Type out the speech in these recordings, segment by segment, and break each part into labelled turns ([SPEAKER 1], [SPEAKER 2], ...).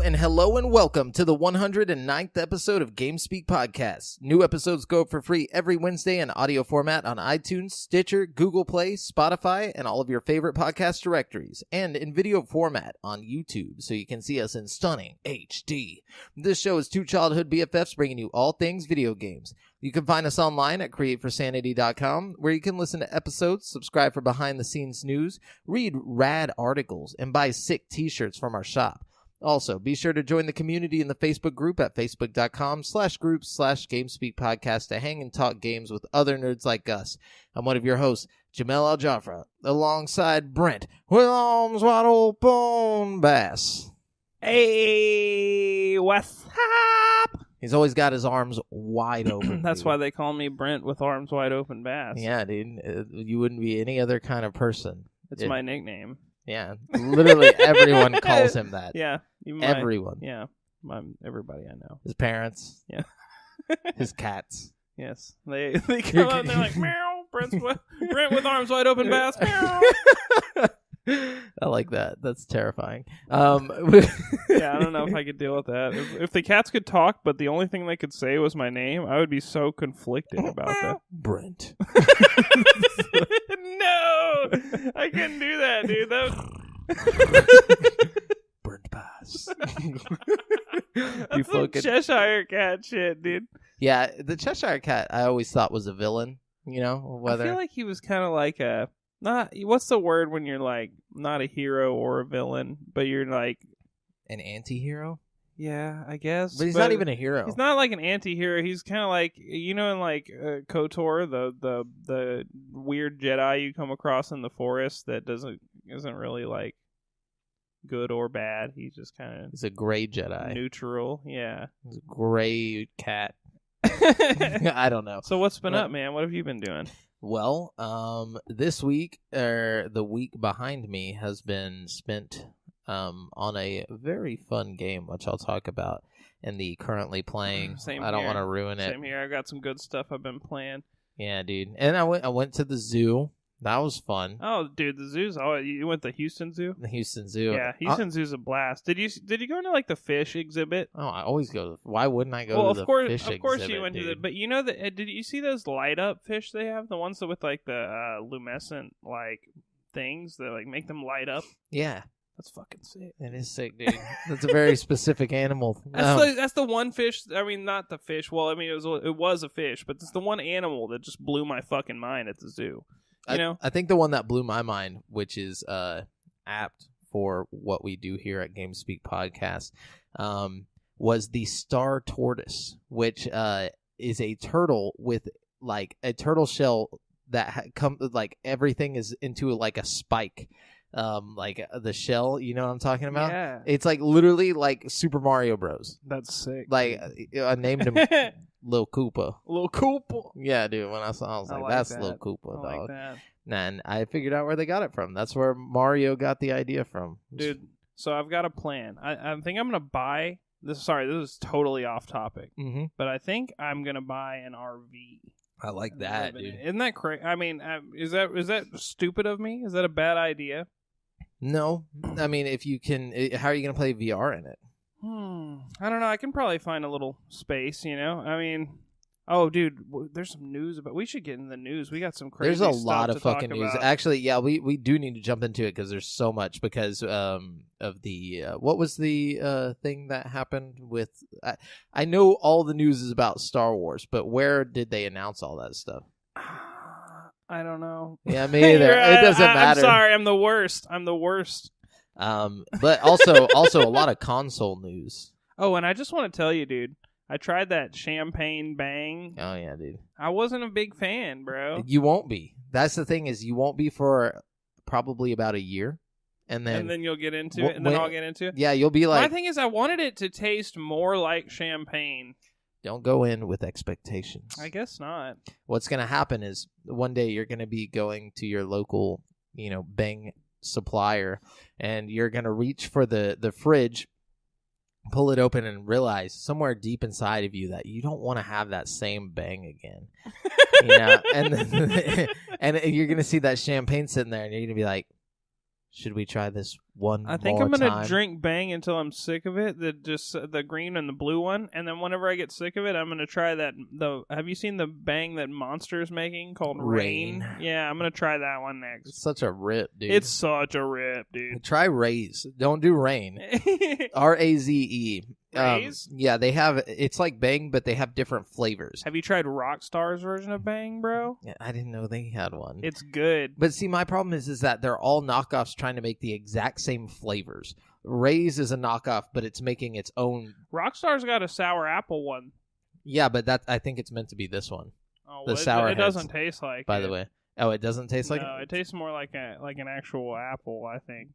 [SPEAKER 1] and hello and welcome to the 109th episode of GameSpeak Podcast. New episodes go up for free every Wednesday in audio format on iTunes, Stitcher, Google Play, Spotify, and all of your favorite podcast directories, and in video format on YouTube so you can see us in stunning HD. This show is two childhood BFFs bringing you all things video games. You can find us online at createforsanity.com, where you can listen to episodes, subscribe for behind-the-scenes news, read rad articles, and buy sick t-shirts from our shop. Also, be sure to join the community in the Facebook group at facebook.com/groups/GameSpeak Podcast to hang and talk games with other nerds like us. I'm one of your hosts, Jamel Al-Jafra, alongside Brent, with arms wide open, Bass.
[SPEAKER 2] Hey, what's up?
[SPEAKER 1] He's always got his arms wide open.
[SPEAKER 2] That's why they call me Brent with arms wide open, Bass.
[SPEAKER 1] Yeah, dude. You wouldn't be any other kind of person.
[SPEAKER 2] It's my nickname.
[SPEAKER 1] Yeah, literally everyone calls him that.
[SPEAKER 2] Yeah.
[SPEAKER 1] Everyone.
[SPEAKER 2] Yeah. Everybody I know.
[SPEAKER 1] His parents.
[SPEAKER 2] Yeah.
[SPEAKER 1] His cats.
[SPEAKER 2] Yes. They come out and they're like, meow, Brent with arms wide open, Bass, meow.
[SPEAKER 1] I like that. That's terrifying.
[SPEAKER 2] Yeah, I don't know if I could deal with that. If the cats could talk, but the only thing they could say was my name, I would be so conflicted about that.
[SPEAKER 1] Brent.
[SPEAKER 2] No! I couldn't do that, dude.
[SPEAKER 1] Brent Bass.
[SPEAKER 2] That's some Cheshire Cat shit, dude.
[SPEAKER 1] Yeah, the Cheshire Cat I always thought was a villain, you know?
[SPEAKER 2] I feel like he was kind of like a... what's the word when you're like not a hero or a villain, but you're like
[SPEAKER 1] an anti-hero?
[SPEAKER 2] Yeah, I guess.
[SPEAKER 1] But he's not even a hero.
[SPEAKER 2] He's not like an anti-hero. He's kind of like, you know, in like KOTOR, the weird Jedi you come across in the forest that isn't really like good or bad. He's just kind of...
[SPEAKER 1] He's a gray Jedi.
[SPEAKER 2] Neutral, yeah.
[SPEAKER 1] He's a gray cat. I don't know.
[SPEAKER 2] So what's been up, man? What have you been doing?
[SPEAKER 1] Well, this week, the week behind me has been spent on a very fun game, which I'll talk about in the currently playing. I don't want to ruin it.
[SPEAKER 2] Same here. I got some good stuff I've been playing.
[SPEAKER 1] Yeah, dude. And I went to the zoo. That was fun.
[SPEAKER 2] Oh, dude, the zoo's... Oh, you went to the Houston Zoo?
[SPEAKER 1] The Houston Zoo.
[SPEAKER 2] Yeah, Houston Zoo's a blast. Did you go into, like, the fish exhibit?
[SPEAKER 1] Oh, I always go... Why wouldn't I go to the fish exhibit,
[SPEAKER 2] Of course you went to the... But you know, did you see those light-up fish they have? The ones that with, like, the luminescent, like, things that, like, make them light up?
[SPEAKER 1] Yeah.
[SPEAKER 2] That's fucking sick.
[SPEAKER 1] It is sick, dude. That's a very specific animal.
[SPEAKER 2] That's the one fish... I mean, not the fish. Well, I mean, it was a fish, but it's the one animal that just blew my fucking mind at the zoo. You know?
[SPEAKER 1] I think the one that blew my mind, which is apt for what we do here at GameSpeak Podcast, was the star tortoise, which is a turtle with like a turtle shell that like everything is into like a spike. Like the shell, you know what I'm talking about?
[SPEAKER 2] Yeah.
[SPEAKER 1] It's like literally like Super Mario Bros.
[SPEAKER 2] That's sick.
[SPEAKER 1] Like I named him Lil Koopa.
[SPEAKER 2] Lil Koopa.
[SPEAKER 1] Yeah, dude. When I saw, I was like, "That's Lil Koopa, dog."
[SPEAKER 2] Like that.
[SPEAKER 1] And I figured out where they got it from. That's where Mario got the idea from,
[SPEAKER 2] dude. So I've got a plan. I think I'm gonna buy this. Sorry, this is totally off topic.
[SPEAKER 1] Mm-hmm.
[SPEAKER 2] But I think I'm gonna buy an RV.
[SPEAKER 1] I like that, dude.
[SPEAKER 2] Isn't that crazy? I mean, is that stupid of me? Is that a bad idea?
[SPEAKER 1] No, I mean, if you can, how are you gonna play VR in it?
[SPEAKER 2] I don't know. I can probably find a little space, you know? I mean, oh, dude, there's some news about... We should get in the news. We got some crazy stuff.
[SPEAKER 1] There's a lot of fucking news. Actually, yeah, we do need to jump into it because there's so much because of the... what was the thing that happened with... I know all the news is about Star Wars, but where did they announce all that stuff?
[SPEAKER 2] I don't know.
[SPEAKER 1] Yeah, me either. It doesn't matter.
[SPEAKER 2] I'm sorry. I'm the worst.
[SPEAKER 1] But also a lot of console news.
[SPEAKER 2] Oh, and I just want to tell you, dude, I tried that champagne bang.
[SPEAKER 1] Oh yeah, dude.
[SPEAKER 2] I wasn't a big fan, bro.
[SPEAKER 1] You won't be. That's the thing is you won't be for probably about a year, and then
[SPEAKER 2] you'll get into it, and then I'll get into it.
[SPEAKER 1] Yeah, you'll be like.
[SPEAKER 2] My thing is, I wanted it to taste more like champagne.
[SPEAKER 1] Don't go in with expectations.
[SPEAKER 2] I guess not.
[SPEAKER 1] What's going to happen is one day you're going to be going to your local, Bang supplier, and you're going to reach for the fridge, pull it open, and realize somewhere deep inside of you that you don't want to have that same Bang again. And and you're going to see that champagne sitting there, and you're going to be like, Should we try this one
[SPEAKER 2] I think
[SPEAKER 1] more
[SPEAKER 2] I'm gonna
[SPEAKER 1] time?
[SPEAKER 2] drink Bang until I'm sick of it. The green and the blue one, and then whenever I get sick of it, I'm gonna try that. Have you seen the Bang that Monster's making called Rain? Yeah, I'm gonna try that one next.
[SPEAKER 1] It's such a rip, dude.
[SPEAKER 2] It's such a rip, dude.
[SPEAKER 1] Try Raze. Don't do Rain. Raze.
[SPEAKER 2] Raze?
[SPEAKER 1] Yeah, they have. It's like Bang, but they have different flavors.
[SPEAKER 2] Have you tried Rockstar's version of Bang, bro?
[SPEAKER 1] Yeah, I didn't know they had one.
[SPEAKER 2] It's good.
[SPEAKER 1] But see, my problem is that they're all knockoffs trying to make the exact same flavors. Raze is a knockoff, but it's making its own.
[SPEAKER 2] Rockstar's got a sour apple one.
[SPEAKER 1] Yeah, but I think it's meant to be this one.
[SPEAKER 2] Oh,
[SPEAKER 1] The
[SPEAKER 2] well,
[SPEAKER 1] sour
[SPEAKER 2] it
[SPEAKER 1] heads,
[SPEAKER 2] doesn't taste like
[SPEAKER 1] By
[SPEAKER 2] it.
[SPEAKER 1] the way. Oh, it doesn't taste like
[SPEAKER 2] No, it tastes more like an actual apple, I think.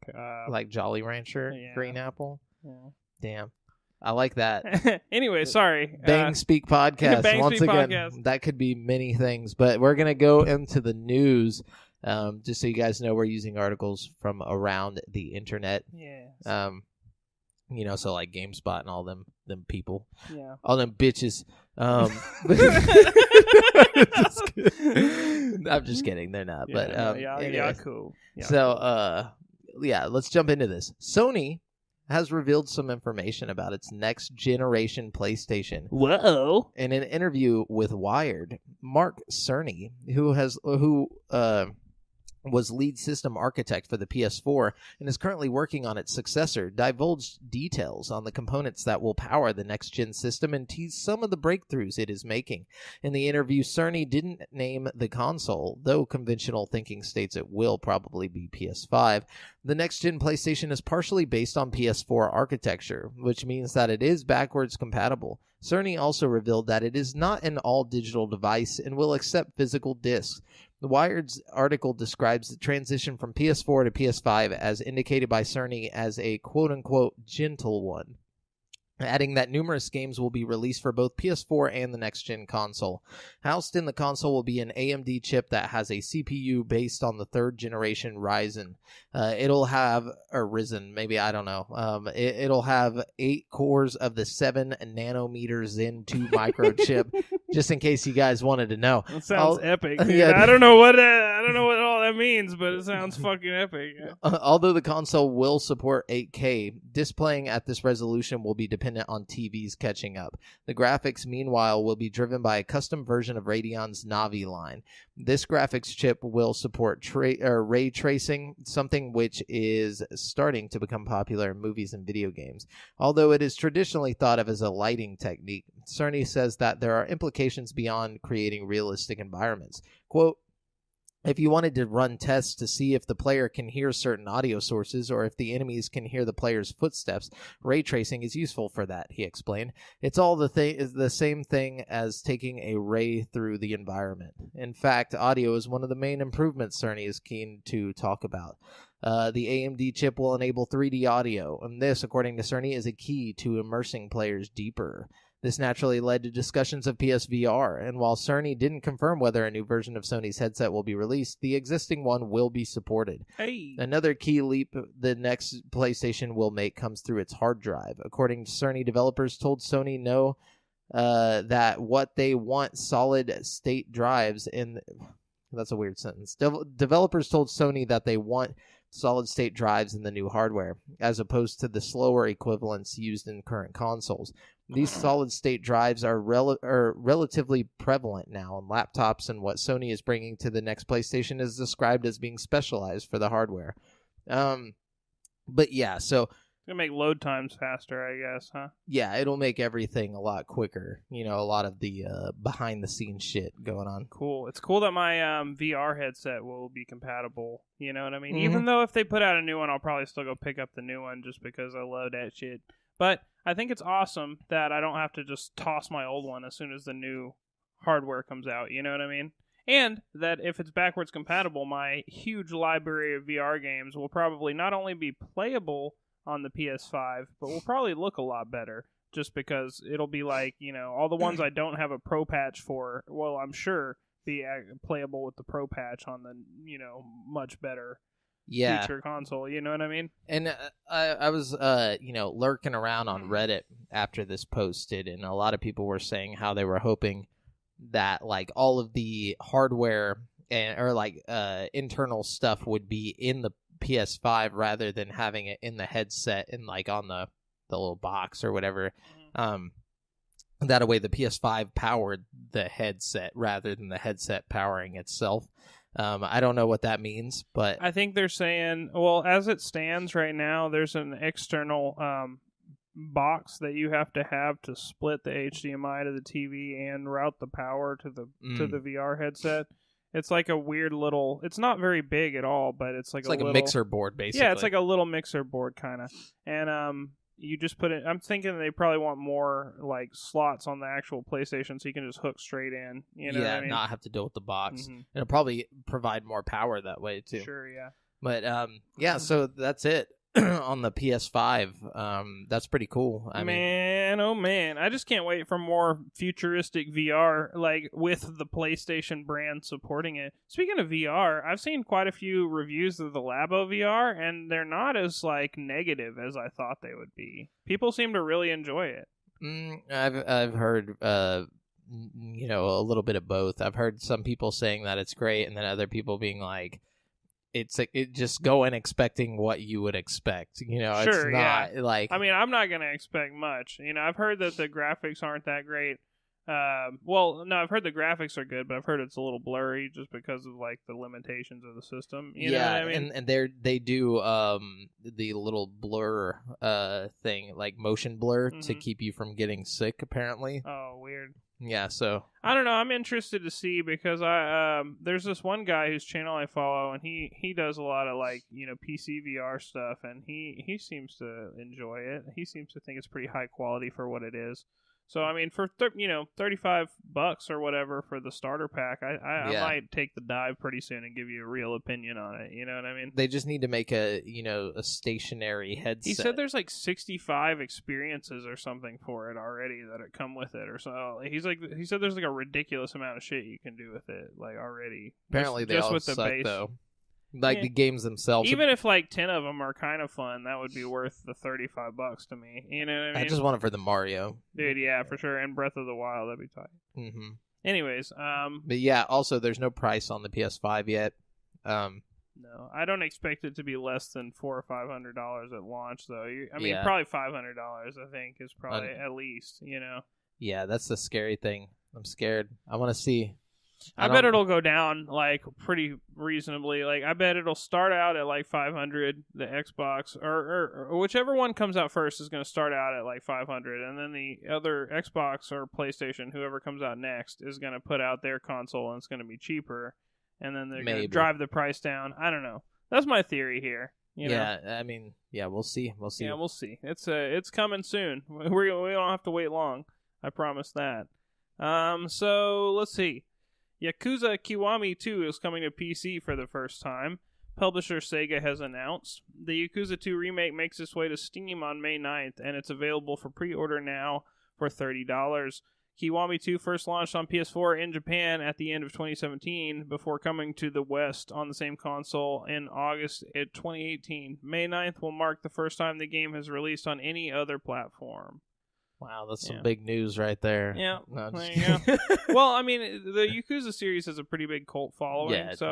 [SPEAKER 1] like Jolly Rancher
[SPEAKER 2] Yeah.
[SPEAKER 1] green apple.
[SPEAKER 2] Yeah.
[SPEAKER 1] Damn, I like that.
[SPEAKER 2] Anyway, sorry.
[SPEAKER 1] Bang Speak podcast.
[SPEAKER 2] Bang
[SPEAKER 1] Once
[SPEAKER 2] Speak
[SPEAKER 1] again,
[SPEAKER 2] podcast.
[SPEAKER 1] that could be many things, but we're gonna go into the news. Just so you guys know, we're using articles from around the internet.
[SPEAKER 2] Yeah.
[SPEAKER 1] So like GameSpot and all them people,
[SPEAKER 2] Yeah.
[SPEAKER 1] all them bitches. I'm just kidding. They're not. But anyways.
[SPEAKER 2] Cool. Yeah.
[SPEAKER 1] So let's jump into this. Sony has revealed some information about its next generation PlayStation.
[SPEAKER 2] Whoa.
[SPEAKER 1] In an interview with Wired, Mark Cerny, who was lead system architect for the PS4 and is currently working on its successor, divulged details on the components that will power the next-gen system and teased some of the breakthroughs it is making. In the interview, Cerny didn't name the console, though conventional thinking states it will probably be PS5. The next-gen PlayStation is partially based on PS4 architecture, which means that it is backwards compatible. Cerny also revealed that it is not an all-digital device and will accept physical discs. The Wired's article describes the transition from PS4 to PS5 as indicated by Cerny as a quote-unquote gentle one, adding that numerous games will be released for both PS4 and the next-gen console. Housed in the console will be an AMD chip that has a CPU based on the third-generation Ryzen. It'll have, or Ryzen, maybe, I don't know. It'll have 8 cores of the 7 nanometer Zen 2 microchip, just in case you guys wanted to know.
[SPEAKER 2] That sounds epic, dude.
[SPEAKER 1] Yeah.
[SPEAKER 2] I don't know what all that means, but it sounds fucking epic.
[SPEAKER 1] Although the console will support 8K, displaying at this resolution will be dependent on TVs catching up. The graphics, meanwhile, will be driven by a custom version of Radeon's Navi line. This graphics chip will support ray tracing, something which is starting to become popular in movies and video games. Although it is traditionally thought of as a lighting technique, Cerny says that there are implications beyond creating realistic environments. Quote, if you wanted to run tests to see if the player can hear certain audio sources or if the enemies can hear the player's footsteps, ray tracing is useful for that, he explained. It's all the same thing as taking a ray through the environment. In fact, audio is one of the main improvements Cerny is keen to talk about. The AMD chip will enable 3D audio, and this, according to Cerny, is a key to immersing players deeper. This naturally led to discussions of PSVR, and while Cerny didn't confirm whether a new version of Sony's headset will be released, the existing one will be supported.
[SPEAKER 2] Hey.
[SPEAKER 1] Another key leap the next PlayStation will make comes through its hard drive. According to Cerny, developers told Sony that what they want solid-state drives in... That's a weird sentence. Developers told Sony that they want solid-state drives in the new hardware, as opposed to the slower equivalents used in current consoles. These solid-state drives are relatively prevalent now in laptops, and what Sony is bringing to the next PlayStation is described as being specialized for the hardware. But yeah, so...
[SPEAKER 2] It's going to make load times faster, I guess, huh?
[SPEAKER 1] Yeah, it'll make everything a lot quicker. You know, a lot of the behind-the-scenes shit going on.
[SPEAKER 2] Cool. It's cool that my VR headset will be compatible. You know what I mean?
[SPEAKER 1] Mm-hmm.
[SPEAKER 2] Even though if they put out a new one, I'll probably still go pick up the new one just because I love that shit. But I think it's awesome that I don't have to just toss my old one as soon as the new hardware comes out. You know what I mean? And that if it's backwards compatible, my huge library of VR games will probably not only be playable on the PS5, but will probably look a lot better just because it'll be like, you know, all the ones I don't have a Pro patch for, well, I'm sure be playable with the Pro patch on the, you know, much better future console. You know what I mean?
[SPEAKER 1] And I was, lurking around on Reddit after this posted, and a lot of people were saying how they were hoping that, like, all of the hardware or internal stuff would be in the PS5 rather than having it in the headset and like on the little box or whatever. That way the PS5 powered the headset rather than the headset powering itself. I don't know what that means, but
[SPEAKER 2] I think they're saying, well, as it stands right now, there's an external box that you have to split the HDMI to the TV and route the power to the VR headset. It's like a weird little. It's not very big at all, but it's like
[SPEAKER 1] a mixer board, basically.
[SPEAKER 2] Yeah, it's like a little mixer board kind of, and you just put it. I'm thinking they probably want more like slots on the actual PlayStation, so you can just hook straight in. You know, what I mean?
[SPEAKER 1] Not have to deal with the box. It'll probably provide more power that way too.
[SPEAKER 2] Sure, yeah.
[SPEAKER 1] But so that's it on the PS5. That's pretty cool. I mean,
[SPEAKER 2] oh man, I just can't wait for more futuristic VR, like with the PlayStation brand supporting it. Speaking of VR, I've seen quite a few reviews of the Labo VR, and they're not as like negative as I thought they would be. People seem to really enjoy it.
[SPEAKER 1] I've heard a little bit of both. I've heard some people saying that it's great, and then other people being like, it's like just go in expecting what you would expect. You know,
[SPEAKER 2] sure,
[SPEAKER 1] it's not like.
[SPEAKER 2] I mean, I'm not going to expect much. You know, I've heard that the graphics aren't that great. Well, no, I've heard the graphics are good, but I've heard it's a little blurry just because of like the limitations of the system. You know what I mean?
[SPEAKER 1] and they do the little blur thing, like motion blur, to keep you from getting sick. Apparently.
[SPEAKER 2] Oh, weird.
[SPEAKER 1] Yeah, so
[SPEAKER 2] I don't know. I'm interested to see because there's this one guy whose channel I follow, and he does a lot of like PC VR stuff, and he seems to enjoy it. He seems to think it's pretty high quality for what it is. So I mean, for $35 or whatever for the starter pack, I might take the dive pretty soon and give you a real opinion on it. You know what I mean?
[SPEAKER 1] They just need to make a stationary headset.
[SPEAKER 2] He said there's like 65 experiences or something for it already that come with it, or so. He said there's like a ridiculous amount of shit you can do with it, like already.
[SPEAKER 1] Apparently, they all suck though. Like the games themselves.
[SPEAKER 2] Even if like 10 of them are kind of fun, that would be worth the $35 to me. You know what I mean?
[SPEAKER 1] I just want it for the Mario.
[SPEAKER 2] Dude, yeah, for sure. And Breath of the Wild, that'd be tight.
[SPEAKER 1] Mm-hmm.
[SPEAKER 2] Anyways,
[SPEAKER 1] but yeah, also there's no price on the PS5 yet.
[SPEAKER 2] No, I don't expect it to be less than $400 or $500 at launch, though. Probably $500. I think is probably at least.
[SPEAKER 1] Yeah, that's the scary thing. I'm scared. I want to see.
[SPEAKER 2] I bet it'll go down like pretty reasonably. Like I bet it'll start out at like 500. The Xbox or whichever one comes out first is going to start out at like 500, and then the other Xbox or PlayStation, whoever comes out next, is going to put out their console and it's going to be cheaper, and then they're going to drive the price down. I don't know. That's my theory here.
[SPEAKER 1] I mean, we'll see.
[SPEAKER 2] Yeah, we'll see. It's coming soon. We don't have to wait long. I promise that. So let's see. Yakuza Kiwami 2 is coming to PC for the first time. Publisher Sega has announced. The Yakuza 2 remake makes its way to Steam on May 9th, and it's available for pre-order now for $30. Kiwami 2 first launched on PS4 in Japan at the end of 2017, before coming to the West on the same console in August 2018. May 9th will mark the first time the game has released on any other platform.
[SPEAKER 1] Wow, that's some big news right there.
[SPEAKER 2] Yeah, there you go. Well, I mean, the Yakuza series has a pretty big cult following, so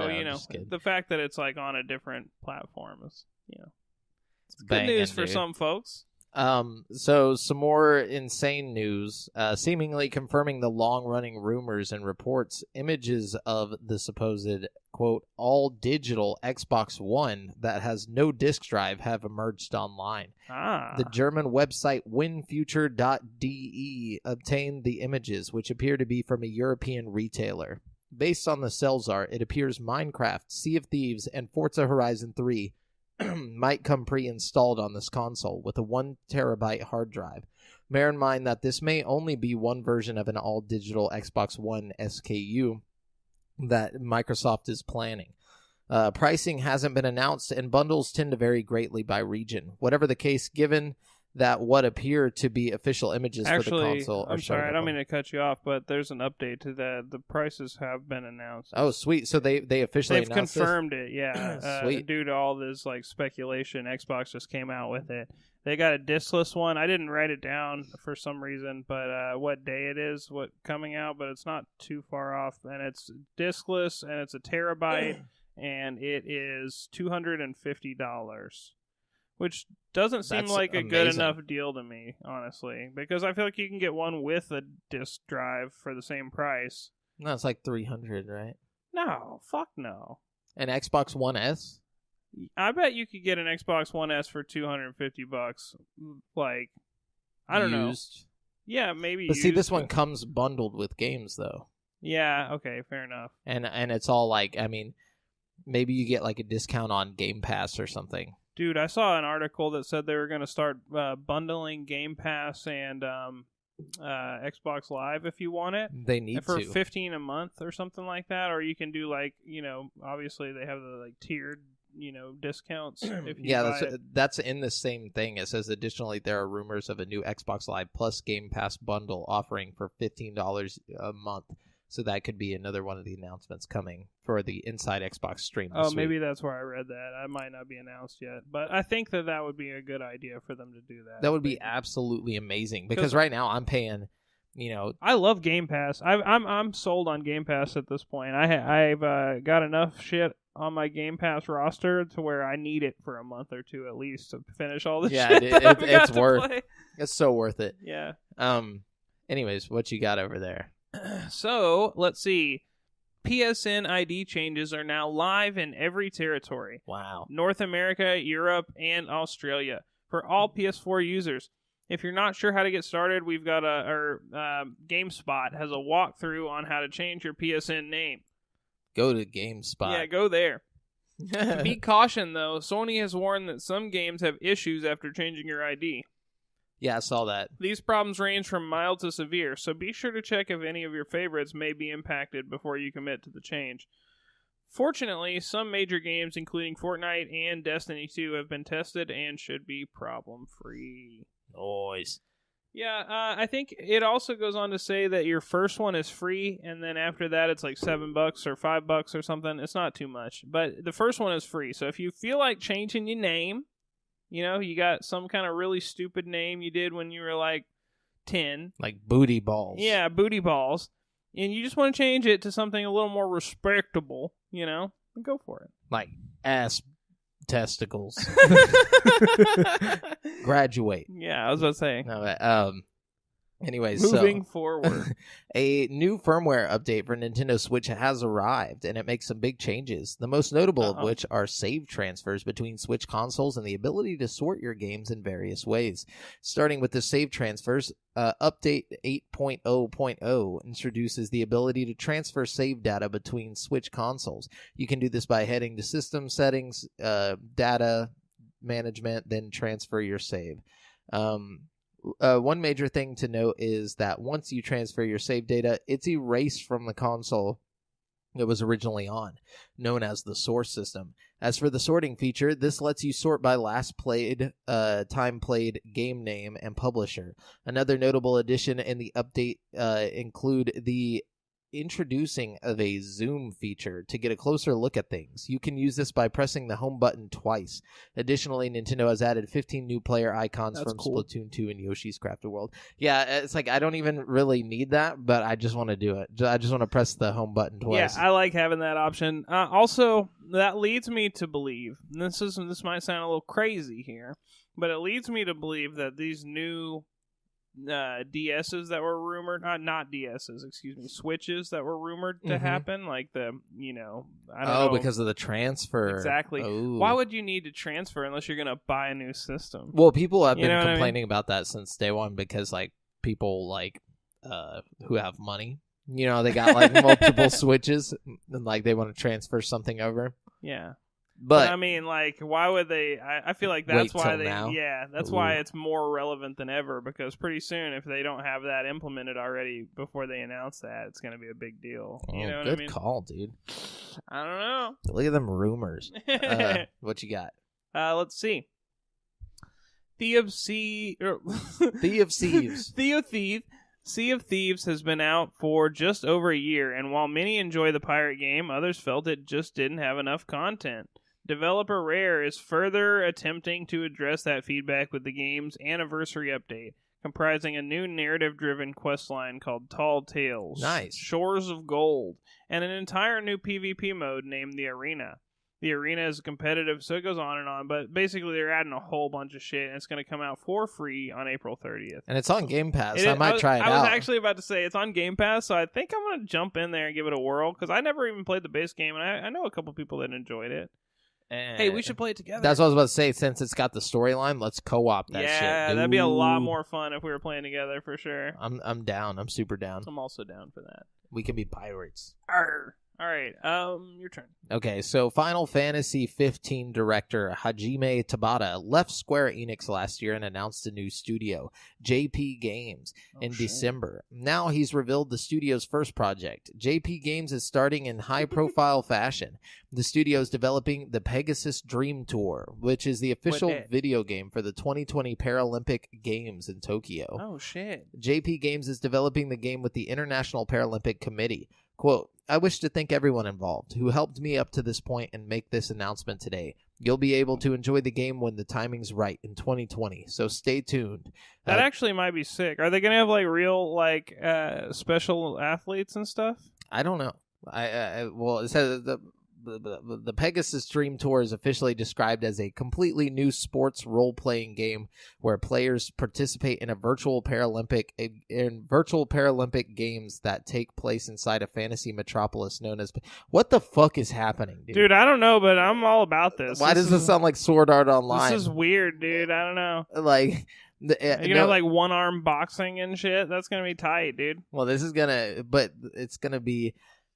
[SPEAKER 2] the fact that it's like on a different platform is, it's good news for some folks.
[SPEAKER 1] So some more insane news, seemingly confirming the long-running rumors and reports. Images of the supposed, quote, all-digital Xbox One that has no disk drive have emerged online. The German website winfuture.de obtained the images, which appear to be from a European retailer. Based on the sales art, it appears Minecraft, Sea of Thieves, and Forza Horizon 3 might come pre-installed on this console with a 1 terabyte hard drive. Bear in mind that this may only be one version of an all-digital Xbox One SKU that Microsoft is planning. Pricing hasn't been announced, and bundles tend to vary greatly by region. Whatever the case, given that what appear to be official images for the console
[SPEAKER 2] I'm sorry, I don't mean to cut you off, but there's an update to that. The prices have been announced.
[SPEAKER 1] Oh, sweet. So they officially announced
[SPEAKER 2] confirmed it, yeah.
[SPEAKER 1] Sweet.
[SPEAKER 2] Due to all this like speculation, Xbox just came out with it. They got a diskless one. I didn't write it down for some reason, but what day it is, what coming out, but it's not too far off. And it's diskless, and it's a terabyte. and it is $250, which doesn't seem
[SPEAKER 1] That's
[SPEAKER 2] like a good
[SPEAKER 1] amazing.
[SPEAKER 2] enough deal to me, honestly, because I feel like you can get one with a disc drive for the same price.
[SPEAKER 1] No, it's like $300, right?
[SPEAKER 2] No, fuck no.
[SPEAKER 1] An Xbox One S?
[SPEAKER 2] I bet you could get an Xbox One S for $250. Like, I don't know.
[SPEAKER 1] Used.
[SPEAKER 2] Yeah, maybe.
[SPEAKER 1] But see,
[SPEAKER 2] used,
[SPEAKER 1] this one comes bundled with games, though.
[SPEAKER 2] Yeah. Okay. Fair enough.
[SPEAKER 1] And it's all like, I mean, maybe you get like a discount on Game Pass or something.
[SPEAKER 2] Dude, I saw an article that said they were going to start bundling Game Pass and Xbox Live if you want it.
[SPEAKER 1] They need
[SPEAKER 2] for
[SPEAKER 1] to.
[SPEAKER 2] $15 a month or something like that, or you can do like, obviously they have the like tiered, discounts. If you buy
[SPEAKER 1] that's in the same thing. It says additionally there are rumors of a new Xbox Live Plus Game Pass bundle offering for $15 a month. So that could be another one of the announcements coming for the Inside Xbox stream.
[SPEAKER 2] Oh, maybe that's where I read that. I might not be announced yet, but I think that would be a good idea for them to do that.
[SPEAKER 1] That would be absolutely amazing because right now I'm paying,
[SPEAKER 2] I love Game Pass. I'm sold on Game Pass at this point. I've got enough shit on my Game Pass roster to where I need it for a month or two at least to finish all this shit.
[SPEAKER 1] It's worth. It's so worth it.
[SPEAKER 2] Yeah.
[SPEAKER 1] Anyways, what you got over there?
[SPEAKER 2] So, let's see. PSN ID changes are now live in every territory.
[SPEAKER 1] Wow.
[SPEAKER 2] North America, Europe, and Australia. For all PS4 users. If you're not sure how to get started, we've got GameSpot has a walkthrough on how to change your PSN name.
[SPEAKER 1] Go to GameSpot.
[SPEAKER 2] Yeah, go there. Be cautioned, though. Sony has warned that some games have issues after changing your ID.
[SPEAKER 1] Yeah, I saw that.
[SPEAKER 2] These problems range from mild to severe, so be sure to check if any of your favorites may be impacted before you commit to the change. Fortunately, some major games, including Fortnite and Destiny 2, have been tested and should be problem-free.
[SPEAKER 1] Nice.
[SPEAKER 2] Yeah, I think it also goes on to say that your first one is free, and then after that it's like $7 or $5 or something. It's not too much, but the first one is free. So if you feel like changing your name, you got some kind of really stupid name you did when you were like 10.
[SPEAKER 1] Like Booty Balls.
[SPEAKER 2] Yeah, Booty Balls. And you just want to change it to something a little more respectable, go for it.
[SPEAKER 1] Like ass testicles. Graduate.
[SPEAKER 2] Yeah, I was about to say.
[SPEAKER 1] No, anyways,
[SPEAKER 2] moving forward.
[SPEAKER 1] A new firmware update for Nintendo Switch has arrived, and it makes some big changes. The most notable of which are save transfers between Switch consoles and the ability to sort your games in various ways. Starting with the save transfers, Update 8.0.0 introduces the ability to transfer save data between Switch consoles. You can do this by heading to System Settings, Data Management, then transfer your save. One major thing to note is that once you transfer your save data, it's erased from the console it was originally on, known as the source system. As for the sorting feature, this lets you sort by last played, time played, game name, and publisher. Another notable addition in the update include the introducing of a zoom feature to get a closer look at things. You can use this by pressing the home button twice. Additionally, Nintendo has added 15 new player icons from Splatoon 2 and Yoshi's Crafted World. Yeah, it's like I don't even really need that, but I just want to do it. I just want to press the home button twice.
[SPEAKER 2] Yeah, I like having that option. Also, that leads me to believe, and this might sound a little crazy here, but it leads me to believe that these new DSs that were rumored, not DSs, excuse me, Switches that were rumored to happen, like I don't know.
[SPEAKER 1] Because of the transfer.
[SPEAKER 2] Exactly.
[SPEAKER 1] Oh.
[SPEAKER 2] Why would you need to transfer unless you're going to buy a new system?
[SPEAKER 1] Well, people have been complaining about that since day one because, like, people, like, who have money, they got, like, multiple Switches and, like, they want to transfer something over.
[SPEAKER 2] Yeah.
[SPEAKER 1] But
[SPEAKER 2] I mean, like, why would they? I feel like that's why they.
[SPEAKER 1] Now?
[SPEAKER 2] Yeah, that's why it's more relevant than ever. Because pretty soon, if they don't have that implemented already before they announce that, it's going to be a big deal. You know what I mean?
[SPEAKER 1] Good call, dude.
[SPEAKER 2] I don't know.
[SPEAKER 1] Look at them rumors. What you got?
[SPEAKER 2] Let's see. Sea of Thieves has been out for just over a year, and while many enjoy the pirate game, others felt it just didn't have enough content. Developer Rare is further attempting to address that feedback with the game's anniversary update. comprising a new narrative-driven questline called Tall Tales.
[SPEAKER 1] Nice.
[SPEAKER 2] Shores of Gold, and an entire new PvP mode named the Arena. The Arena is competitive, so it goes on and on, but basically they're adding a whole bunch of shit, and it's going to come out for free on April 30th.
[SPEAKER 1] And it's on Game Pass. I might try it out.
[SPEAKER 2] I was actually about to say it's on Game Pass, so I think I'm going to jump in there and give it a whirl, because I never even played the base game, and I know a couple people that enjoyed it. Hey, we should play it together.
[SPEAKER 1] That's what I was about to say. Since it's got the storyline, let's co-op that shit.
[SPEAKER 2] Yeah, that'd be a lot more fun if we were playing together, for sure.
[SPEAKER 1] I'm down. I'm super down.
[SPEAKER 2] I'm also down for that.
[SPEAKER 1] We can be pirates.
[SPEAKER 2] Arr. All right, your turn.
[SPEAKER 1] Okay, so Final Fantasy 15 director Hajime Tabata left Square Enix last year and announced a new studio, JP Games, in December. Now he's revealed the studio's first project. JP Games is starting in high-profile fashion. The studio is developing the Pegasus Dream Tour, which is the official video game for the 2020 Paralympic Games in Tokyo.
[SPEAKER 2] Oh, shit.
[SPEAKER 1] JP Games is developing the game with the International Paralympic Committee. Quote, I wish to thank everyone involved who helped me up to this point and make this announcement today. You'll be able to enjoy the game when the timing's right in 2020, so stay tuned.
[SPEAKER 2] That actually might be sick. Are they going to have like real special athletes and stuff?
[SPEAKER 1] I don't know. Well, it says the Pegasus Dream Tour is officially described as a completely new sports role-playing game where players participate in virtual Paralympic games that take place inside a fantasy metropolis known as... What the fuck is happening, dude?
[SPEAKER 2] Dude, I don't know, but I'm all about this.
[SPEAKER 1] Why does this sound like Sword Art Online?
[SPEAKER 2] This is weird, dude. I don't know.
[SPEAKER 1] Like...
[SPEAKER 2] You're gonna have like one-arm boxing and shit? That's gonna be tight, dude.
[SPEAKER 1] Well, it's gonna be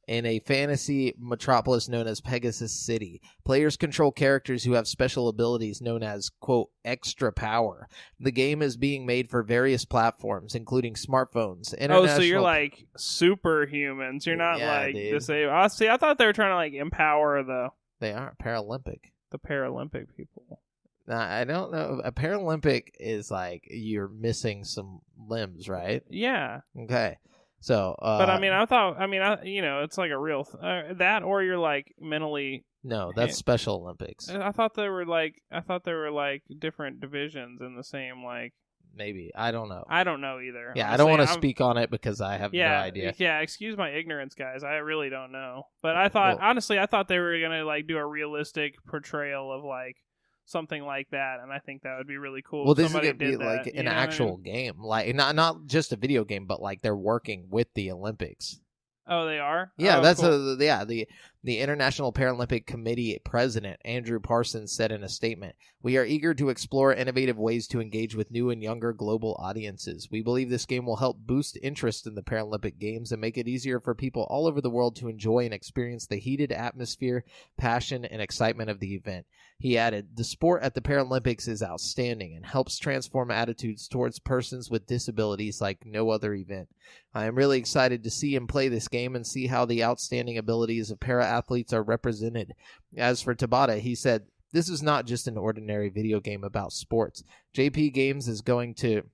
[SPEAKER 1] in a fantasy metropolis known as Pegasus City. Players control characters who have special abilities known as, quote, extra power. The game is being made for various platforms, including smartphones.
[SPEAKER 2] Oh, so you're like superhumans. You're not disabled. Oh, see, I thought they were trying to like empower
[SPEAKER 1] They aren't Paralympic.
[SPEAKER 2] The Paralympic people.
[SPEAKER 1] Nah, I don't know. A Paralympic is like you're missing some limbs, right?
[SPEAKER 2] Yeah.
[SPEAKER 1] Okay. So,
[SPEAKER 2] but I mean, it's like a real that, or you're like mentally.
[SPEAKER 1] No, that's Special Olympics.
[SPEAKER 2] I thought there were like different divisions in the same like.
[SPEAKER 1] Maybe I don't know.
[SPEAKER 2] I don't know either.
[SPEAKER 1] Yeah, honestly, I don't want to speak on it because I have no idea.
[SPEAKER 2] Yeah, excuse my ignorance, guys. I really don't know. But I thought honestly, I thought they were gonna like do a realistic portrayal of like something like that, and I think that would be really cool.
[SPEAKER 1] Well, this is gonna be like an actual game, like not just a video game, but like they're working with the Olympics.
[SPEAKER 2] Oh, they are?
[SPEAKER 1] Yeah, that's cool. The International Paralympic Committee president, Andrew Parsons, said in a statement, "We are eager to explore innovative ways to engage with new and younger global audiences. We believe this game will help boost interest in the Paralympic Games and make it easier for people all over the world to enjoy and experience the heated atmosphere, passion, and excitement of the event." He added, "The sport at the Paralympics is outstanding and helps transform attitudes towards persons with disabilities like no other event. I am really excited to see and play this game and see how the outstanding abilities of para-athletes are represented." As for Tabata, he said, "This is not just an ordinary video game about sports. JP Games is going to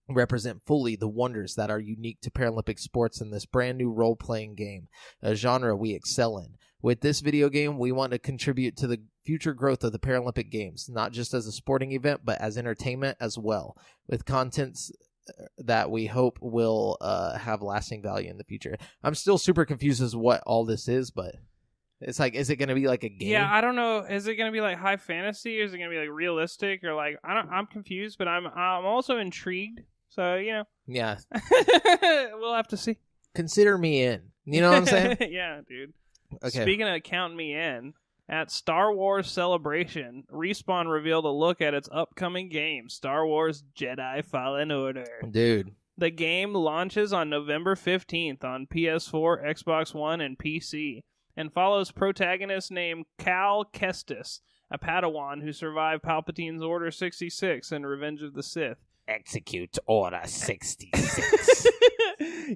[SPEAKER 1] represent fully the wonders that are unique to Paralympic sports in this brand new role-playing game, a genre we excel in. With this video game, we want to contribute to the future growth of the Paralympic Games, not just as a sporting event, but as entertainment as well, with contents that we hope will have lasting value in the future." I'm still super confused as what all this is, but it's like, is it going to be like a game?
[SPEAKER 2] Yeah, I don't know. Is it going to be like high fantasy, or is it going to be like realistic, or like I'm confused, but I'm also intrigued. So yeah, we'll have to see.
[SPEAKER 1] Consider me in. You know what I'm saying?
[SPEAKER 2] Yeah, dude.
[SPEAKER 1] Okay.
[SPEAKER 2] Speaking of count me in, at Star Wars Celebration, Respawn revealed a look at its upcoming game, Star Wars Jedi Fallen Order.
[SPEAKER 1] Dude.
[SPEAKER 2] The game launches on November 15th on PS4, Xbox One, and PC, and follows protagonist named Cal Kestis, a Padawan who survived Palpatine's Order 66 and Revenge of the Sith.
[SPEAKER 1] Execute Order 66.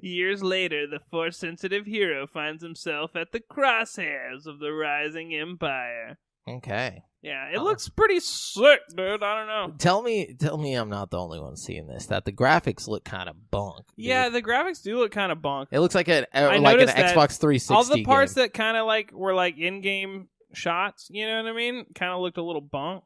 [SPEAKER 2] Years later, the Force-sensitive hero finds himself at the crosshairs of the rising Empire.
[SPEAKER 1] Okay.
[SPEAKER 2] Yeah, it looks pretty sick, dude. I don't know.
[SPEAKER 1] Tell me I'm not the only one seeing this, that the graphics look kind of bunk. Dude.
[SPEAKER 2] Yeah, the graphics do look kind of bunk.
[SPEAKER 1] It looks like an Xbox 360
[SPEAKER 2] all the parts
[SPEAKER 1] game.
[SPEAKER 2] that kind of like were like in-game shots, you know what I mean? Kind of looked a little bunk.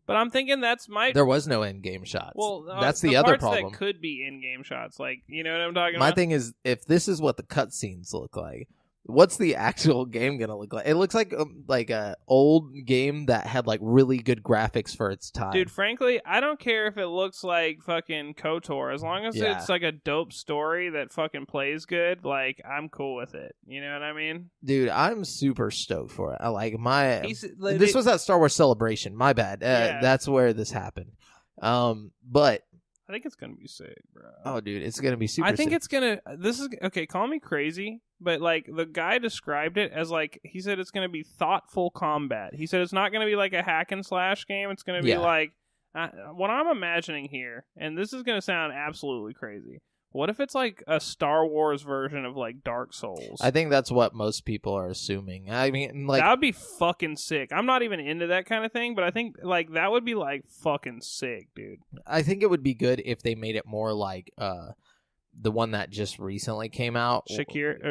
[SPEAKER 2] But I'm thinking that's
[SPEAKER 1] There was no in-game shots.
[SPEAKER 2] Well,
[SPEAKER 1] that's the other
[SPEAKER 2] parts
[SPEAKER 1] problem.
[SPEAKER 2] that could be in-game shots, like, you know what I'm talking
[SPEAKER 1] My
[SPEAKER 2] about?
[SPEAKER 1] thing is, if this is what the cutscenes look like, what's the actual game gonna look like? It looks like a old game that had like really good graphics for its time.
[SPEAKER 2] Dude, frankly, I don't care if it looks like fucking KOTOR. As long as it's like a dope story that fucking plays good, like, I'm cool with it. You know what I mean?
[SPEAKER 1] Dude, I'm super stoked for it. I like my...
[SPEAKER 2] Like,
[SPEAKER 1] this was at Star Wars Celebration. My bad.
[SPEAKER 2] Yeah.
[SPEAKER 1] That's where this happened. But...
[SPEAKER 2] I think it's gonna be sick, bro.
[SPEAKER 1] Oh, dude, it's gonna be super
[SPEAKER 2] I think
[SPEAKER 1] sick.
[SPEAKER 2] it's gonna... This is... Okay, call me crazy, but, like, the guy described it as, like, he said it's gonna be thoughtful combat. He said it's not gonna be, like, a hack and slash game. It's gonna be, like... what I'm imagining here, and this is gonna sound absolutely crazy, what if it's, like, a Star Wars version of, like, Dark Souls?
[SPEAKER 1] I think that's what most people are assuming. I mean, like...
[SPEAKER 2] That would be fucking sick. I'm not even into that kind of thing, but I think, like, that would be, like, fucking sick, dude.
[SPEAKER 1] I think it would be good if they made it more like the one that just recently came out.
[SPEAKER 2] Sekiro.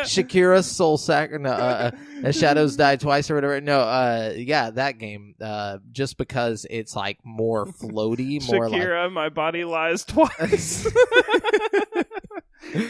[SPEAKER 1] Shakira Soul Shadows Die Twice or whatever. No, yeah, that game. Just because it's like more floaty, more
[SPEAKER 2] Shakira,
[SPEAKER 1] like...
[SPEAKER 2] my body lies twice.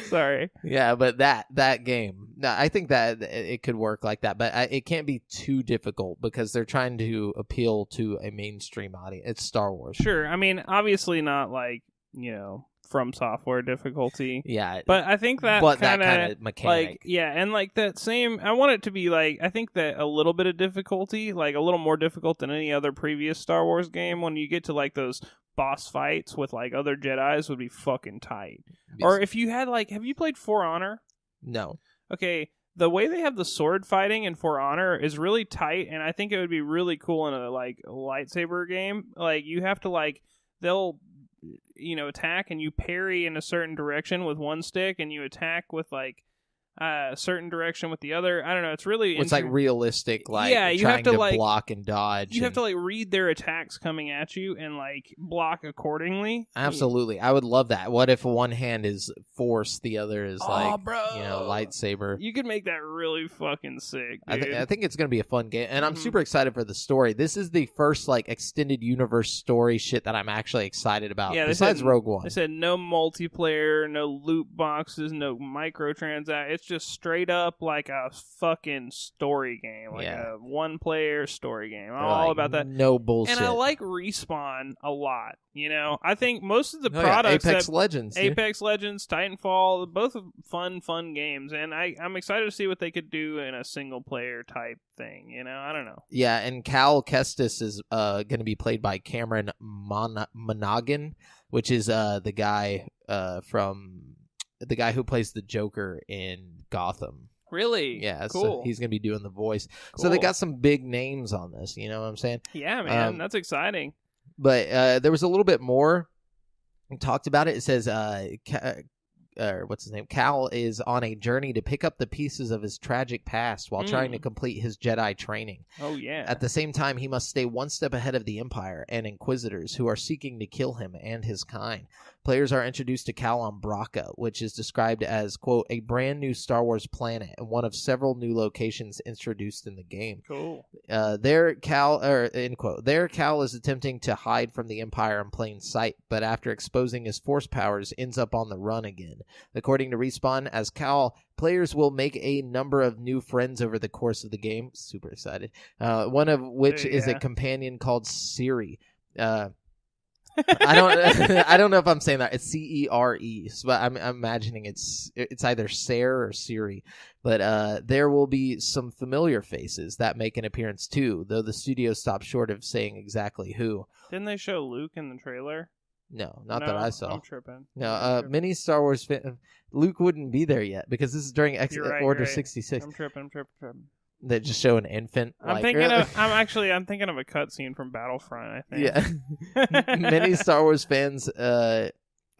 [SPEAKER 2] Sorry.
[SPEAKER 1] Yeah, but that game, I think that it could work like that, but it can't be too difficult because they're trying to appeal to a mainstream audience. It's Star Wars.
[SPEAKER 2] Sure. I mean, obviously not like, you know, From Software difficulty.
[SPEAKER 1] Yeah.
[SPEAKER 2] But I think that kind of
[SPEAKER 1] mechanic.
[SPEAKER 2] Like, yeah, and like that same, I want it to be like, I think that a little bit of difficulty, like a little more difficult than any other previous Star Wars game, when you get to like those boss fights with like other Jedis, would be fucking tight. Yes. Or if you had like, have you played For Honor?
[SPEAKER 1] No.
[SPEAKER 2] Okay, the way they have the sword fighting in For Honor is really tight, and I think it would be really cool in a like lightsaber game. Like, you have to like, they'll, you know, attack and you parry in a certain direction with one stick, and you attack with like a certain direction with the other. I don't know. It's really
[SPEAKER 1] it's like realistic, like,
[SPEAKER 2] yeah, you
[SPEAKER 1] trying
[SPEAKER 2] have to like
[SPEAKER 1] block and dodge.
[SPEAKER 2] You have to like read their attacks coming at you and like block accordingly.
[SPEAKER 1] Absolutely, I would love that. What if one hand is force, the other is like,
[SPEAKER 2] bro,
[SPEAKER 1] you know, lightsaber?
[SPEAKER 2] You could make that really fucking sick, dude.
[SPEAKER 1] I think it's gonna be a fun game, and I'm super excited for the story. This is the first like extended universe story shit that I'm actually excited about. Yeah, besides Rogue One.
[SPEAKER 2] They said no multiplayer, no loot boxes, no microtransactions. It's just straight up like a fucking story game, like a one-player story game. I'm all about that.
[SPEAKER 1] No bullshit.
[SPEAKER 2] And I like Respawn a lot. You know, I think most of the products,
[SPEAKER 1] Apex Legends,
[SPEAKER 2] Titanfall, both fun games, and I'm excited to see what they could do in a single-player type thing. You know, I don't know.
[SPEAKER 1] Yeah, and Cal Kestis is going to be played by Cameron Monaghan, which is the guy who plays the Joker in Gotham.
[SPEAKER 2] Really?
[SPEAKER 1] Yeah,
[SPEAKER 2] cool.
[SPEAKER 1] So he's going to be doing the voice.
[SPEAKER 2] Cool.
[SPEAKER 1] So they got some big names on this, you know what I'm saying?
[SPEAKER 2] Yeah, man, that's exciting.
[SPEAKER 1] But there was a little bit more talked about it. It says, what's his name? Cal is on a journey to pick up the pieces of his tragic past while trying to complete his Jedi training.
[SPEAKER 2] Oh, yeah.
[SPEAKER 1] At the same time, he must stay one step ahead of the Empire and Inquisitors who are seeking to kill him and his kind. Players are introduced to Cal on Bracca, which is described as, quote, a brand new Star Wars planet and one of several new locations introduced in the game.
[SPEAKER 2] Cool.
[SPEAKER 1] There, Cal is attempting to hide from the Empire in plain sight, but after exposing his force powers, ends up on the run again. According to Respawn, as Cal, players will make a number of new friends over the course of the game. Super excited. One of which is a companion called Cere. I don't know if I'm saying that. It's Cere, but I'm imagining it's either Sarah or Siri. But there will be some familiar faces that make an appearance too, though the studio stopped short of saying exactly who.
[SPEAKER 2] Didn't they show Luke in the trailer?
[SPEAKER 1] No, not that I saw.
[SPEAKER 2] I'm tripping.
[SPEAKER 1] No, many Star Wars fans, Luke wouldn't be there yet because this is during Order 66.
[SPEAKER 2] I'm tripping.
[SPEAKER 1] That just show an infant.
[SPEAKER 2] I'm thinking of a cutscene from Battlefront, I think.
[SPEAKER 1] Yeah. Many Star Wars fans,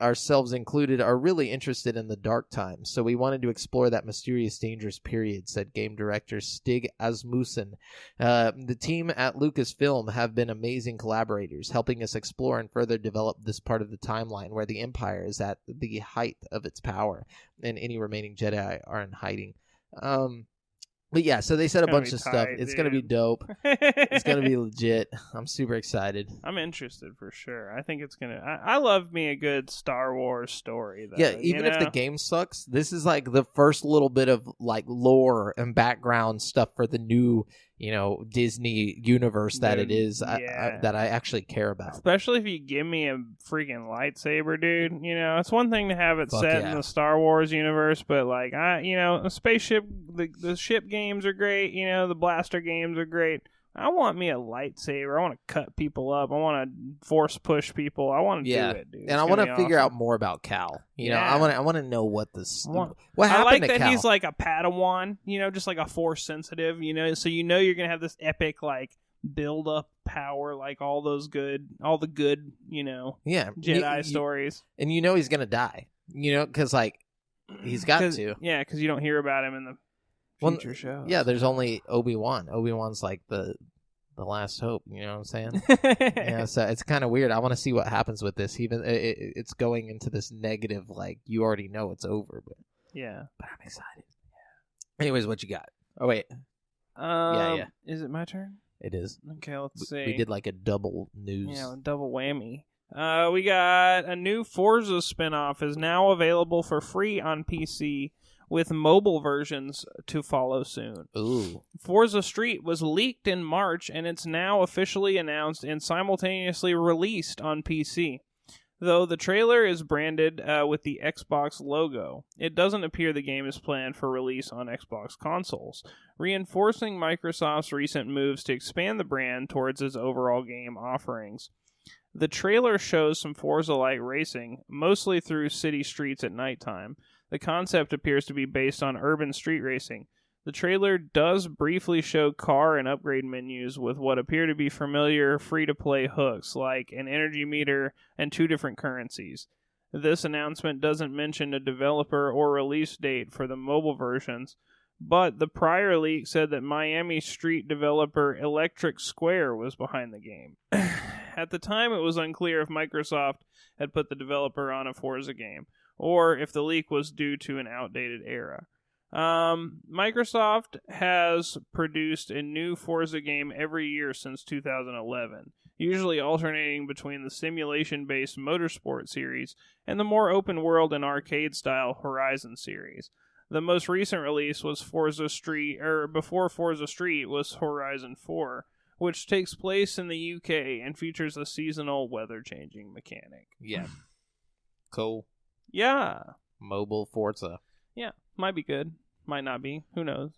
[SPEAKER 1] ourselves included, are really interested in the dark times, so we wanted to explore that mysterious, dangerous period, said game director Stig Asmussen. The team at Lucasfilm have been amazing collaborators, helping us explore and further develop this part of the timeline where the Empire is at the height of its power, and any remaining Jedi are in hiding. But yeah, so they said a
[SPEAKER 2] gonna
[SPEAKER 1] bunch
[SPEAKER 2] be
[SPEAKER 1] of stuff.
[SPEAKER 2] tight,
[SPEAKER 1] It's going to be
[SPEAKER 2] dude.
[SPEAKER 1] dope. It's going to be legit. I'm super excited.
[SPEAKER 2] I'm interested for sure. I think it's gonna. I love me a good Star Wars story, though.
[SPEAKER 1] Yeah, even if the game sucks, this is like the first little bit of like lore and background stuff for the new, Disney universe that it is that I actually care about.
[SPEAKER 2] Especially if you give me a freaking lightsaber, dude. It's one thing to have it
[SPEAKER 1] Fuck
[SPEAKER 2] set
[SPEAKER 1] yeah.
[SPEAKER 2] in the Star Wars universe, but like a spaceship, the ship games are great. The blaster games are great. I want me a lightsaber. I want to cut people up. I want to force push people. I want to do it, dude.
[SPEAKER 1] And I want to figure out more about Cal. I want to know what what happened
[SPEAKER 2] I like
[SPEAKER 1] to
[SPEAKER 2] that
[SPEAKER 1] Cal.
[SPEAKER 2] he's like a Padawan, just like a Force sensitive, so you're gonna have this epic like build up power, like all the good, Jedi stories.
[SPEAKER 1] And he's gonna die, because like he's got to.
[SPEAKER 2] Yeah, because you don't hear about him in the future shows.
[SPEAKER 1] Yeah, there's only Obi-Wan. Obi-Wan's like the last hope. You know what I'm saying? So it's kind of weird. I want to see what happens with this. Even it's going into this negative, like you already know it's over, but I'm excited. Anyways, what you got? Oh wait, yeah.
[SPEAKER 2] Is it my turn?
[SPEAKER 1] It is.
[SPEAKER 2] Okay, let's see.
[SPEAKER 1] We did like a double news.
[SPEAKER 2] Yeah, a double whammy. We got a new Forza spinoff is now available for free on PC, with mobile versions to follow soon.
[SPEAKER 1] Ooh.
[SPEAKER 2] Forza Street was leaked in March, and it's now officially announced and simultaneously released on PC. Though the trailer is branded with the Xbox logo, it doesn't appear the game is planned for release on Xbox consoles, reinforcing Microsoft's recent moves to expand the brand towards its overall game offerings. The trailer shows some Forza-like racing, mostly through city streets at nighttime. The concept appears to be based on urban street racing. The trailer does briefly show car and upgrade menus with what appear to be familiar free-to-play hooks, like an energy meter and 2 different currencies. This announcement doesn't mention a developer or release date for the mobile versions, but the prior leak said that Miami Street developer Electric Square was behind the game. At the time, it was unclear if Microsoft had put the developer on a Forza game, or if the leak was due to an outdated era. Microsoft has produced a new Forza game every year since 2011, usually alternating between the simulation-based Motorsport series and the more open-world and arcade-style Horizon series. The most recent release was before Forza Street was Horizon 4, which takes place in the UK and features a seasonal weather-changing mechanic.
[SPEAKER 1] Yeah. Cool.
[SPEAKER 2] Yeah.
[SPEAKER 1] Mobile Forza.
[SPEAKER 2] Yeah. Might be good. Might not be. Who knows?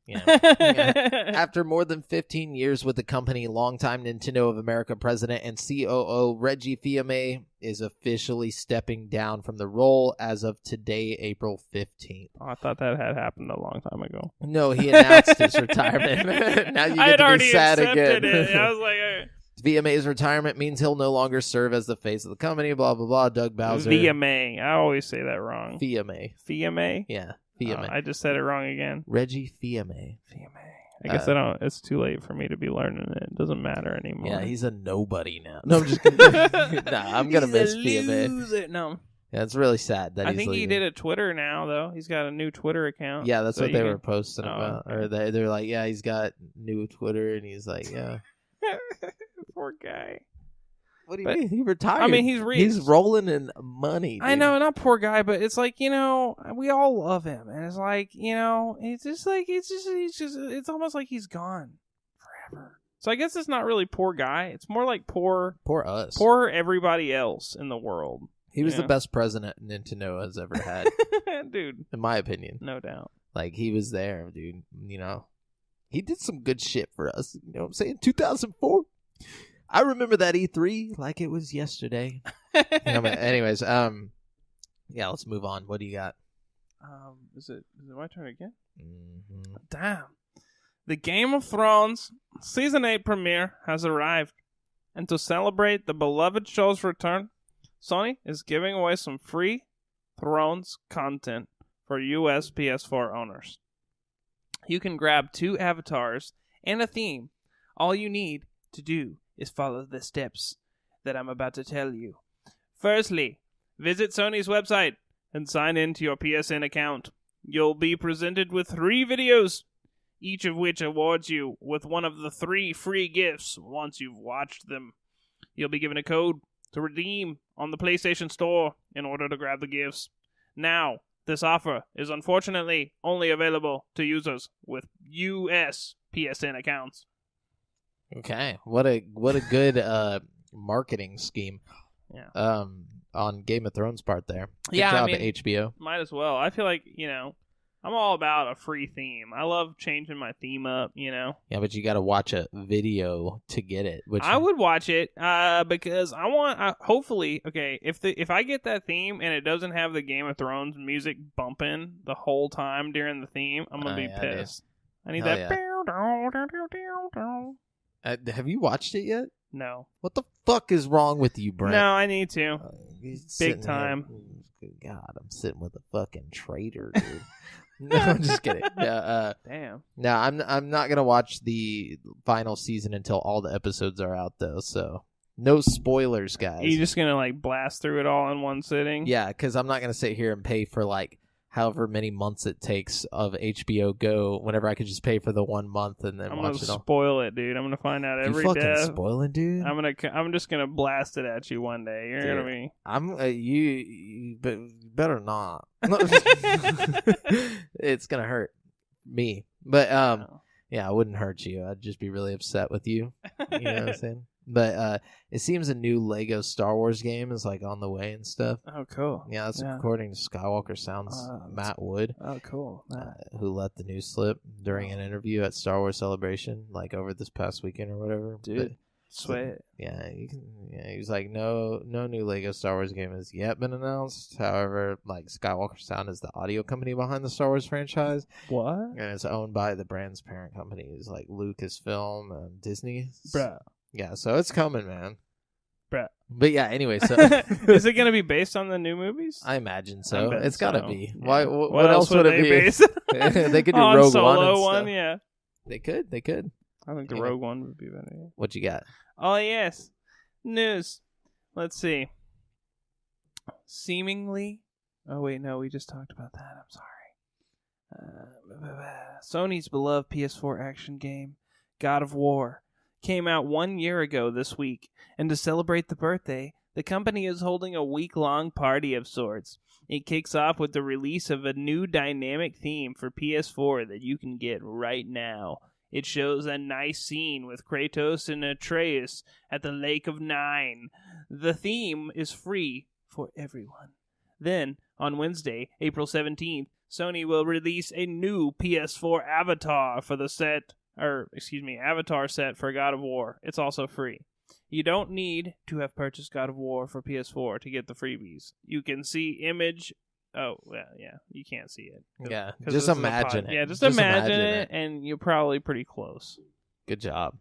[SPEAKER 1] Yeah. After more than 15 years with the company, longtime Nintendo of America president and COO Reggie Fils-Aimé is officially stepping down from the role as of today, April 15th.
[SPEAKER 2] Oh, I thought that had happened a long time ago.
[SPEAKER 1] No, he announced his retirement. Now you get to be sad again.
[SPEAKER 2] It. I was like...
[SPEAKER 1] VMA's retirement means he'll no longer serve as the face of the company, blah, blah, blah. Doug Bowser.
[SPEAKER 2] VMA. I always say that wrong.
[SPEAKER 1] Fils-Aimé.
[SPEAKER 2] VMA?
[SPEAKER 1] Yeah, Fils-Aimé.
[SPEAKER 2] I just said it wrong again.
[SPEAKER 1] Reggie Fils-Aimé.
[SPEAKER 2] I guess it's too late for me to be learning it. It doesn't matter anymore.
[SPEAKER 1] Yeah, he's a nobody now. No, I'm just kidding. I'm going to miss Fils-Aimé.
[SPEAKER 2] No.
[SPEAKER 1] Yeah, it's really sad that
[SPEAKER 2] I
[SPEAKER 1] he's
[SPEAKER 2] think
[SPEAKER 1] leaving.
[SPEAKER 2] He did a Twitter now, though. He's got a new Twitter account.
[SPEAKER 1] Yeah, that's what they were posting about.
[SPEAKER 2] Okay.
[SPEAKER 1] Or they're like, yeah, he's got new Twitter, and he's like, yeah.
[SPEAKER 2] Poor guy.
[SPEAKER 1] What do you mean? He retired.
[SPEAKER 2] I mean,
[SPEAKER 1] he's rolling in money. Dude.
[SPEAKER 2] I know, not poor guy, but it's like, we all love him, and it's like, it's just like it's almost like he's gone forever. So I guess it's not really poor guy. It's more like poor
[SPEAKER 1] us,
[SPEAKER 2] poor everybody else in the world.
[SPEAKER 1] He was the best president Nintendo has ever had,
[SPEAKER 2] dude.
[SPEAKER 1] In my opinion,
[SPEAKER 2] no doubt.
[SPEAKER 1] Like he was there, dude. He did some good shit for us. You know what I'm saying? 2004. I remember that E3 like it was yesterday. Anyways, yeah, let's move on. What do you got?
[SPEAKER 2] Is it my turn again?
[SPEAKER 1] Mm-hmm.
[SPEAKER 2] Damn. The Game of Thrones Season 8 premiere has arrived. And to celebrate the beloved show's return, Sony is giving away some free Thrones content for US PS4 owners. You can grab 2 avatars and a theme. All you need to do is follow the steps that I'm about to tell you. Firstly, visit Sony's website and sign in to your PSN account. You'll be presented with 3 videos. each of which awards you with one of the 3 free gifts once you've watched them. You'll be given a code to redeem on the PlayStation Store in order to grab the gifts. Now, this offer is unfortunately only available to users with US PSN accounts.
[SPEAKER 1] Okay, what a good marketing scheme.
[SPEAKER 2] Yeah.
[SPEAKER 1] On Game of Thrones part there. Good
[SPEAKER 2] Yeah,
[SPEAKER 1] job,
[SPEAKER 2] I mean,
[SPEAKER 1] HBO.
[SPEAKER 2] Might as well. I feel like, I'm all about a free theme. I love changing my theme up,
[SPEAKER 1] Yeah, but you got to watch a video to get it. Which
[SPEAKER 2] I would watch it because I want, hopefully, okay, if I get that theme and it doesn't have the Game of Thrones music bumping the whole time during the theme, I'm going to be pissed. I need
[SPEAKER 1] Hell
[SPEAKER 2] that.
[SPEAKER 1] Yeah. Have you watched it yet?
[SPEAKER 2] No.
[SPEAKER 1] What the fuck is wrong with you, Brent?
[SPEAKER 2] No, I need to. Big
[SPEAKER 1] Big
[SPEAKER 2] time.
[SPEAKER 1] God, I'm sitting with a fucking traitor, dude. No, I'm just kidding. Yeah,
[SPEAKER 2] Damn.
[SPEAKER 1] no, I'm not gonna watch the final season until all the episodes are out, though. So no spoilers, guys.
[SPEAKER 2] Are you just gonna blast through it all in one sitting?
[SPEAKER 1] Yeah, because I'm not gonna sit here and pay for however many months it takes of HBO Go. Whenever I could just pay for the 1 month and then watch it all.
[SPEAKER 2] I'm gonna spoil it, dude. I'm gonna find out every
[SPEAKER 1] you
[SPEAKER 2] day.
[SPEAKER 1] fucking spoiling, dude.
[SPEAKER 2] I'm just gonna blast it at you one day. You're gonna be.
[SPEAKER 1] I'm you better not. It's gonna hurt me, but yeah, I wouldn't hurt you. I'd just be really upset with you. You know what I'm saying? But it seems a new Lego Star Wars game is on the way and stuff.
[SPEAKER 2] Oh, cool.
[SPEAKER 1] Yeah, that's according to Skywalker Sounds. Matt Wood.
[SPEAKER 2] Oh, cool.
[SPEAKER 1] Who let the news slip during an interview at Star Wars Celebration, over this past weekend or whatever.
[SPEAKER 2] Dude, sweat.
[SPEAKER 1] Yeah, he was like, no new Lego Star Wars game has yet been announced. However, Skywalker Sound is the audio company behind the Star Wars franchise.
[SPEAKER 2] What?
[SPEAKER 1] And it's owned by the brand's parent companies like Lucasfilm and Disney.
[SPEAKER 2] Bruh.
[SPEAKER 1] Yeah, so it's coming, man.
[SPEAKER 2] Bruh.
[SPEAKER 1] But yeah, anyway, so
[SPEAKER 2] is it going to be based on the new movies?
[SPEAKER 1] I imagine so. It's got to be.
[SPEAKER 2] Yeah.
[SPEAKER 1] Why? What else would it be?
[SPEAKER 2] Base?
[SPEAKER 1] They could do Rogue
[SPEAKER 2] Solo
[SPEAKER 1] One.
[SPEAKER 2] yeah.
[SPEAKER 1] They could.
[SPEAKER 2] I think the Rogue One would be better. Yeah.
[SPEAKER 1] What you got?
[SPEAKER 2] Oh yes, news. Let's see. Seemingly. Oh wait, no, we just talked about that. I'm sorry. Sony's beloved PS4 action game, God of War, came out 1 year ago this week, and to celebrate the birthday, the company is holding a week-long party of sorts. It kicks off with the release of a new dynamic theme for PS4 that you can get right now. It shows a nice scene with Kratos and Atreus at the Lake of Nine. The theme is free for everyone. Then, on Wednesday, April 17th, Sony will release a new PS4 avatar for the avatar set for God of War. It's also free. You don't need to have purchased God of War for PS4 to get the freebies. You can see image. Oh, well, yeah, you can't see it.
[SPEAKER 1] Yeah, just imagine it.
[SPEAKER 2] Yeah, just imagine it, and you're probably pretty close.
[SPEAKER 1] Good job.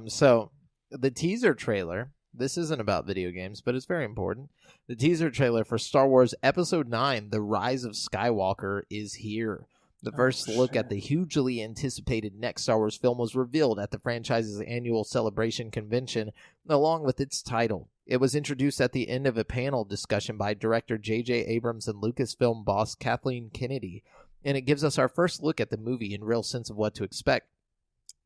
[SPEAKER 1] So, the teaser trailer, this isn't about video games, but it's very important. The teaser trailer for Star Wars Episode 9, The Rise of Skywalker, is here. The first look at the hugely anticipated next Star Wars film was revealed at the franchise's annual celebration convention, along with its title. It was introduced at the end of a panel discussion by director J.J. Abrams and Lucasfilm boss Kathleen Kennedy, and it gives us our first look at the movie in real sense of what to expect.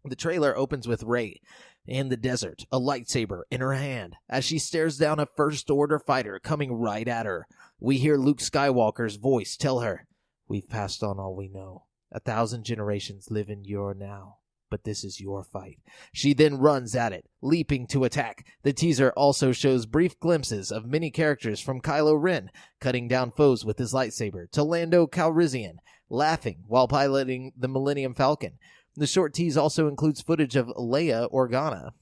[SPEAKER 1] The trailer opens with Rey in the desert, a lightsaber in her hand, as she stares down a First Order fighter coming right at her. We hear Luke Skywalker's voice tell her, "We've passed on all we know. 1,000 generations live in your now, but this is your fight." She then runs at it, leaping to attack. The teaser also shows brief glimpses of many characters from Kylo Ren cutting down foes with his lightsaber, to Lando Calrissian laughing while piloting the Millennium Falcon. The short tease also includes footage of Leia Organa.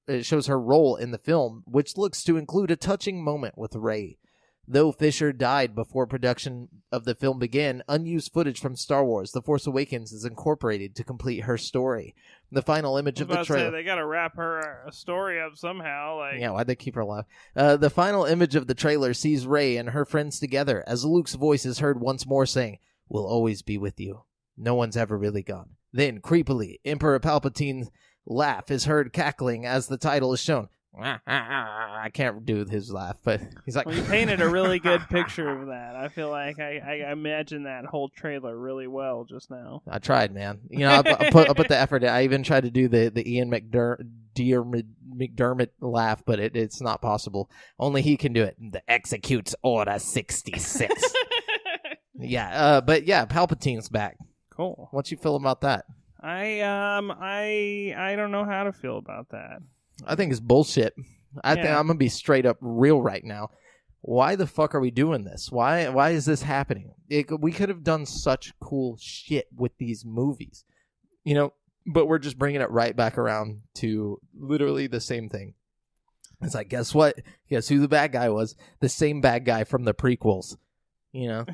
[SPEAKER 1] It shows her role in the film, which looks to include a touching moment with Rey. Though Fisher died before production of the film began, unused footage from Star Wars The Force Awakens is incorporated to complete her story. The final image of the trailer...
[SPEAKER 2] They gotta wrap her story up somehow.
[SPEAKER 1] Yeah, why'd they keep her alive? The final image of the trailer sees Rey and her friends together, as Luke's voice is heard once more saying, "We'll always be with you. No one's ever really gone." Then, creepily, Emperor Palpatine's laugh is heard cackling as the title is shown. I can't do his laugh, but he's like,
[SPEAKER 2] well, you painted a really good picture of that. I feel like I imagine that whole trailer really well just now.
[SPEAKER 1] I tried, man. You know, I put the effort in. I even tried to do the Ian McDermott laugh, but it's not possible. Only he can do it. The executes Order 66. Yeah, but yeah, Palpatine's back.
[SPEAKER 2] Cool.
[SPEAKER 1] What you feel about that?
[SPEAKER 2] I don't know how to feel about that.
[SPEAKER 1] I think it's bullshit. I think I'm gonna be straight up real right now. Why the fuck are we doing this? Why is this happening? We could have done such cool shit with these movies, you know, but we're just bringing it right back around to literally the same thing. It's like, guess what? Guess who the bad guy was? The same bad guy from the prequels. You know?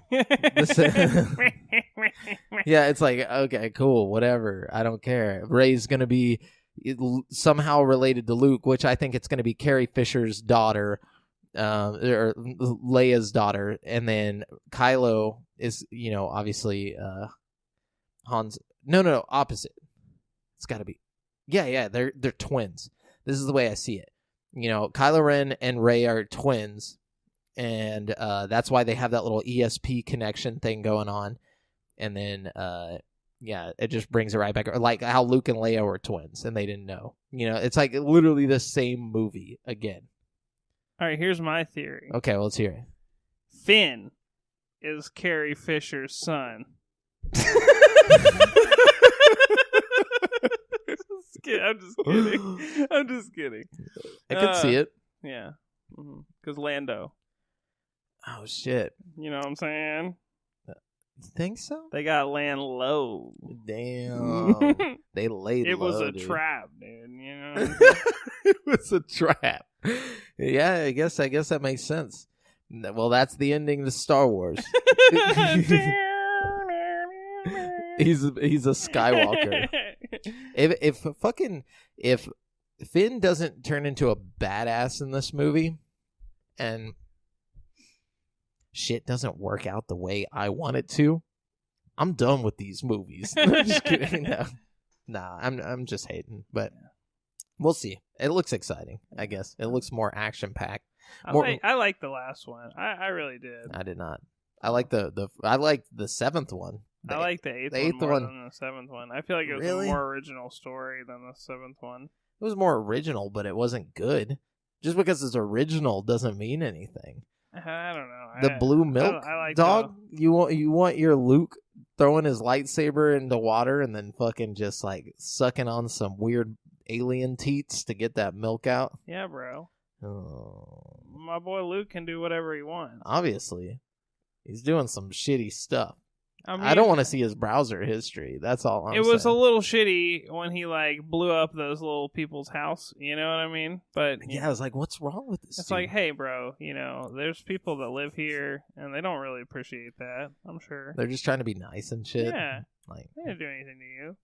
[SPEAKER 1] Yeah, it's like, okay, cool, whatever. I don't care. Rey's going to be somehow related to Luke, which I think it's going to be Carrie Fisher's daughter, or Leia's daughter. And then Kylo is, you know, obviously Han's. No, opposite. It's got to be. Yeah, they're twins. This is the way I see it. You know, Kylo Ren and Rey are twins. And that's why they have that little ESP connection thing going on. And then, yeah, it just brings it right back. Like how Luke and Leia were twins, and they didn't know. You know, it's like literally the same movie again.
[SPEAKER 2] All right, here's my theory.
[SPEAKER 1] Okay, well, let's hear it.
[SPEAKER 2] Finn is Carrie Fisher's son. I'm just kidding.
[SPEAKER 1] I could see it.
[SPEAKER 2] Yeah. Because Lando.
[SPEAKER 1] Oh, shit.
[SPEAKER 2] You know what I'm saying?
[SPEAKER 1] You think so?
[SPEAKER 2] They got land low.
[SPEAKER 1] Damn. They laid low,
[SPEAKER 2] it was a
[SPEAKER 1] dude.
[SPEAKER 2] Trap, dude. You know?
[SPEAKER 1] It was a trap. Yeah, I guess that makes sense. Well, that's the ending to Star Wars. He's a Skywalker. If Finn doesn't turn into a badass in this movie, and shit doesn't work out the way I want it to, I'm done with these movies. I'm just kidding. Nah, I'm just hating, but we'll see. It looks exciting, I guess. It looks more action packed.
[SPEAKER 2] I like the last one. I really did.
[SPEAKER 1] I did not. I like I liked the seventh one.
[SPEAKER 2] I like the eighth one more than the seventh one. I feel like it was a more original story than the seventh one.
[SPEAKER 1] It was more original, but it wasn't good. Just because it's original doesn't mean anything.
[SPEAKER 2] I don't know.
[SPEAKER 1] The blue milk dog? You want your Luke throwing his lightsaber into water and then fucking just like sucking on some weird alien teats to get that milk out?
[SPEAKER 2] Yeah, bro.
[SPEAKER 1] Oh.
[SPEAKER 2] My boy Luke can do whatever he wants.
[SPEAKER 1] Obviously. He's doing some shitty stuff.
[SPEAKER 2] I mean,
[SPEAKER 1] I don't want to see his browser history. That's all I'm saying.
[SPEAKER 2] It was a little shitty when he like blew up those little people's house. You know what I mean? But
[SPEAKER 1] yeah, I was like, what's wrong with this?
[SPEAKER 2] It's
[SPEAKER 1] dude?
[SPEAKER 2] like, hey, bro, you know, there's people that live here and they don't really appreciate that. I'm sure
[SPEAKER 1] they're just trying to be nice and shit.
[SPEAKER 2] Yeah,
[SPEAKER 1] like
[SPEAKER 2] they didn't do anything to you.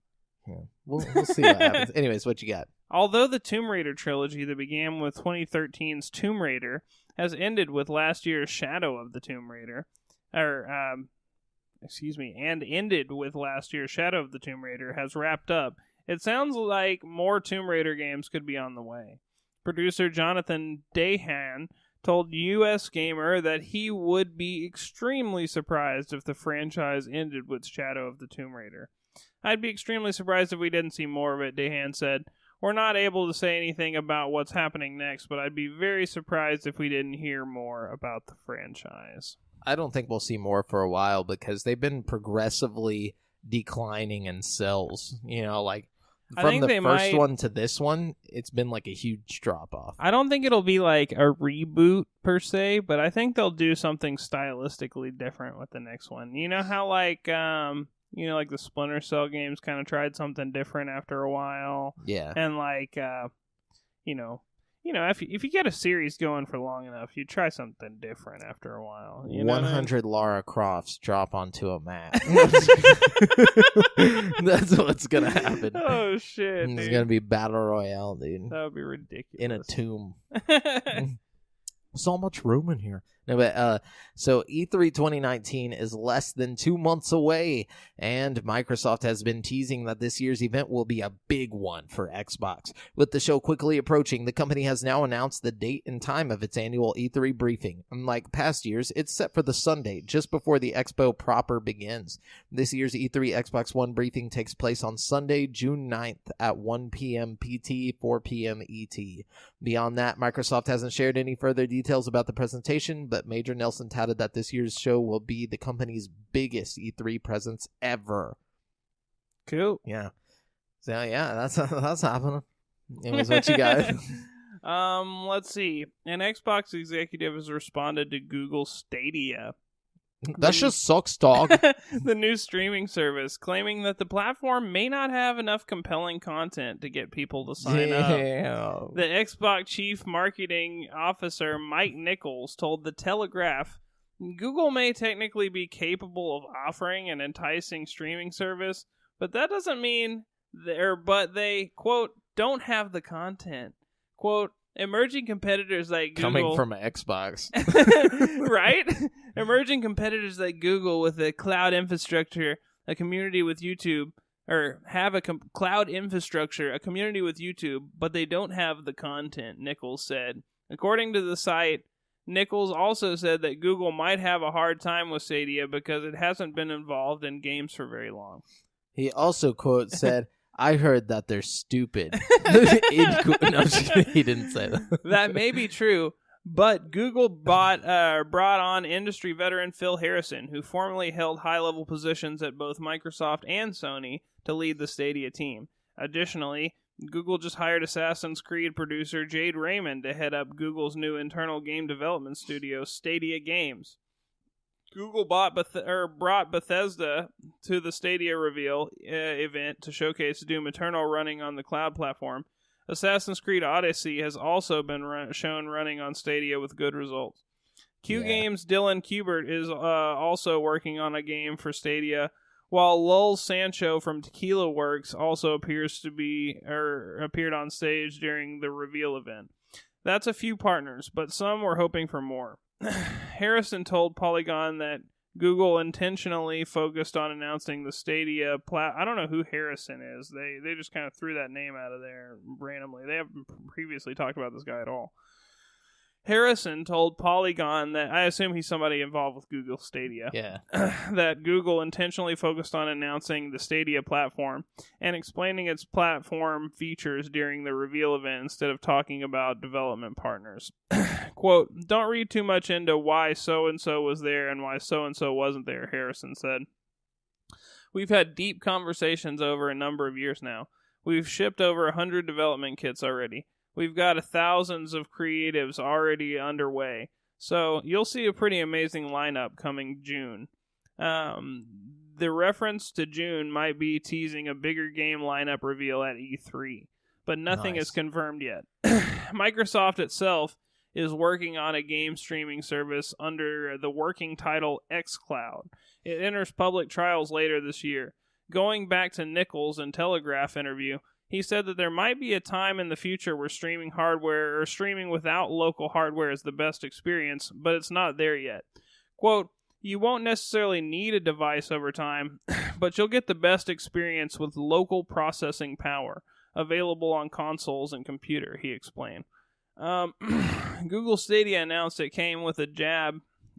[SPEAKER 1] Yeah, we'll see what happens. Anyways, what you got?
[SPEAKER 2] Although the Tomb Raider trilogy that began with 2013's Tomb Raider has ended with last year's Shadow of the Tomb Raider, and ended with last year's Shadow of the Tomb Raider has wrapped up, it sounds like more Tomb Raider games could be on the way. Producer Jonathan Dahan told US Gamer that he would be extremely surprised if the franchise ended with Shadow of the Tomb Raider. I'd be extremely surprised if we didn't see more of it, Dahan said. We're not able to say anything about what's happening next, but I'd be very surprised if we didn't hear more about the franchise.
[SPEAKER 1] I don't think we'll see more for a while because they've been progressively declining in sales. You know, like from the first one to this one, it's been like a huge drop off.
[SPEAKER 2] I don't think it'll be like a reboot per se, but I think they'll do something stylistically different with the next one. You know how like like the Splinter Cell games kind of tried something different after a while.
[SPEAKER 1] Yeah.
[SPEAKER 2] And like if you get a series going for long enough, you try something different after a while.
[SPEAKER 1] 100 Lara Crofts drop onto a map. That's what's gonna happen.
[SPEAKER 2] Oh shit!
[SPEAKER 1] It's gonna be battle royale, dude.
[SPEAKER 2] That would be ridiculous.
[SPEAKER 1] In a tomb. So much room in here. No, but so E3 2019 is less than 2 months away, and Microsoft has been teasing that this year's event will be a big one for Xbox. With the show quickly approaching, the company has now announced the date and time of its annual E3 briefing. Unlike past years, it's set for the Sunday, just before the expo proper begins. This year's E3 Xbox One briefing takes place on Sunday, June 9th at 1 p.m. PT, 4 p.m. ET. Beyond that, Microsoft hasn't shared any further details about the presentation, but Major Nelson touted that this year's show will be the company's biggest E3 presence ever.
[SPEAKER 2] Cool.
[SPEAKER 1] Yeah. So yeah, that's happening. It was what you got.
[SPEAKER 2] Let's see. An Xbox executive has responded to Google Stadia.
[SPEAKER 1] That just sucks, dog.
[SPEAKER 2] The new streaming service, claiming that the platform may not have enough compelling content to get people to sign up. The Xbox chief marketing officer, Mike Nichols, told The Telegraph, Google may technically be capable of offering an enticing streaming service, but that doesn't mean they, quote, don't have the content. Quote, emerging competitors like Google...
[SPEAKER 1] Coming from Xbox.
[SPEAKER 2] Right? Emerging competitors like Google with a cloud infrastructure, a community with YouTube, or have a cloud infrastructure, a community with YouTube, but they don't have the content, Nichols said. According to the site, Nichols also said that Google might have a hard time with Stadia because it hasn't been involved in games for very long.
[SPEAKER 1] He also, quote, said... I heard that they're stupid. No, he didn't say that.
[SPEAKER 2] That may be true, but Google brought on industry veteran Phil Harrison, who formerly held high-level positions at both Microsoft and Sony, to lead the Stadia team. Additionally, Google just hired Assassin's Creed producer Jade Raymond to head up Google's new internal game development studio, Stadia Games. Google brought Bethesda to the Stadia reveal event to showcase Doom Eternal running on the cloud platform. Assassin's Creed Odyssey has also been shown running on Stadia with good results. Games' Dylan Kubert is also working on a game for Stadia, while Lul Sancho from Tequila Works also appeared on stage during the reveal event. That's a few partners, but some were hoping for more. Harrison told Polygon that Google intentionally focused on announcing the Stadia I don't know who Harrison is. They just kind of threw that name out of there randomly. They haven't previously talked about this guy at all. Harrison told Polygon that, I assume he's somebody involved with Google Stadia, that Google intentionally focused on announcing the Stadia platform and explaining its platform features during the reveal event instead of talking about development partners. Quote, don't read too much into why so-and-so was there and why so-and-so wasn't there, Harrison said. We've had deep conversations over a number of years now. We've shipped over 100 development kits already. We've got thousands of creatives already underway. So you'll see a pretty amazing lineup coming June. The reference to June might be teasing a bigger game lineup reveal at E3, but nothing is confirmed yet. Microsoft itself is working on a game streaming service under the working title xCloud. It enters public trials later this year. Going back to Nichols' and Telegraph interview, he said that there might be a time in the future where streaming hardware or streaming without local hardware is the best experience, but it's not there yet. Quote, you won't necessarily need a device over time, but you'll get the best experience with local processing power available on consoles and computer, he explained. Google Stadia announced it came with a jab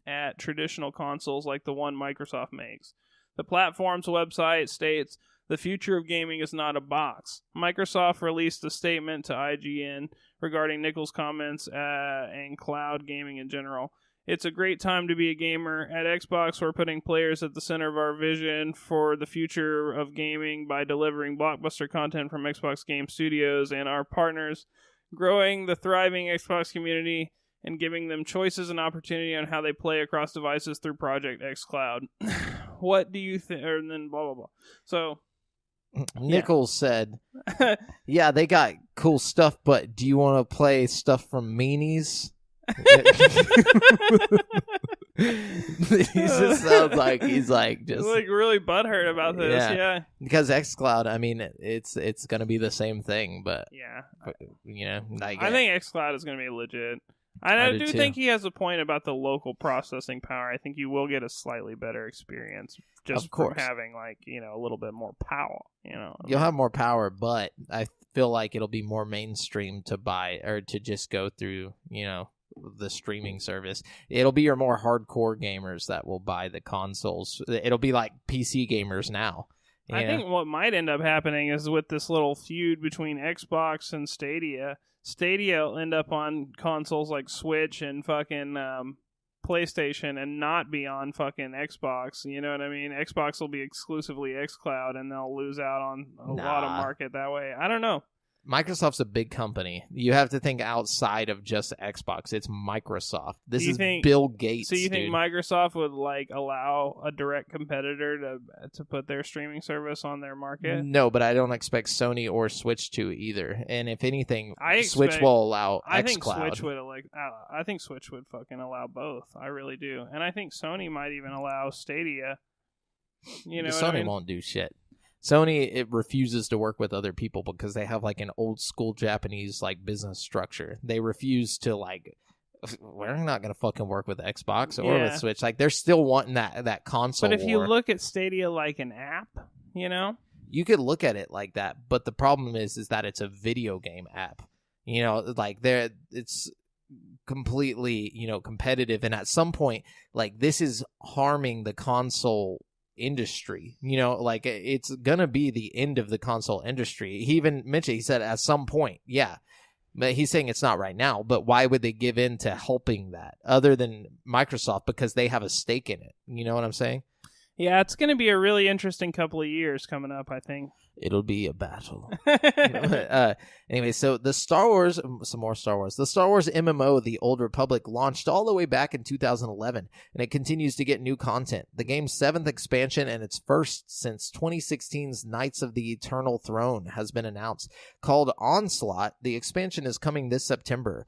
[SPEAKER 2] at traditional consoles like the one Microsoft makes. The platform's website states, the future of gaming is not a box. Microsoft released a statement to IGN regarding Nichols' comments and cloud gaming in general. It's a great time to be a gamer. At Xbox, we're putting players at the center of our vision for the future of gaming by delivering blockbuster content from Xbox Game Studios and our partners, growing the thriving Xbox community, and giving them choices and opportunity on how they play across devices through Project xCloud. What do you think? And then blah, blah, blah. So...
[SPEAKER 1] Nichols said, yeah, they got cool stuff, but do you want to play stuff from Meanies? He just sounds like he's like just
[SPEAKER 2] like really butthurt about this. Yeah.
[SPEAKER 1] Because xCloud, I mean, it's gonna be the same thing, but
[SPEAKER 2] yeah,
[SPEAKER 1] you know, like,
[SPEAKER 2] I think xCloud is gonna be legit. I
[SPEAKER 1] do
[SPEAKER 2] do
[SPEAKER 1] too.
[SPEAKER 2] think he has a point about the local processing power. I think you will get a slightly better experience just
[SPEAKER 1] Of course.
[SPEAKER 2] from having a little bit more power.
[SPEAKER 1] You'll have more power, but I feel like it'll be more mainstream to buy or to just go through, the streaming service. It'll be your more hardcore gamers that will buy the consoles. It'll be like PC gamers now.
[SPEAKER 2] I think what might end up happening is with this little feud between Xbox and Stadia will end up on consoles like Switch and fucking PlayStation and not be on fucking Xbox. You know what I mean? Xbox will be exclusively xCloud and they'll lose out on a lot of market that way. I don't know.
[SPEAKER 1] Microsoft's a big company. You have to think outside of just Xbox. It's Microsoft. This is Bill Gates.
[SPEAKER 2] So you think Microsoft would allow a direct competitor to put their streaming service on their market?
[SPEAKER 1] No, but I don't expect Sony or Switch to either. And if anything, Switch will allow xCloud.
[SPEAKER 2] I think Switch would fucking allow both. I really do. And I think Sony might even allow Stadia.
[SPEAKER 1] Sony won't do shit. Sony, it refuses to work with other people because they have an old school Japanese business structure. They refuse to we're not going to fucking work with Xbox or with Switch. They're still wanting that console.
[SPEAKER 2] But if you look at Stadia like an app,
[SPEAKER 1] you could look at it like that. But the problem is that it's a video game app. It's completely competitive, and at some point, this is harming the console industry. It's gonna be the end of the console industry. He even mentioned, he said at some point, but he's saying it's not right now. But why would they give in to helping that other than Microsoft? Because they have a stake in it. You know what I'm saying? Yeah,
[SPEAKER 2] it's going to be a really interesting couple of years coming up, I think.
[SPEAKER 1] It'll be a battle. Anyway, so some more Star Wars. The Star Wars MMO, The Old Republic, launched all the way back in 2011, and it continues to get new content. The game's 7th expansion and its first since 2016's Knights of the Eternal Throne has been announced. Called Onslaught, the expansion is coming this September.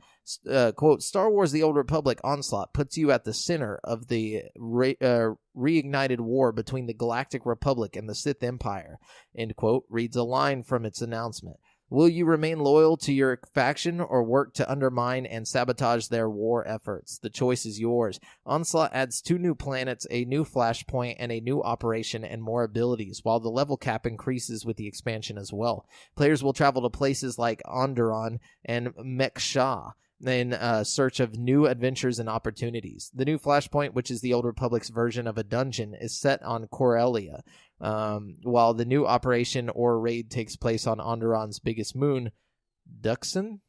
[SPEAKER 1] Quote, Star Wars The Old Republic Onslaught puts you at the center of the reignited war between the Galactic Republic and the Sith Empire, end quote, reads a line from its announcement. Will you remain loyal to your faction or work to undermine and sabotage their war efforts? The choice is yours. Onslaught adds 2 new planets, a new flashpoint, and a new operation and more abilities, while the level cap increases with the expansion as well. Players will travel to places like Onderon and Mek-Sha in search of new adventures and opportunities. The new Flashpoint, which is the Old Republic's version of a dungeon, is set on Corellia, while the new operation or raid takes place on Onderon's biggest moon, Duxon?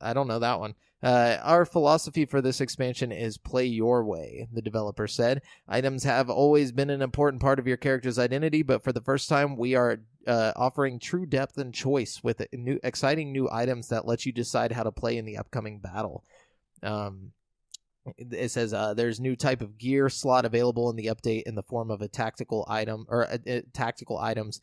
[SPEAKER 1] I don't know that one. Our philosophy for this expansion is play your way, the developer said. Items have always been an important part of your character's identity, but for the first time, we are offering true depth and choice with exciting new items that let you decide how to play in the upcoming battle. It says there's new type of gear slot available in the update in the form of a tactical item or tactical items.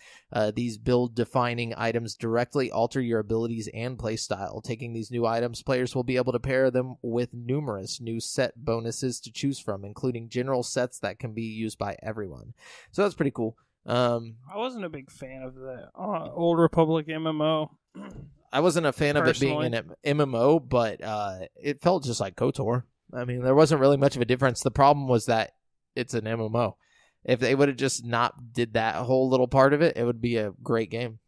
[SPEAKER 1] These build-defining items directly alter your abilities and playstyle. Taking these new items, players will be able to pair them with numerous new set bonuses to choose from, including general sets that can be used by everyone. So that's pretty cool.
[SPEAKER 2] I wasn't a big fan of the Old Republic MMO.
[SPEAKER 1] I wasn't a fan of it being an MMO, but it felt just like KOTOR. I mean, there wasn't really much of a difference. The problem was that it's an MMO. If they would have just not did that whole little part of it, it would be a great game,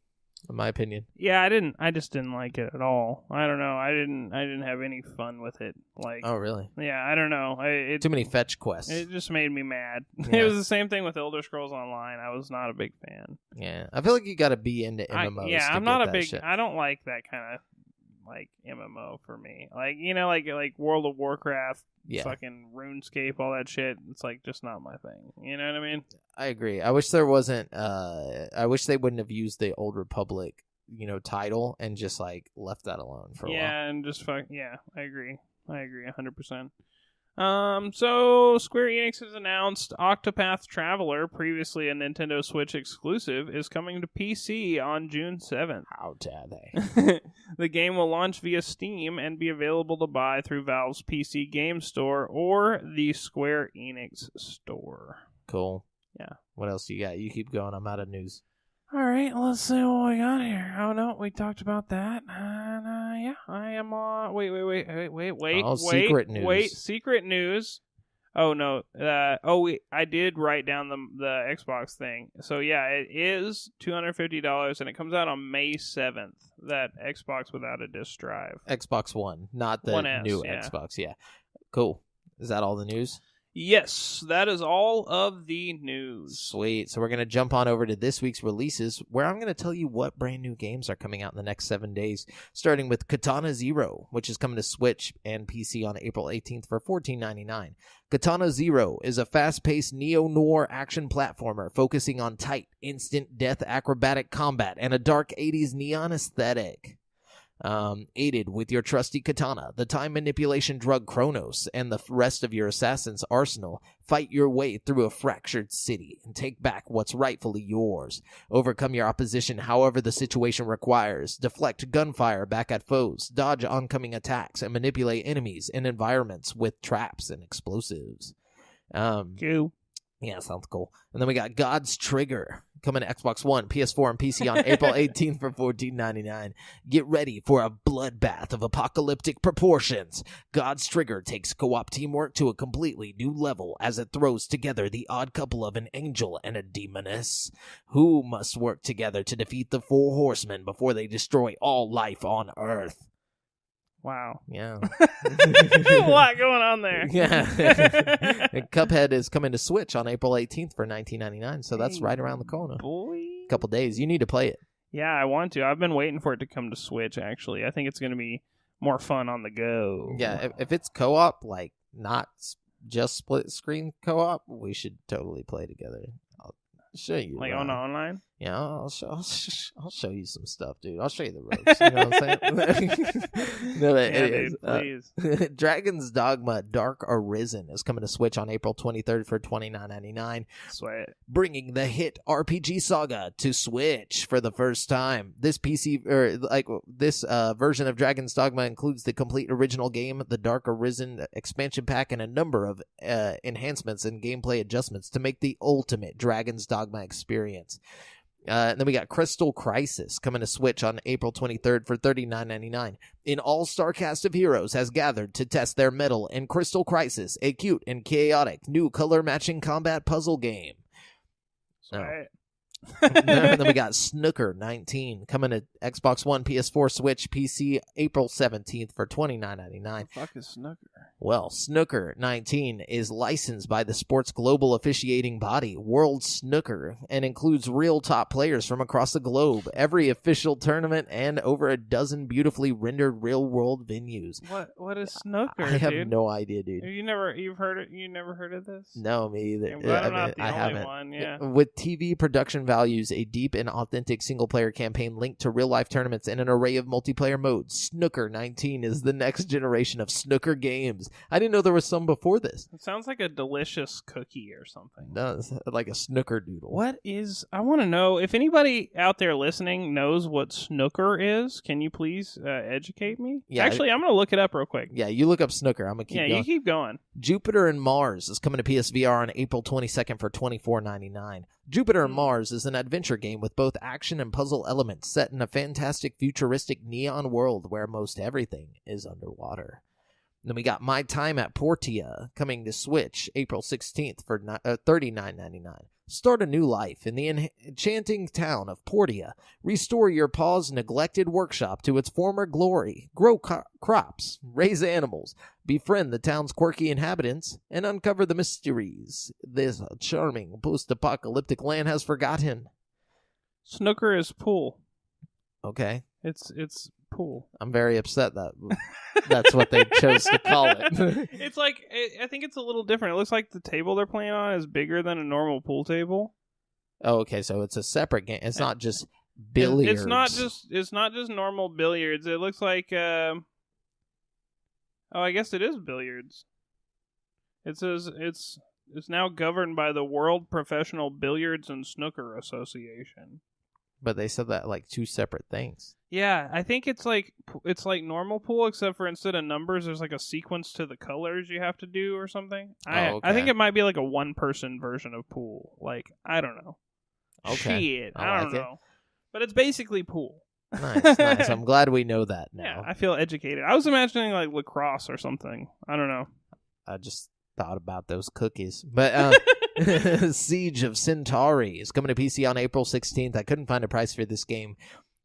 [SPEAKER 1] in my opinion.
[SPEAKER 2] Yeah, I just didn't like it at all. I don't know. I didn't have any fun with it.
[SPEAKER 1] Oh, really?
[SPEAKER 2] Yeah, I don't know.
[SPEAKER 1] Too many fetch quests.
[SPEAKER 2] It just made me mad.
[SPEAKER 1] Yeah.
[SPEAKER 2] It was the same thing with Elder Scrolls Online. I was not a big fan.
[SPEAKER 1] Yeah, I feel like you got to be into MMOs.
[SPEAKER 2] I'm not a big. Shit. I don't like that kind of MMO for me. Like World of Warcraft, fucking RuneScape, all that shit. It's just not my thing. You know what I mean?
[SPEAKER 1] I agree. I wish there wasn't. I wish they wouldn't have used the Old Republic, title and just left that alone for a while.
[SPEAKER 2] Yeah, and just I agree. 100%. So Square Enix has announced Octopath Traveler, previously a Nintendo Switch exclusive, is coming to PC on June 7th.
[SPEAKER 1] How dare they?
[SPEAKER 2] The game will launch via Steam and be available to buy through Valve's PC Game Store or the Square Enix Store.
[SPEAKER 1] Cool.
[SPEAKER 2] Yeah.
[SPEAKER 1] What else you got? You keep going. I'm out of news.
[SPEAKER 2] All right, let's see what we got here. Oh no, we talked about that. And yeah, I am on. Wait.
[SPEAKER 1] Oh, secret news.
[SPEAKER 2] Wait, secret news. Oh no. I did write down the Xbox thing. So yeah, it is $250, and it comes out on May 7th. That Xbox without a disc drive.
[SPEAKER 1] Xbox One, not the
[SPEAKER 2] 1S,
[SPEAKER 1] new
[SPEAKER 2] yeah.
[SPEAKER 1] Xbox. Yeah, cool. Is that all the news?
[SPEAKER 2] Yes, that is all of the news.
[SPEAKER 1] Sweet. So we're going to jump on over to this week's releases, where I'm going to tell you what brand new games are coming out in the next 7 days, starting with Katana Zero, which is coming to Switch and PC on April 18th for $14.99. Katana Zero is a fast-paced neo-noir action platformer focusing on tight, instant death acrobatic combat and a dark 80s neon aesthetic. Aided with your trusty katana, the time manipulation drug Chronos, and the rest of your assassin's arsenal, fight your way through a fractured city and take back what's rightfully yours. Overcome your opposition however the situation requires, deflect gunfire back at foes, dodge oncoming attacks, and manipulate enemies and environments with traps and explosives.
[SPEAKER 2] Cool.
[SPEAKER 1] Yeah, sounds cool. And then we got God's Trigger coming to Xbox One, PS4, and PC on April 18th for $14.99. Get ready for a bloodbath of apocalyptic proportions. God's Trigger takes co-op teamwork to a completely new level as it throws together the odd couple of an angel and a demoness who must work together to defeat the four horsemen before they destroy all life on Earth.
[SPEAKER 2] Wow.
[SPEAKER 1] Yeah.
[SPEAKER 2] A lot going on there.
[SPEAKER 1] Yeah. And Cuphead is coming to Switch on April 18th for $19.99, so that's right around the corner.
[SPEAKER 2] Boy.
[SPEAKER 1] Couple days. You need to play it.
[SPEAKER 2] Yeah, I want to. I've been waiting for it to come to Switch, actually. I think it's going to be more fun on the go.
[SPEAKER 1] Yeah, if it's co-op, like not just split screen co-op, we should totally play together. I'll show you.
[SPEAKER 2] Like on online?
[SPEAKER 1] Yeah, I'll show you some stuff, dude. I'll show you the ropes. You know what I'm saying? No,
[SPEAKER 2] Yeah, dude, please.
[SPEAKER 1] Dragon's Dogma Dark Arisen is coming to Switch on April 23rd for $29.99.
[SPEAKER 2] Sweat.
[SPEAKER 1] Bringing the hit RPG saga to Switch for the first time. This version of Dragon's Dogma includes the complete original game, the Dark Arisen expansion pack, and a number of enhancements and gameplay adjustments to make the ultimate Dragon's Dogma experience. And then we got Crystal Crisis coming to Switch on April 23rd for $39.99. An all-star cast of heroes has gathered to test their mettle in Crystal Crisis, a cute and chaotic new color-matching combat puzzle game.
[SPEAKER 2] Sweat.
[SPEAKER 1] Then we got Snooker 19 coming to Xbox One, PS4, Switch, PC, April 17th for $29.99.
[SPEAKER 2] What the fuck is Snooker?
[SPEAKER 1] Well, Snooker 19 is licensed by the sport's global officiating body, World Snooker, and includes real top players from across the globe, every official tournament, and over a dozen beautifully rendered real-world venues.
[SPEAKER 2] What is Snooker,
[SPEAKER 1] I have
[SPEAKER 2] dude?
[SPEAKER 1] no idea, dude.
[SPEAKER 2] You never heard of this?
[SPEAKER 1] No, me either.
[SPEAKER 2] I'm glad I'm not the
[SPEAKER 1] I
[SPEAKER 2] only
[SPEAKER 1] haven't.
[SPEAKER 2] one, yeah.
[SPEAKER 1] With TV production values, a deep and authentic single-player campaign linked to real-life tournaments, and an array of multiplayer modes, Snooker 19 is the next generation of snooker games. I didn't know there was some before this.
[SPEAKER 2] It sounds like a delicious cookie or something.
[SPEAKER 1] No, it's like a snooker doodle.
[SPEAKER 2] I want to know, if anybody out there listening knows what snooker is, can you please educate me?
[SPEAKER 1] Yeah,
[SPEAKER 2] actually, I'm going to look it up real quick.
[SPEAKER 1] Yeah, you look up snooker. I'm going to keep going.
[SPEAKER 2] You keep going.
[SPEAKER 1] Jupiter and Mars is coming to PSVR on April 22nd for $24.99. Jupiter and Mars is an adventure game with both action and puzzle elements set in a fantastic futuristic neon world where most everything is underwater. Then we got My Time at Portia coming to Switch April 16th for $39.99. Start a new life in the enchanting town of Portia. Restore your pa's neglected workshop to its former glory. Grow crops, raise animals, befriend the town's quirky inhabitants, and uncover the mysteries this charming post-apocalyptic land has forgotten.
[SPEAKER 2] Snooker is pool.
[SPEAKER 1] Okay.
[SPEAKER 2] It's pool.
[SPEAKER 1] I'm very upset that that's what they chose to call it.
[SPEAKER 2] It's like, I think it's a little different. It looks like the table they're playing on is bigger than a normal pool table.
[SPEAKER 1] Oh, okay, so it's a separate game. It's not just billiards.
[SPEAKER 2] It's not just normal billiards. It looks like I guess it is billiards. It says it's now governed by the World Professional Billiards and Snooker Association.
[SPEAKER 1] But they said that like two separate things.
[SPEAKER 2] Yeah, I think it's like normal pool, except for instead of numbers, there's like a sequence to the colors you have to do or something.
[SPEAKER 1] Okay.
[SPEAKER 2] I think it might be like a one-person version of pool. Like, I don't know.
[SPEAKER 1] Okay.
[SPEAKER 2] Shit,
[SPEAKER 1] I
[SPEAKER 2] I
[SPEAKER 1] like
[SPEAKER 2] don't
[SPEAKER 1] it.
[SPEAKER 2] know. But it's basically pool.
[SPEAKER 1] Nice. I'm glad we know that now.
[SPEAKER 2] Yeah, I feel educated. I was imagining like lacrosse or something. I don't know.
[SPEAKER 1] I just thought about those cookies. But Siege of Centauri is coming to PC on April 16th. I couldn't find a price for this game,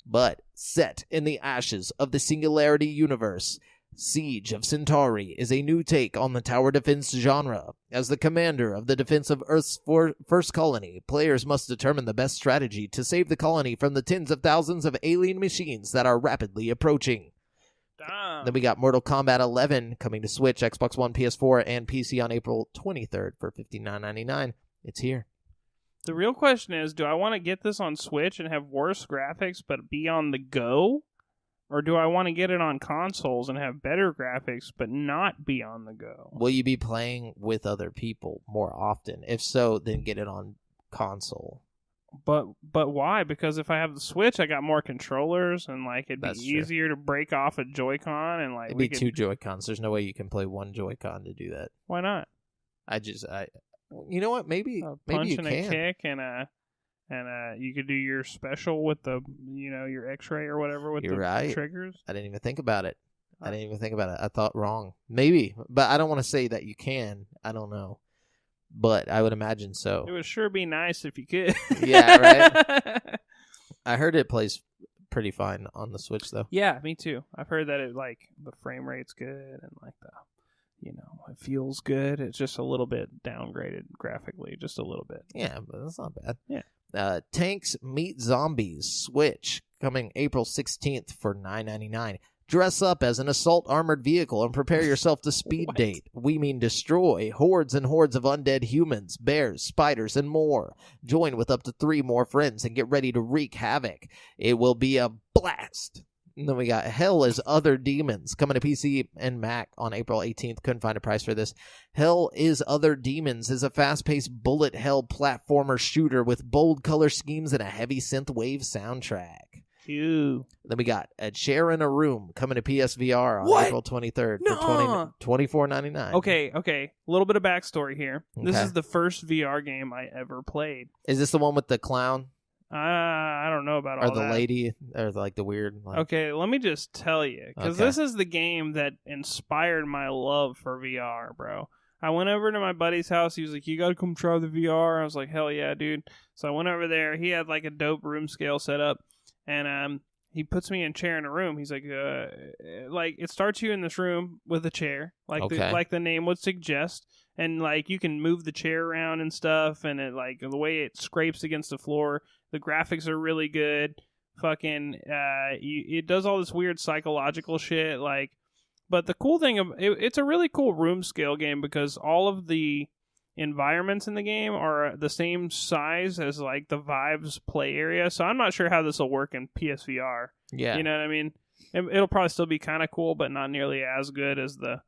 [SPEAKER 1] but set in the ashes of the Singularity universe, Siege of Centauri is a new take on the tower defense genre. As the commander of the defense of Earth's first colony, players must determine the best strategy to save the colony from the tens of thousands of alien machines that are rapidly approaching.
[SPEAKER 2] Damn.
[SPEAKER 1] Then we got Mortal Kombat 11 coming to Switch, Xbox One, PS4, and PC on April 23rd for $59.99. It's here.
[SPEAKER 2] The real question is, do I want to get this on Switch and have worse graphics but be on the go? Or do I want to get it on consoles and have better graphics but not be on the go?
[SPEAKER 1] Will you be playing with other people more often? If so, then get it on console.
[SPEAKER 2] But why? Because if I have the Switch, I got more controllers and like it'd be
[SPEAKER 1] That's true.
[SPEAKER 2] easier to break off a Joy-Con and like
[SPEAKER 1] It'd be two Joy-Cons. There's no way you can play one Joy-Con to do that.
[SPEAKER 2] Why not?
[SPEAKER 1] You know what? Maybe
[SPEAKER 2] Punch
[SPEAKER 1] you
[SPEAKER 2] and
[SPEAKER 1] can.
[SPEAKER 2] a kick and you could do your special with the your X-ray or whatever with
[SPEAKER 1] You're
[SPEAKER 2] the
[SPEAKER 1] right.
[SPEAKER 2] triggers.
[SPEAKER 1] I didn't even think about it. I thought wrong. Maybe, but I don't want to say that you can. I don't know. But I would imagine so.
[SPEAKER 2] It would sure be nice if you could.
[SPEAKER 1] Yeah, right? I heard it plays pretty fine on the Switch, though.
[SPEAKER 2] Yeah, me too. I've heard that it like the frame rate's good and like it feels good. It's just a little bit downgraded graphically, just a little bit.
[SPEAKER 1] Yeah, but that's not bad.
[SPEAKER 2] Yeah.
[SPEAKER 1] Tanks Meet Zombies Switch coming April 16th for $9.99. Dress up as an assault armored vehicle and prepare yourself to speed
[SPEAKER 2] What?
[SPEAKER 1] date. We mean destroy hordes and hordes of undead humans, bears, spiders, and more. Join with up to 3 more friends and get ready to wreak havoc. It will be a blast. And then we got Hell is Other Demons coming to PC and Mac on April 18th. Couldn't find a price for this. Hell is Other Demons is a fast-paced bullet hell platformer shooter with bold color schemes and a heavy synthwave soundtrack.
[SPEAKER 2] Ew.
[SPEAKER 1] Then we got A Chair in a Room coming to PSVR on
[SPEAKER 2] What?
[SPEAKER 1] April 23rd
[SPEAKER 2] Nuh-uh.
[SPEAKER 1] for $24.99.
[SPEAKER 2] Okay. A little bit of backstory here. This
[SPEAKER 1] Okay.
[SPEAKER 2] is the first VR game I ever played.
[SPEAKER 1] Is this the one with the clown
[SPEAKER 2] I don't know about
[SPEAKER 1] or
[SPEAKER 2] all
[SPEAKER 1] the
[SPEAKER 2] that.
[SPEAKER 1] lady or like the weird? Like,
[SPEAKER 2] Okay, let me just tell you, because
[SPEAKER 1] Okay.
[SPEAKER 2] this is the game that inspired my love for VR, bro. I went over to my buddy's house. He was like, "You got to come try the VR." I was like, "Hell yeah, dude!" So I went over there. He had like a dope room scale set up, and he puts me in a chair in a room. He's like, it starts you in this room with a chair, like
[SPEAKER 1] Okay.
[SPEAKER 2] like the name would suggest, and like you can move the chair around and stuff, and it like the way it scrapes against the floor. The graphics are really good. Fucking, it does all this weird psychological shit, like. But the cool thing it's a really cool room scale game because all of the environments in the game are the same size as like the Vive's play area. So I'm not sure how this will work in PSVR.
[SPEAKER 1] yeah.
[SPEAKER 2] You know what I mean? It'll probably still be kind of cool, but not nearly as good as the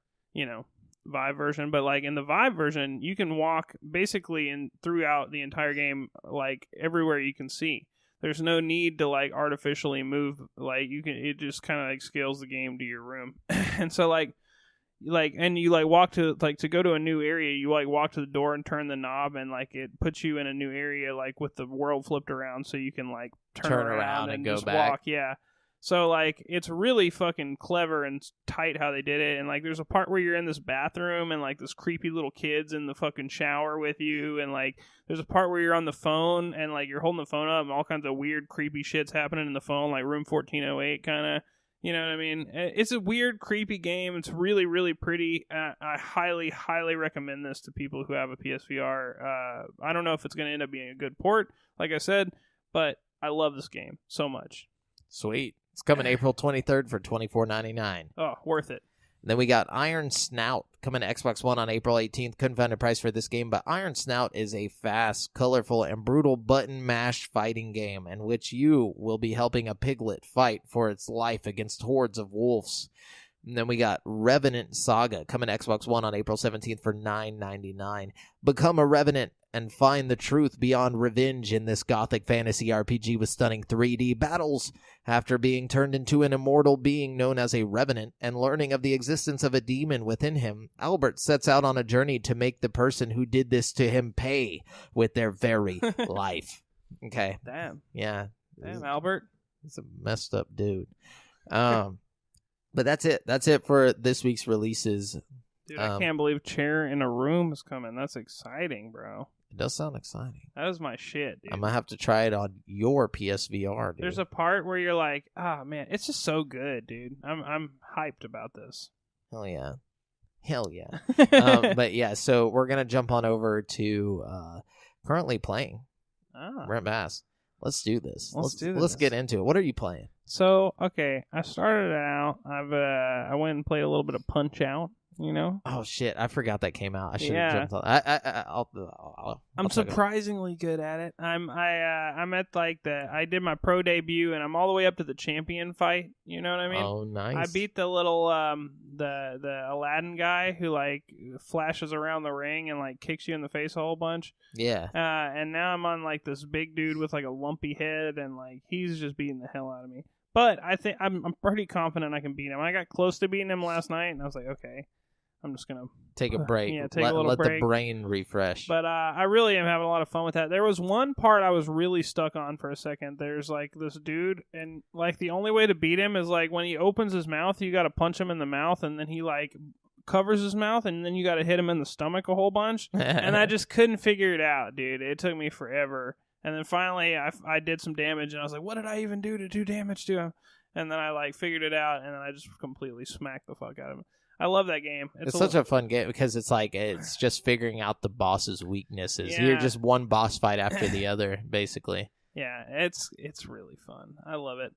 [SPEAKER 2] Vive version. But like in the Vive version, you can walk basically throughout the entire game, like everywhere you can see. There's no need to like artificially move. Like it just kind of like scales the game to your room. And so and you like walk to go to a new area. You like walk to the door and turn the knob, and like it puts you in a new area, like with the world flipped around, so you can like turn around and
[SPEAKER 1] go
[SPEAKER 2] just
[SPEAKER 1] back.
[SPEAKER 2] walk. Yeah. So like it's really fucking clever and tight how they did it. And like there's a part where you're in this bathroom and like this creepy little kid's in the fucking shower with you, and like there's a part where you're on the phone and like you're holding the phone up and all kinds of weird creepy shit's happening in the phone, like room 1408 kind of. You know what I mean? It's a weird, creepy game. It's really, really pretty. I highly, highly recommend this to people who have a PSVR. I don't know if it's going to end up being a good port, like I said, but I love this game so much.
[SPEAKER 1] Sweet. It's coming April 23rd for $24.99.
[SPEAKER 2] Oh, worth it.
[SPEAKER 1] Then we got Iron Snout coming to Xbox One on April 18th. Couldn't find a price for this game, but Iron Snout is a fast, colorful, and brutal button mash fighting game in which you will be helping a piglet fight for its life against hordes of wolves. And then we got Revenant Saga coming to Xbox One on April 17th for $9.99. Become a Revenant and find the truth beyond revenge in this gothic fantasy RPG with stunning 3D battles. After being turned into an immortal being known as a Revenant and learning of the existence of a demon within him, Albert sets out on a journey to make the person who did this to him pay with their very life. Okay.
[SPEAKER 2] Damn.
[SPEAKER 1] Yeah.
[SPEAKER 2] Damn, Albert.
[SPEAKER 1] He's a messed up dude. But that's it. That's it for this week's releases.
[SPEAKER 2] Dude, I can't believe Chair in a Room is coming. That's exciting, bro.
[SPEAKER 1] It does sound exciting.
[SPEAKER 2] That is my shit, dude.
[SPEAKER 1] I'm going to have to try it on your PSVR, dude.
[SPEAKER 2] There's a part where you're like, man, it's just so good, dude. I'm hyped about this.
[SPEAKER 1] Hell yeah. Hell yeah. But yeah, so we're going to jump on over to currently playing. Brent Bass. Let's do this. Let's get into it. What are you playing?
[SPEAKER 2] So, okay, I started out. I went and played a little bit of Punch Out. You know?
[SPEAKER 1] Oh shit! I forgot that came out. I should have jumped on.
[SPEAKER 2] I'm surprisingly good at it. I'm at like I did my pro debut and I'm all the way up to the champion fight. You know what I mean?
[SPEAKER 1] Oh, nice.
[SPEAKER 2] I beat the little the Aladdin guy who like flashes around the ring and like kicks you in the face a whole bunch.
[SPEAKER 1] Yeah.
[SPEAKER 2] And now I'm on like this big dude with like a lumpy head and like he's just beating the hell out of me. But I think I'm pretty confident I can beat him. I got close to beating him last night and I was like, okay. I'm just going to
[SPEAKER 1] take a break.
[SPEAKER 2] Yeah, take a little break.
[SPEAKER 1] Let the brain refresh.
[SPEAKER 2] But I really am having a lot of fun with that. There was one part I was really stuck on for a second. There's like this dude, and like the only way to beat him is like when he opens his mouth, you got to punch him in the mouth, and then he like covers his mouth, and then you got to hit him in the stomach a whole bunch. And I just couldn't figure it out, dude. It took me forever. And then finally I did some damage, and I was like, what did I even do to do damage to him? And then I like figured it out, and then I just completely smacked the fuck out of him. I love that game.
[SPEAKER 1] It's such a fun game because it's like it's just figuring out the boss's weaknesses.
[SPEAKER 2] Yeah.
[SPEAKER 1] You're just one boss fight after the other, basically.
[SPEAKER 2] Yeah, it's really fun. I love it.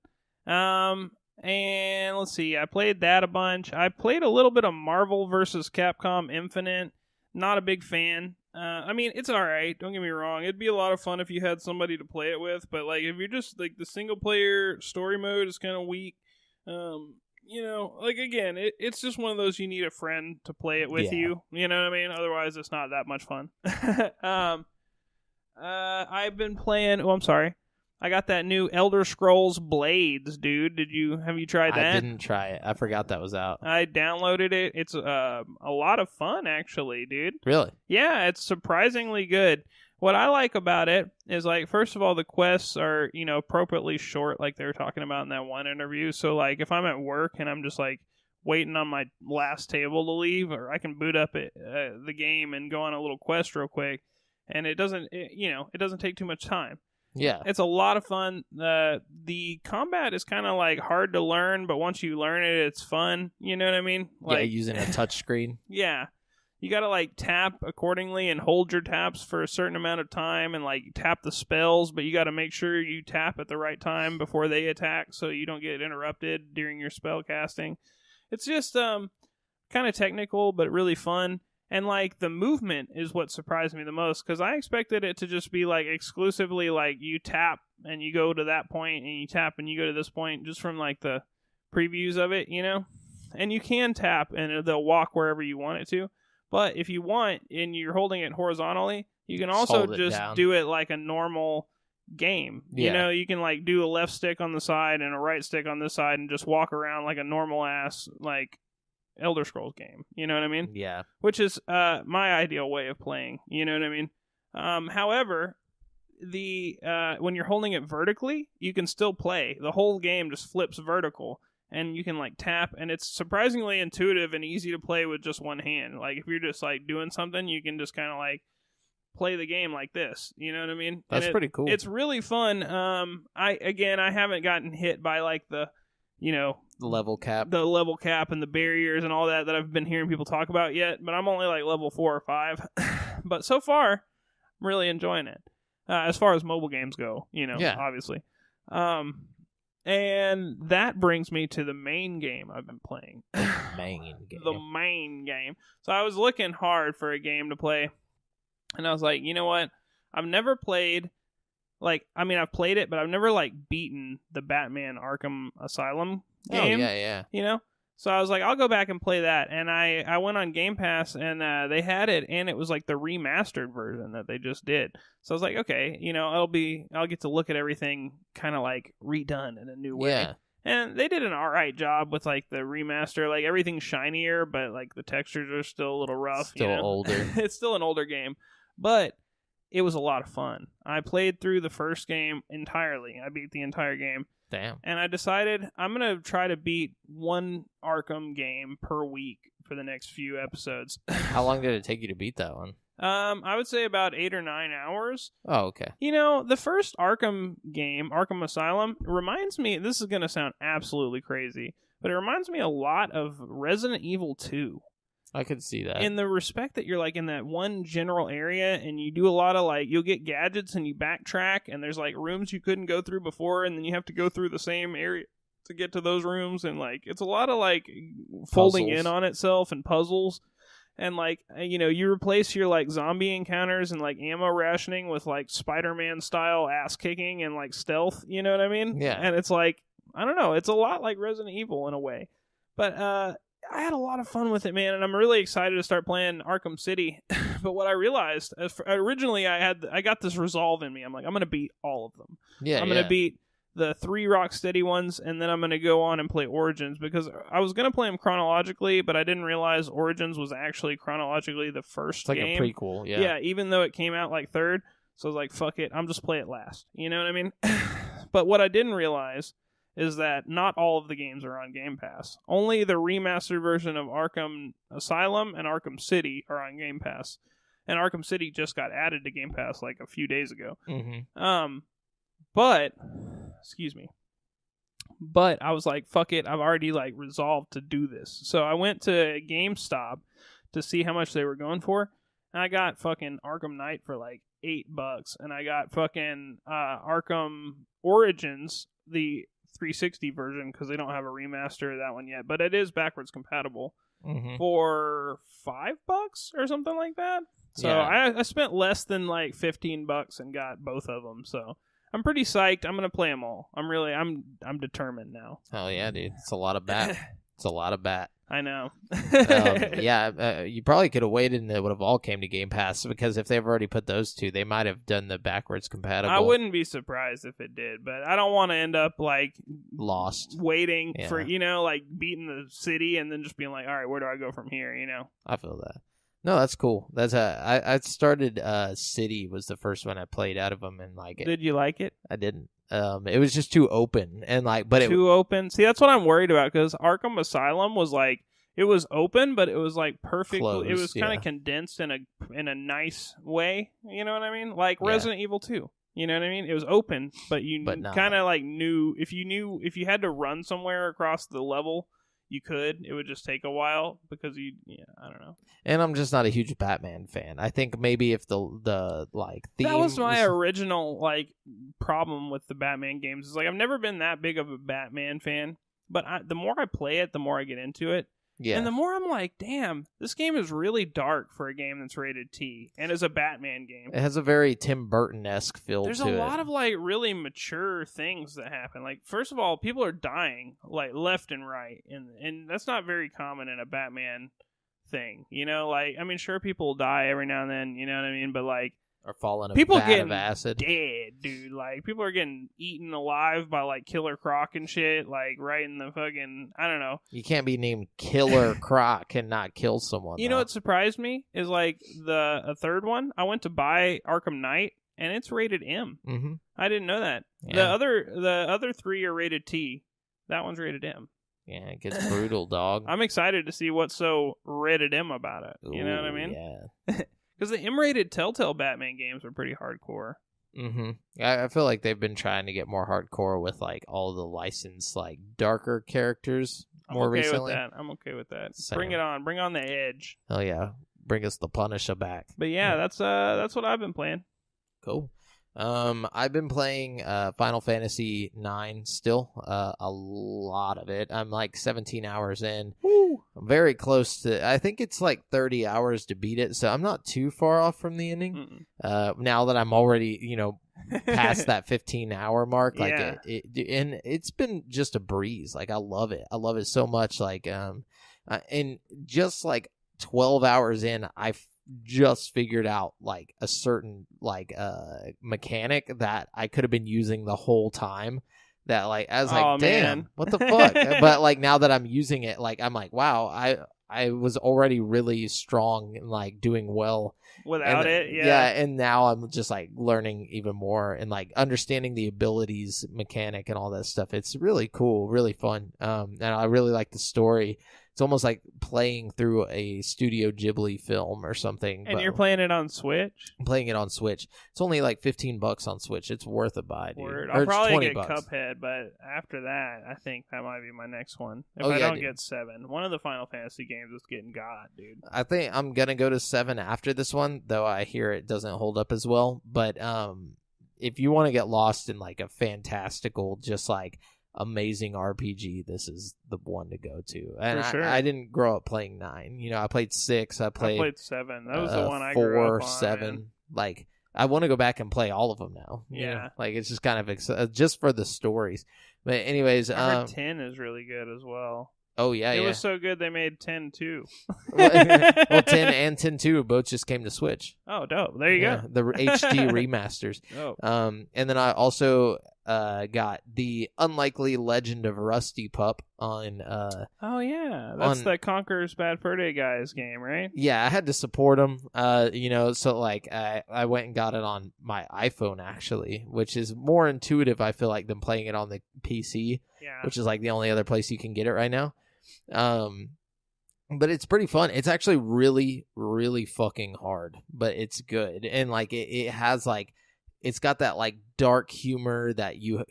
[SPEAKER 2] And let's see. I played that a bunch. I played a little bit of Marvel vs. Capcom Infinite. Not a big fan. I mean, it's all right. Don't get me wrong. It'd be a lot of fun if you had somebody to play it with. But like, if you're just like the single player story mode is kind of weak. You know, like, again, it's just one of those you need a friend to play it with you. You know what I mean? Otherwise, it's not that much fun. I've been playing... Oh, I'm sorry. I got that new Elder Scrolls Blades, dude. Have you tried that?
[SPEAKER 1] I didn't try it. I forgot that was out.
[SPEAKER 2] I downloaded it. It's a lot of fun, actually, dude.
[SPEAKER 1] Really?
[SPEAKER 2] Yeah, it's surprisingly good. What I like about it is, like, first of all, the quests are, you know, appropriately short, like they were talking about in that one interview. So, like, if I'm at work and I'm just, like, waiting on my last table to leave, or I can boot up the game and go on a little quest real quick, and it doesn't take too much time.
[SPEAKER 1] Yeah.
[SPEAKER 2] It's a lot of fun. The combat is kind of, like, hard to learn, but once you learn it, it's fun. You know what I mean? Like,
[SPEAKER 1] using a touch screen.
[SPEAKER 2] Yeah. You gotta, like, tap accordingly and hold your taps for a certain amount of time and, like, tap the spells, but you gotta make sure you tap at the right time before they attack so you don't get interrupted during your spell casting. It's just, kind of technical, but really fun. And, like, the movement is what surprised me the most, because I expected it to just be, like, exclusively, like, you tap and you go to that point, and you tap and you go to this point, just from, like, the previews of it, you know? And you can tap, and they'll walk wherever you want it to. But if you want, and you're holding it horizontally, you can also just do it like a normal game. Yeah. You know, you can like do a left stick on the side and a right stick on this side and just walk around like a normal ass like Elder Scrolls game. You know what I mean?
[SPEAKER 1] Yeah.
[SPEAKER 2] Which is my ideal way of playing. You know what I mean? However, when you're holding it vertically, you can still play. The whole game just flips vertical. And you can, like, tap, and it's surprisingly intuitive and easy to play with just one hand. Like, if you're just, like, doing something, you can just kind of, like, play the game like this. You know what I mean?
[SPEAKER 1] That's pretty cool.
[SPEAKER 2] It's really fun. I haven't gotten hit by, like, the level cap. The level cap and the barriers and all that I've been hearing people talk about yet, but I'm only, like, level 4 or 5. But so far, I'm really enjoying it. As far as mobile games go, obviously. And that brings me to the main game I've been playing. The main game. So I was looking hard for a game to play. And I was like, you know what? I've never played... I've played it, but I've never, beaten the Batman Arkham Asylum game.
[SPEAKER 1] Oh, yeah.
[SPEAKER 2] You know? So I was like, I'll go back and play that. And I went on Game Pass, and they had it, and it was, the remastered version that they just did. So I was like, okay, I'll get to look at everything kind of, redone in a new way.
[SPEAKER 1] Yeah.
[SPEAKER 2] And they did an alright job with, the remaster. Everything's shinier, but, the textures are still a little rough.
[SPEAKER 1] Still older.
[SPEAKER 2] It's still an older game. But it was a lot of fun. I played through the first game entirely. I beat the entire game.
[SPEAKER 1] Damn.
[SPEAKER 2] And I decided I'm going to try to beat one Arkham game per week for the next few episodes.
[SPEAKER 1] How long did it take you to beat that one?
[SPEAKER 2] I would say about 8 or 9 hours.
[SPEAKER 1] Oh, okay.
[SPEAKER 2] You know, the first Arkham game, Arkham Asylum, reminds me, this is going to sound absolutely crazy, but it reminds me a lot of Resident Evil 2.
[SPEAKER 1] I could see that.
[SPEAKER 2] In the respect that you're like in that one general area and you do a lot of like, you'll get gadgets and you backtrack and there's like rooms you couldn't go through before and then you have to go through the same area to get to those rooms, and like it's a lot of like folding in on itself and puzzles. And, like, you know, you replace your, like, zombie encounters and, like, ammo rationing with, like, Spider-Man-style ass-kicking and, like, stealth, you know what I mean?
[SPEAKER 1] Yeah.
[SPEAKER 2] And it's, like, I don't know, it's a lot like Resident Evil in a way. But I had a lot of fun with it, man, and I'm really excited to start playing Arkham City. But what I realized, originally I got this resolve in me. I'm like, I'm going to beat all of them.
[SPEAKER 1] Yeah,
[SPEAKER 2] I'm going to beat the 3 Rocksteady ones, and then I'm going to go on and play Origins, because I was going to play them chronologically, but I didn't realize Origins was actually chronologically the first game.
[SPEAKER 1] It's like a prequel, yeah.
[SPEAKER 2] Yeah, even though it came out like third, so I was like, fuck it, I'm just play it last. You know what I mean? But what I didn't realize is that not all of the games are on Game Pass. Only the remastered version of Arkham Asylum and Arkham City are on Game Pass. And Arkham City just got added to Game Pass like a few days ago.
[SPEAKER 1] Mm-hmm.
[SPEAKER 2] But I was like, fuck it, I've already like resolved to do this. So I went to GameStop to see how much they were going for, and I got fucking Arkham Knight for like $8, and I got fucking Arkham Origins, the 360 version, because they don't have a remaster of that one yet, but it is backwards compatible, for $5 or something like that. So yeah. I spent less than like $15 and got both of them. So I'm pretty psyched. I'm gonna play them all. I'm determined now.
[SPEAKER 1] Hell yeah, dude! It's a lot of bat. It's a lot of bat.
[SPEAKER 2] I know.
[SPEAKER 1] You probably could have waited and it would have all came to Game Pass, because if they've already put those two, they might have done the backwards compatible.
[SPEAKER 2] I wouldn't be surprised if it did, but I don't want to end up like
[SPEAKER 1] lost,
[SPEAKER 2] waiting for, you know, like beating the city and then just being like, all right, where do I go from here? You know.
[SPEAKER 1] I feel that. No, that's cool. That's I started City was the first one I played out of them, and like
[SPEAKER 2] Did you like it?
[SPEAKER 1] I didn't. It was just too open, and like, but
[SPEAKER 2] too open. See, that's what I'm worried about, because Arkham Asylum was like, it was open, but it was like perfect. It was kind of condensed in a nice way. You know what I mean? Like Resident Evil 2. You know what I mean? It was open, but kind of like knew if you had to run somewhere across the level, you could. It would just take a while because I don't know. And
[SPEAKER 1] I'm just not a huge Batman fan. I think maybe if the like theme
[SPEAKER 2] that was my original like problem with the Batman games. Is like I've never been that big of a Batman fan, but the more I play it, the more I get into it. Yeah. And the more I'm like, damn, this game is really dark for a game that's rated T and is a Batman game.
[SPEAKER 1] It has a very Tim Burton-esque feel to it.
[SPEAKER 2] There's a lot of like really mature things that happen. Like, first of all, people are dying like left and right, and that's not very common in a Batman thing. You know, like, I mean, sure, people die every now and then, you know what I mean? But like,
[SPEAKER 1] are falling
[SPEAKER 2] people
[SPEAKER 1] a vat
[SPEAKER 2] getting
[SPEAKER 1] of acid.
[SPEAKER 2] Dead, dude. Like, people are getting eaten alive by like Killer Croc and shit. Like, right in the fucking, I don't know.
[SPEAKER 1] You can't be named Killer Croc and not kill someone.
[SPEAKER 2] You know what surprised me is like a third one. I went to buy Arkham Knight and it's rated M.
[SPEAKER 1] Mm-hmm.
[SPEAKER 2] I didn't know that. Yeah. The other 3 are rated T. That one's rated M.
[SPEAKER 1] Yeah, it gets brutal, dog.
[SPEAKER 2] I'm excited to see what's so rated M about it. You know what I mean?
[SPEAKER 1] Yeah.
[SPEAKER 2] Because the M-rated Telltale Batman games are pretty hardcore.
[SPEAKER 1] Mm-hmm. I feel like they've been trying to get more hardcore with like all the licensed like darker characters more recently.
[SPEAKER 2] I'm okay with that. Same. Bring it on. Bring on the edge.
[SPEAKER 1] Oh yeah, bring us the Punisher back.
[SPEAKER 2] But yeah, that's what I've been playing.
[SPEAKER 1] Cool. I've been playing Final Fantasy 9 still, a lot of it. I'm like 17 hours in.
[SPEAKER 2] Woo.
[SPEAKER 1] I'm very close to, I think it's like 30 hours to beat it, so I'm not too far off from the ending. Now that I'm already, past that 15-hour mark, like and it's been just a breeze. Like I love it so much. Like and just like 12 hours in, I just figured out like a certain like mechanic that I could have been using the whole time, that like I was like, damn, what the fuck. But like now that I'm using it, like I'm like, wow, I was already really strong and like doing well
[SPEAKER 2] without
[SPEAKER 1] and,
[SPEAKER 2] it. Yeah.
[SPEAKER 1] and now I'm just like learning even more and like understanding the abilities mechanic and all that stuff. It's really cool, really fun. And I really like the story. It's almost like playing through a Studio Ghibli film or something.
[SPEAKER 2] And you're playing it on Switch?
[SPEAKER 1] I'm playing it on Switch. It's only like $15 on Switch. It's worth a buy, dude.
[SPEAKER 2] Word.
[SPEAKER 1] Or
[SPEAKER 2] I'll
[SPEAKER 1] it's
[SPEAKER 2] probably
[SPEAKER 1] $20.
[SPEAKER 2] get Cuphead, but after that, I think that might be my next one. If
[SPEAKER 1] Oh,
[SPEAKER 2] I
[SPEAKER 1] yeah,
[SPEAKER 2] don't
[SPEAKER 1] dude.
[SPEAKER 2] get 7. One of the Final Fantasy games is getting got, dude.
[SPEAKER 1] I think I'm gonna go to 7 after this one, though I hear it doesn't hold up as well. But if you want to get lost in like a fantastical, just like amazing RPG, this is the one to go to. And
[SPEAKER 2] For sure.
[SPEAKER 1] I didn't grow up playing 9. I played 6. I played
[SPEAKER 2] 7. That was the one I
[SPEAKER 1] 4,
[SPEAKER 2] grew up on.
[SPEAKER 1] 7.
[SPEAKER 2] Man.
[SPEAKER 1] Like I want to go back and play all of them now.
[SPEAKER 2] Yeah.
[SPEAKER 1] Like it's just kind of just for the stories. But anyways,
[SPEAKER 2] I heard 10 is really good as well.
[SPEAKER 1] Oh yeah,
[SPEAKER 2] it
[SPEAKER 1] yeah.
[SPEAKER 2] was so good they made 10 too.
[SPEAKER 1] Well, 10 and 10-2 both just came to Switch.
[SPEAKER 2] Oh, dope! There you go.
[SPEAKER 1] The HD remasters.
[SPEAKER 2] Oh,
[SPEAKER 1] and then I also got the Unlikely Legend of Rusty Pup on.
[SPEAKER 2] Oh yeah, that's the Conker's Bad Fur Day guys game, right?
[SPEAKER 1] Yeah, I had to support them. So like I went and got it on my iPhone actually, which is more intuitive. I feel like than playing it on the PC, which is like the only other place you can get it right now. But it's pretty fun. It's actually really, really fucking hard, but it's good. And like it has like, it's got that like dark humor that you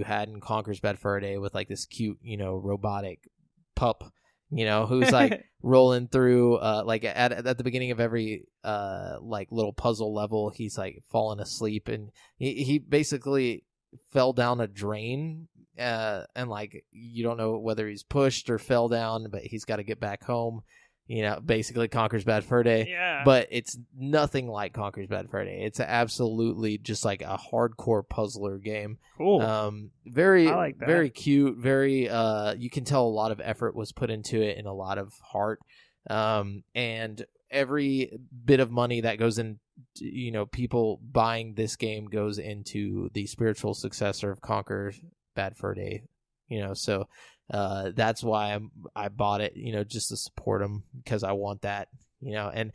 [SPEAKER 1] had in Conker's Bad Fur Day with like this cute, robotic pup, who's like rolling through, like at the beginning of every like little puzzle level, he's like falling asleep, and he basically fell down a drain. And like you don't know whether he's pushed or fell down, but he's got to get back home. Basically Conker's Bad Fur Day.
[SPEAKER 2] Yeah.
[SPEAKER 1] But it's nothing like Conker's Bad Fur Day. It's absolutely just like a hardcore puzzler game.
[SPEAKER 2] Cool.
[SPEAKER 1] Very,
[SPEAKER 2] I like that.
[SPEAKER 1] very cute. Very. You can tell a lot of effort was put into it and a lot of heart. And every bit of money that goes in, people buying this game goes into the spiritual successor of Conker's Bad Fur Day, so that's why I bought it, just to support them because I want that, and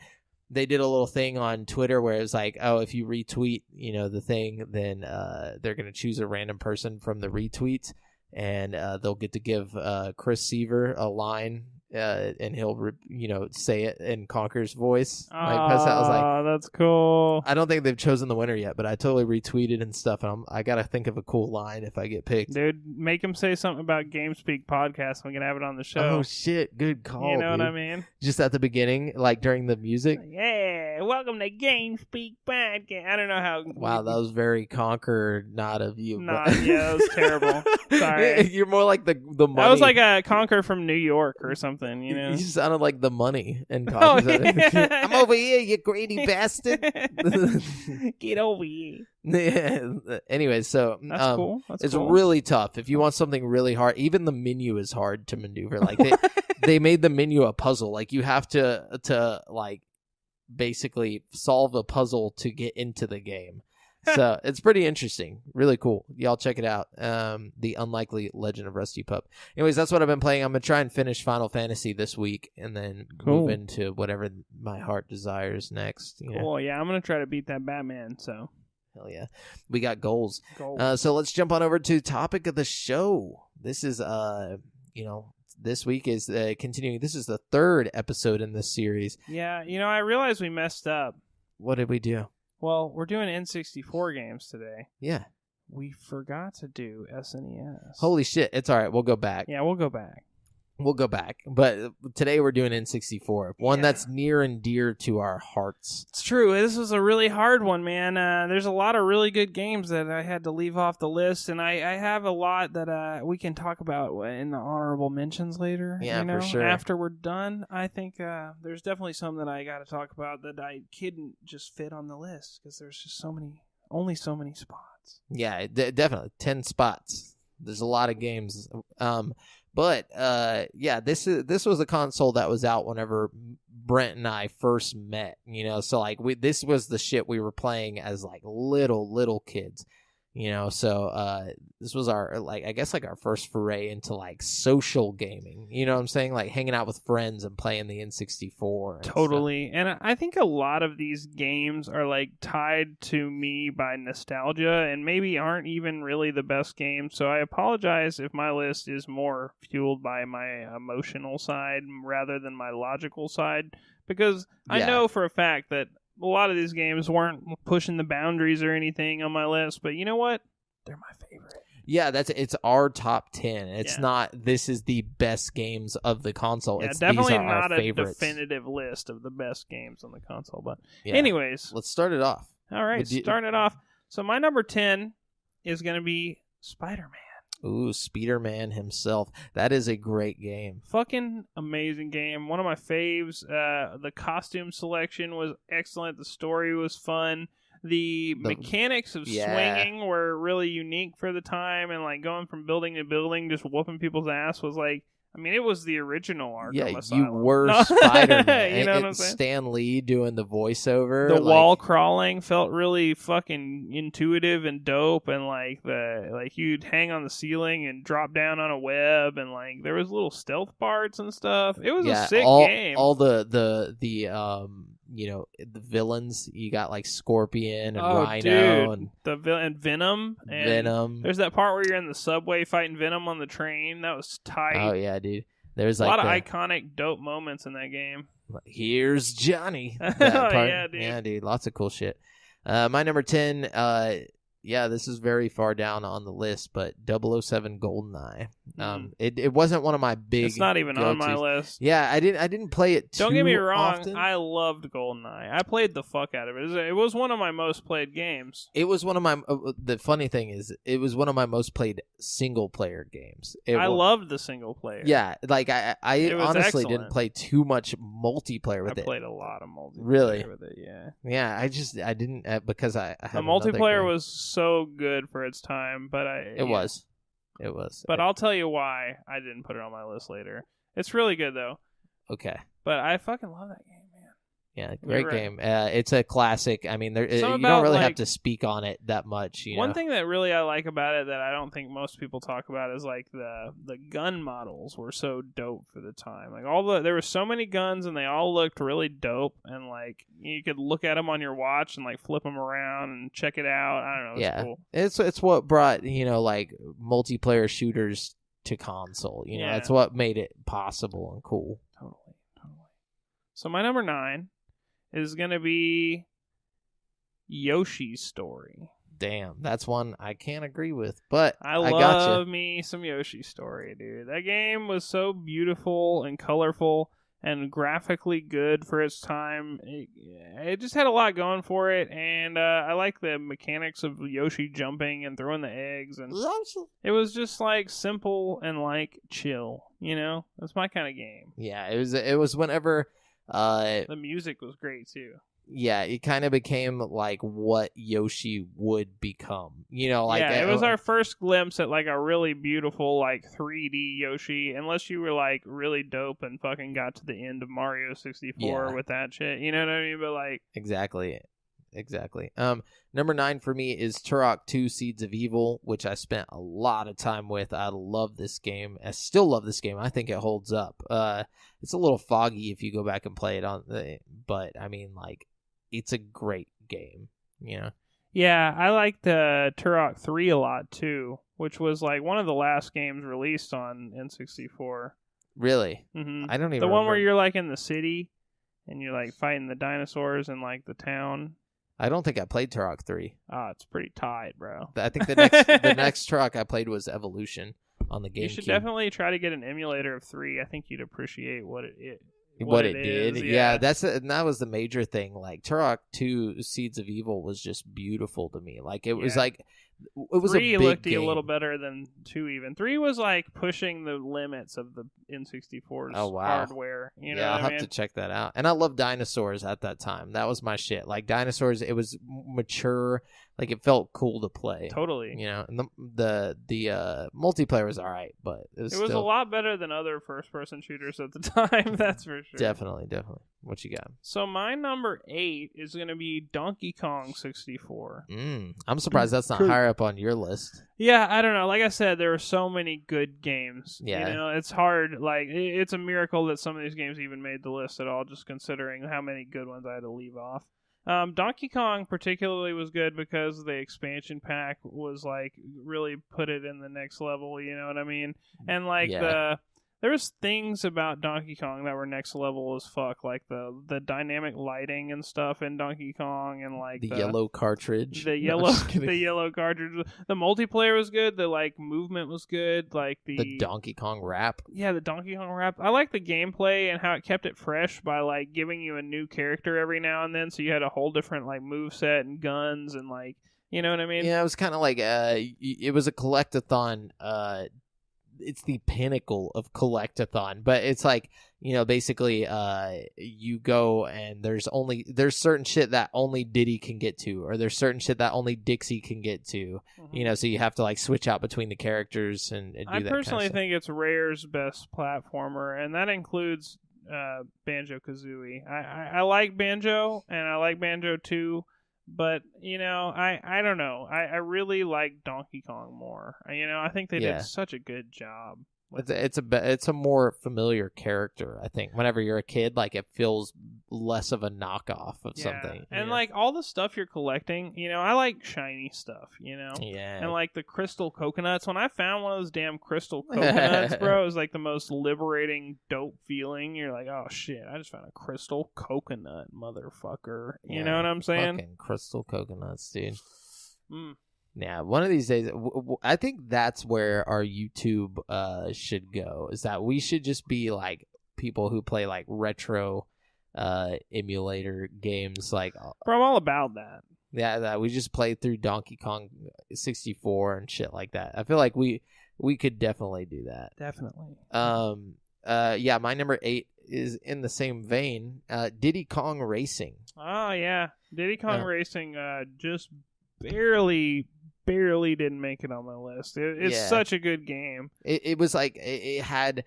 [SPEAKER 1] they did a little thing on Twitter where it was like, oh, if you retweet, the thing, then they're going to choose a random person from the retweets, and they'll get to give Chris Seaver a line. And he'll, say it in Conker's voice.
[SPEAKER 2] Oh,
[SPEAKER 1] I was like,
[SPEAKER 2] that's cool.
[SPEAKER 1] I don't think they've chosen the winner yet, but I totally retweeted and stuff, and I got to think of a cool line if I get picked.
[SPEAKER 2] Dude, make him say something about GameSpeak podcast. We can have it on the show.
[SPEAKER 1] Oh, shit. Good call,
[SPEAKER 2] You know
[SPEAKER 1] dude.
[SPEAKER 2] what I mean?
[SPEAKER 1] Just at the beginning, like during the music.
[SPEAKER 2] Yeah, welcome to GameSpeak podcast. I don't know how.
[SPEAKER 1] Wow, that was very Conker not of you.
[SPEAKER 2] Nah, yeah, that was terrible. Sorry.
[SPEAKER 1] You're more like the money.
[SPEAKER 2] That was like a Conker from New York or something,
[SPEAKER 1] You sounded like the money in
[SPEAKER 2] Oh,
[SPEAKER 1] Conker.
[SPEAKER 2] yeah.
[SPEAKER 1] I'm over here, you greedy bastard.
[SPEAKER 2] Get over here.
[SPEAKER 1] Yeah. Anyway, so
[SPEAKER 2] That's cool.
[SPEAKER 1] It's
[SPEAKER 2] cool.
[SPEAKER 1] really tough. If you want something really hard, even the menu is hard to maneuver. Like they made the menu a puzzle. Like you have to like basically solve a puzzle to get into the game. So it's pretty interesting. Really cool. Y'all check it out. The Unlikely Legend of Rusty Pup. Anyways, that's what I've been playing. I'm going to try and finish Final Fantasy this week and then move into whatever my heart desires next.
[SPEAKER 2] Cool. Yeah, I'm going to try to beat that Batman, so.
[SPEAKER 1] Hell yeah. We got goals.
[SPEAKER 2] Goals.
[SPEAKER 1] So let's jump on over to topic of the show. This is, this week is continuing. This is the 3rd episode in this series.
[SPEAKER 2] Yeah, I realized we messed up.
[SPEAKER 1] What did we do?
[SPEAKER 2] Well, we're doing N64 games today.
[SPEAKER 1] Yeah.
[SPEAKER 2] We forgot to do SNES.
[SPEAKER 1] Holy shit. It's all right. We'll go back.
[SPEAKER 2] Yeah, we'll go back.
[SPEAKER 1] But today we're doing N64. One that's near and dear to our hearts.
[SPEAKER 2] It's true. This was a really hard one, man. There's a lot of really good games that I had to leave off the list, and I have a lot that we can talk about in the honorable mentions later.
[SPEAKER 1] Yeah, for sure.
[SPEAKER 2] After we're done, I think there's definitely some that I got to talk about that I couldn't just fit on the list because there's just only so many spots.
[SPEAKER 1] Yeah, definitely 10 spots. There's a lot of games. But this was a console that was out whenever Brent and I first met, so like this was the shit we were playing as like little kids, So this was our I guess our first foray into social gaming. You know what I'm saying? Like hanging out with friends and playing the N64. And
[SPEAKER 2] totally. And I think a lot of these games are tied to me by nostalgia and maybe aren't even really the best games. So I apologize if my list is more fueled by my emotional side rather than my logical side, because I know for a fact that a lot of these games weren't pushing the boundaries or anything on my list, but you know what? They're my favorite.
[SPEAKER 1] Yeah, it's our top 10. It's not this is the best games of the console.
[SPEAKER 2] Yeah,
[SPEAKER 1] it's
[SPEAKER 2] definitely
[SPEAKER 1] these are
[SPEAKER 2] not
[SPEAKER 1] our favorites.
[SPEAKER 2] A definitive list of the best games on the console. But anyways,
[SPEAKER 1] let's start it off.
[SPEAKER 2] All right, start it off. So my number 10 is going to be Spider-Man.
[SPEAKER 1] Ooh, Spider-Man himself. That is a great game.
[SPEAKER 2] Fucking amazing game. One of my faves. The costume selection was excellent. The story was fun. The mechanics of swinging were really unique for the time, and going from building to building, just whooping people's ass was it was the original Arkham Asylum.
[SPEAKER 1] You were Spider-Man.
[SPEAKER 2] You know what I'm saying?
[SPEAKER 1] Stan Lee doing the voiceover.
[SPEAKER 2] The wall crawling felt really fucking intuitive and dope, and you'd hang on the ceiling and drop down on a web, and there was little stealth parts and stuff. It was a sick game.
[SPEAKER 1] All the villains, you got Scorpion and Rhino, and
[SPEAKER 2] the villain Venom. There's that part where you're in the subway fighting Venom on the train. That was tight.
[SPEAKER 1] Oh yeah, dude. There's
[SPEAKER 2] a lot of iconic, dope moments in that game.
[SPEAKER 1] Here's Johnny.
[SPEAKER 2] Yeah, dude.
[SPEAKER 1] Yeah, dude. Lots of cool shit. My number 10. This is very far down on the list, but 007 GoldenEye. It wasn't one of my big.
[SPEAKER 2] It's not even on my list.
[SPEAKER 1] Yeah, I didn't play it too often.
[SPEAKER 2] Don't get me wrong, I loved GoldenEye. I played the fuck out of it. It was one of my most played games.
[SPEAKER 1] It was one of my. The funny thing is, it was one of my most played single player games. I
[SPEAKER 2] loved the single player.
[SPEAKER 1] Yeah, I honestly
[SPEAKER 2] excellent.
[SPEAKER 1] didn't play too much multiplayer with it.
[SPEAKER 2] I played a lot of multiplayer
[SPEAKER 1] really?
[SPEAKER 2] with it. Yeah.
[SPEAKER 1] Yeah, I didn't because I had
[SPEAKER 2] the multiplayer was so good for its time, but
[SPEAKER 1] it was.
[SPEAKER 2] But I'll tell you why I didn't put it on my list later. It's really good though.
[SPEAKER 1] Okay.
[SPEAKER 2] But I fucking love that game, man.
[SPEAKER 1] Yeah, great game. It's a classic. I mean, you don't really have to speak on it that much.
[SPEAKER 2] One thing that really I like about it that I don't think most people talk about is the gun models were so dope for the time. There were so many guns and they all looked really dope, and you could look at them on your watch and flip them around and check it out. I don't know. It's cool.
[SPEAKER 1] It's what brought multiplayer shooters to console. It's what made it possible and cool.
[SPEAKER 2] Totally. So my number 9 is going to be Yoshi's Story.
[SPEAKER 1] Damn, that's one I can't agree with, but
[SPEAKER 2] I love me some Yoshi's Story, dude. That game was so beautiful and colorful and graphically good for its time. It just had a lot going for it, and I like the mechanics of Yoshi jumping and throwing the eggs, and it was just simple and chill. That's my kind of game.
[SPEAKER 1] Yeah, it was whenever.
[SPEAKER 2] The music was great too.
[SPEAKER 1] Yeah, it kind of became what Yoshi would become.
[SPEAKER 2] It was our first glimpse at a really beautiful 3D Yoshi. Unless you were really dope and fucking got to the end of Mario 64 with that shit. You know what I mean? But
[SPEAKER 1] Exactly. Number 9 for me is Turok 2 Seeds of Evil, which I spent a lot of time with. I love this game. I still love this game. I think it holds up. It's a little foggy if you go back and play it but I mean, it's a great game.
[SPEAKER 2] Yeah, I liked Turok 3 a lot too, which was one of the last games released on N64.
[SPEAKER 1] Really?
[SPEAKER 2] Mm-hmm.
[SPEAKER 1] I don't even.
[SPEAKER 2] The one
[SPEAKER 1] remember.
[SPEAKER 2] where you're in the city and you're fighting the dinosaurs in the town.
[SPEAKER 1] I don't think I played Turok 3.
[SPEAKER 2] It's pretty tight, bro.
[SPEAKER 1] I think the next Turok I played was Evolution on the GameCube.
[SPEAKER 2] You should definitely try to get an emulator of 3. I think you'd appreciate what it
[SPEAKER 1] did. Yeah, that was the major thing. Turok 2 Seeds of Evil was just beautiful to me. It was it was
[SPEAKER 2] 3
[SPEAKER 1] a big
[SPEAKER 2] looked
[SPEAKER 1] game.
[SPEAKER 2] a little better than 2 even. 3 was pushing the limits of the N64's
[SPEAKER 1] Oh, wow.
[SPEAKER 2] hardware. You know
[SPEAKER 1] I'll
[SPEAKER 2] what I
[SPEAKER 1] have
[SPEAKER 2] mean?
[SPEAKER 1] to check that out. And I love dinosaurs at that time. That was my shit. Like dinosaurs, it was mature. Like it felt cool to play.
[SPEAKER 2] Totally.
[SPEAKER 1] You know, and the multiplayer was all right, but it was
[SPEAKER 2] It was
[SPEAKER 1] still
[SPEAKER 2] a lot better than other first-person shooters at the time. That's for sure.
[SPEAKER 1] definitely. What you got?
[SPEAKER 2] So my number 8 is going to be Donkey Kong 64.
[SPEAKER 1] I'm surprised that's not higher up on your list.
[SPEAKER 2] Yeah, I don't know. Like I said, there are so many good games.
[SPEAKER 1] Yeah.
[SPEAKER 2] You know, it's hard. Like, it's a miracle that some of these games even made the list at all, just considering how many good ones I had to leave off. Donkey Kong particularly was good because the expansion pack was, like, really put it in the next level, you know what I mean? And, like, there was things about Donkey Kong that were next level as fuck, like the dynamic lighting and stuff in Donkey Kong, and like
[SPEAKER 1] the yellow cartridge.
[SPEAKER 2] the yellow cartridge. The multiplayer was good. The like movement was good. Like
[SPEAKER 1] the Donkey Kong rap.
[SPEAKER 2] Yeah, the Donkey Kong rap. I like the gameplay and how it kept it fresh by like giving you a new character every now and then, so you had a whole different like moveset and guns and like, you know what I mean?
[SPEAKER 1] Yeah, it was kind of like it was a collectathon. It's the pinnacle of collectathon, but it's like, you know, basically you go and there's certain shit that only Diddy can get to, or there's certain shit that only Dixie can get to, you know, so you have to like switch out between the characters and do that.
[SPEAKER 2] I personally
[SPEAKER 1] kind of
[SPEAKER 2] think it's Rare's best platformer, and that includes Banjo-Kazooie. I like Banjo, and I like Banjo 2. But, you know, I don't know. I really like Donkey Kong more. You know, I think they did such a good job.
[SPEAKER 1] It's a more familiar character, I think. Whenever you're a kid, like it feels less of a knockoff of something.
[SPEAKER 2] And like all the stuff you're collecting, you know, I like shiny stuff, you know?
[SPEAKER 1] Yeah.
[SPEAKER 2] And like the crystal coconuts. When I found one of those damn crystal coconuts, bro, it was like the most liberating, dope feeling. You're like, oh shit, I just found a crystal coconut, motherfucker. You know what I'm saying?
[SPEAKER 1] Fucking crystal coconuts, dude.
[SPEAKER 2] Mm.
[SPEAKER 1] Yeah, one of these days, I think that's where our YouTube should go. Is that we should just be like people who play like retro emulator games. Like,
[SPEAKER 2] bro, I'm all about that.
[SPEAKER 1] Yeah, that we just play through Donkey Kong 64 and shit like that. I feel like we could definitely do that.
[SPEAKER 2] Definitely.
[SPEAKER 1] Yeah, my number 8 is in the same vein. Diddy Kong Racing.
[SPEAKER 2] Oh yeah, Diddy Kong Racing. Just barely didn't make it on my list. It's such a good game.
[SPEAKER 1] It was like it had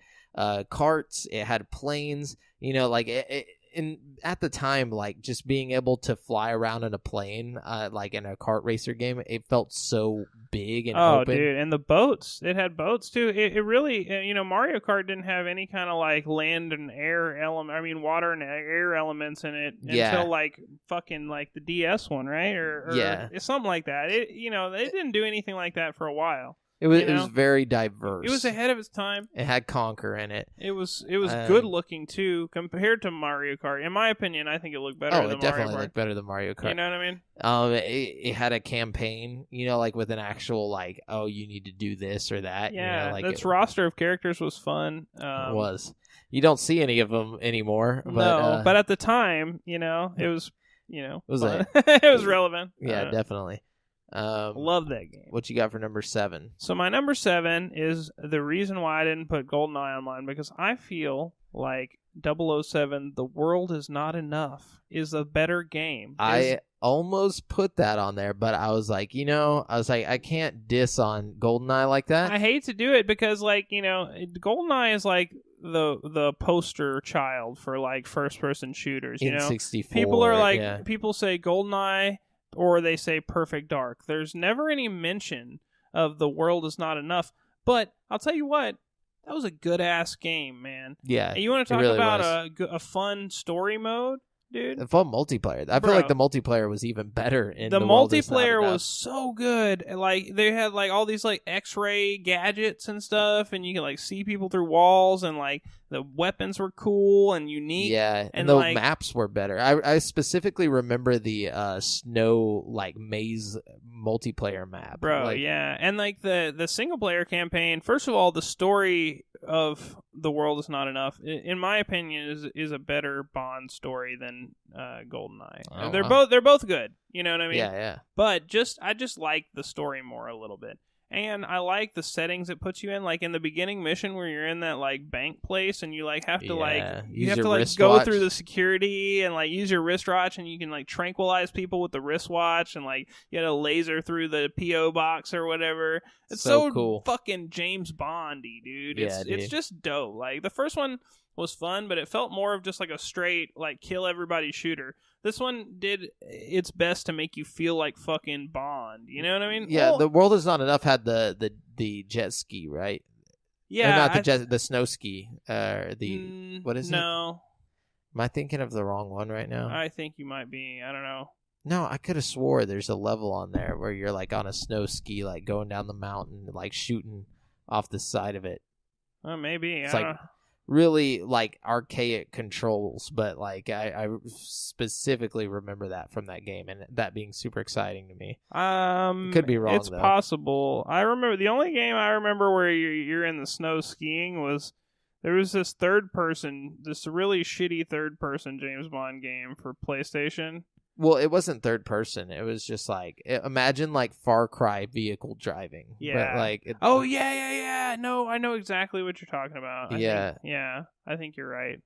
[SPEAKER 1] carts, it had planes, you know, like and at the time, like just being able to fly around in a plane, like in a kart racer game, it felt so big and open.
[SPEAKER 2] Oh, dude, and the boats. It had boats too. It really, you know, Mario Kart didn't have any kind of like land and air element. I mean, water and air elements in it until like fucking like the DS one, right? Or something like that. It, you know, they didn't do anything like that for a while.
[SPEAKER 1] It was very diverse.
[SPEAKER 2] It was ahead of its time.
[SPEAKER 1] It had Conker in it.
[SPEAKER 2] It was good looking too compared to Mario Kart. In my opinion, I think it looked better than Mario Kart.
[SPEAKER 1] Oh, it definitely looked better than Mario Kart.
[SPEAKER 2] You know what I mean?
[SPEAKER 1] It had a campaign, you know, like with an actual like, oh, you need to do this or that.
[SPEAKER 2] Yeah,
[SPEAKER 1] you know, like
[SPEAKER 2] its roster of characters was fun.
[SPEAKER 1] It was. You don't see any of them anymore. But,
[SPEAKER 2] no, but at the time, you know, it was, you know,
[SPEAKER 1] was it?
[SPEAKER 2] It was relevant.
[SPEAKER 1] Yeah, definitely.
[SPEAKER 2] Love that game.
[SPEAKER 1] What you got for number 7?
[SPEAKER 2] So my number 7 is the reason why I didn't put GoldenEye on mine, because I feel like 007, The World Is Not Enough, is a better game.
[SPEAKER 1] I almost put that on there, but I was like, I can't diss on GoldenEye like that.
[SPEAKER 2] I hate to do it because, like, you know, GoldenEye is like the poster child for like first person shooters. You know,
[SPEAKER 1] N64.
[SPEAKER 2] People are like, people say GoldenEye, or they say Perfect Dark. There's never any mention of The World Is Not Enough. But I'll tell you what, that was a good-ass game, man.
[SPEAKER 1] Yeah,
[SPEAKER 2] and you want to talk really about a fun story mode? Dude,
[SPEAKER 1] a fun multiplayer. I feel like the multiplayer was even better.
[SPEAKER 2] The multiplayer was so good. Like they had like all these like X-ray gadgets and stuff, and you could like see people through walls, and like the weapons were cool and unique.
[SPEAKER 1] Yeah, and the maps were better. I specifically remember the snow like maze multiplayer map,
[SPEAKER 2] bro.
[SPEAKER 1] Like,
[SPEAKER 2] yeah, and like the single player campaign. First of all, the story of The World Is Not Enough, in my opinion, is a better Bond story than GoldenEye.
[SPEAKER 1] Oh,
[SPEAKER 2] they're both good. You know what I mean?
[SPEAKER 1] Yeah.
[SPEAKER 2] But I just like the story more a little bit. And I like the settings it puts you in, like in the beginning mission where you're in that like bank place and you like have to go through the security and like use your wristwatch, and you can like tranquilize people with the wristwatch, and like you had a laser through the PO box or whatever. It's so
[SPEAKER 1] cool.
[SPEAKER 2] Fucking James Bondy, dude.
[SPEAKER 1] Yeah,
[SPEAKER 2] It's just dope. Like the first one was fun, but it felt more of just like a straight like kill everybody shooter. This one did its best to make you feel like fucking Bond. You know what I mean?
[SPEAKER 1] Yeah, The World Is Not Enough had the jet ski, right?
[SPEAKER 2] Yeah,
[SPEAKER 1] or not the snow ski. What is it?
[SPEAKER 2] No.
[SPEAKER 1] Am I thinking of the wrong one right now?
[SPEAKER 2] I think you might be. I don't know.
[SPEAKER 1] No, I could have swore there's a level on there where you're like on a snow ski, like going down the mountain, like shooting off the side of it.
[SPEAKER 2] Maybe.
[SPEAKER 1] It's like really like archaic controls, but like I specifically remember that from that game, and that being super exciting to me. Could be wrong.
[SPEAKER 2] It's
[SPEAKER 1] though.
[SPEAKER 2] Possible. I remember the only game I remember where you're in the snow skiing was there was this really shitty third person James Bond game for PlayStation.
[SPEAKER 1] Well, it wasn't third person. It was just like imagine like Far Cry vehicle driving.
[SPEAKER 2] Yeah.
[SPEAKER 1] But like
[SPEAKER 2] yeah. No, I know exactly what you're talking about. I think you're right.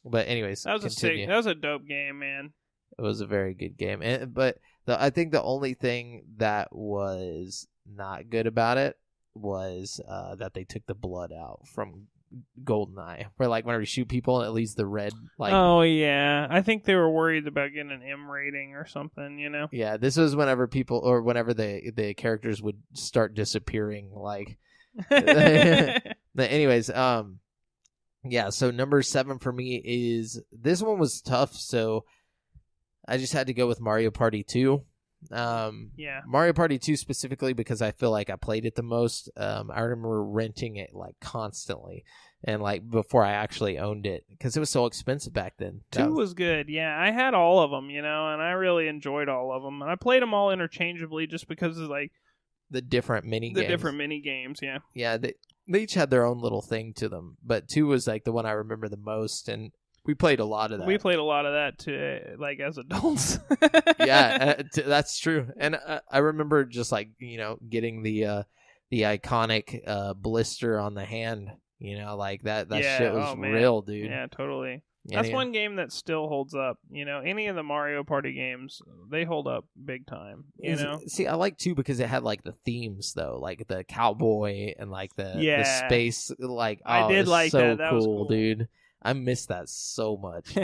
[SPEAKER 1] But anyways,
[SPEAKER 2] that was a dope game, man.
[SPEAKER 1] It was a very good game, but I think the only thing that was not good about it was that they took the blood out from GoldenEye, where like whenever you shoot people and it leaves the red like.
[SPEAKER 2] Oh yeah, I think they were worried about getting an M rating or something, you know.
[SPEAKER 1] Yeah, this was whenever the characters would start disappearing, like. But anyways, yeah. So number 7 for me is this one was tough, so I just had to go with Mario Party 2.
[SPEAKER 2] Yeah,
[SPEAKER 1] Mario Party 2 specifically because I feel like I played it the most. I remember renting it like constantly, and like before I actually owned it because it was so expensive back then.
[SPEAKER 2] 2 was good. Yeah, I had all of them, you know, and I really enjoyed all of them, and I played them all interchangeably just because of like
[SPEAKER 1] the different mini
[SPEAKER 2] games.
[SPEAKER 1] Yeah, they each had their own little thing to them, but 2 was like the one I remember the most, and we played a lot of that.
[SPEAKER 2] We played a lot of that too, like as adults.
[SPEAKER 1] Yeah, that's true. And I remember just like, you know, getting the iconic blister on the hand, you know, like that shit was real, dude.
[SPEAKER 2] Yeah, totally. That's one game that still holds up. You know, any of the Mario Party games, they hold up big time. You know,
[SPEAKER 1] see, I like 2 because it had like the themes though, like the cowboy and like the space. Like,
[SPEAKER 2] I did like
[SPEAKER 1] so
[SPEAKER 2] that
[SPEAKER 1] cool,
[SPEAKER 2] was cool,
[SPEAKER 1] dude. I miss that so much.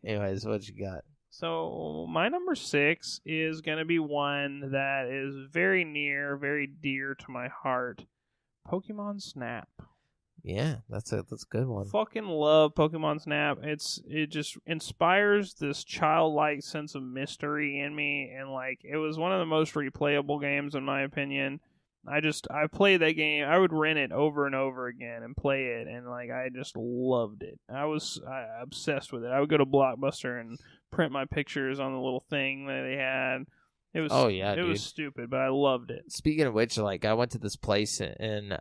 [SPEAKER 1] Anyways, what you got?
[SPEAKER 2] So my number 6 is gonna be one that is very dear to my heart. Pokemon Snap.
[SPEAKER 1] Yeah, that's a good one.
[SPEAKER 2] Fucking love Pokemon Snap. It just inspires this childlike sense of mystery in me, and like it was one of the most replayable games in my opinion. I played that game. I would rent it over and over again and play it, and like I just loved it. I was obsessed with it. I would go to Blockbuster and print my pictures on the little thing that they had. It was it was stupid, but I loved it.
[SPEAKER 1] Speaking of which, like I went to this place in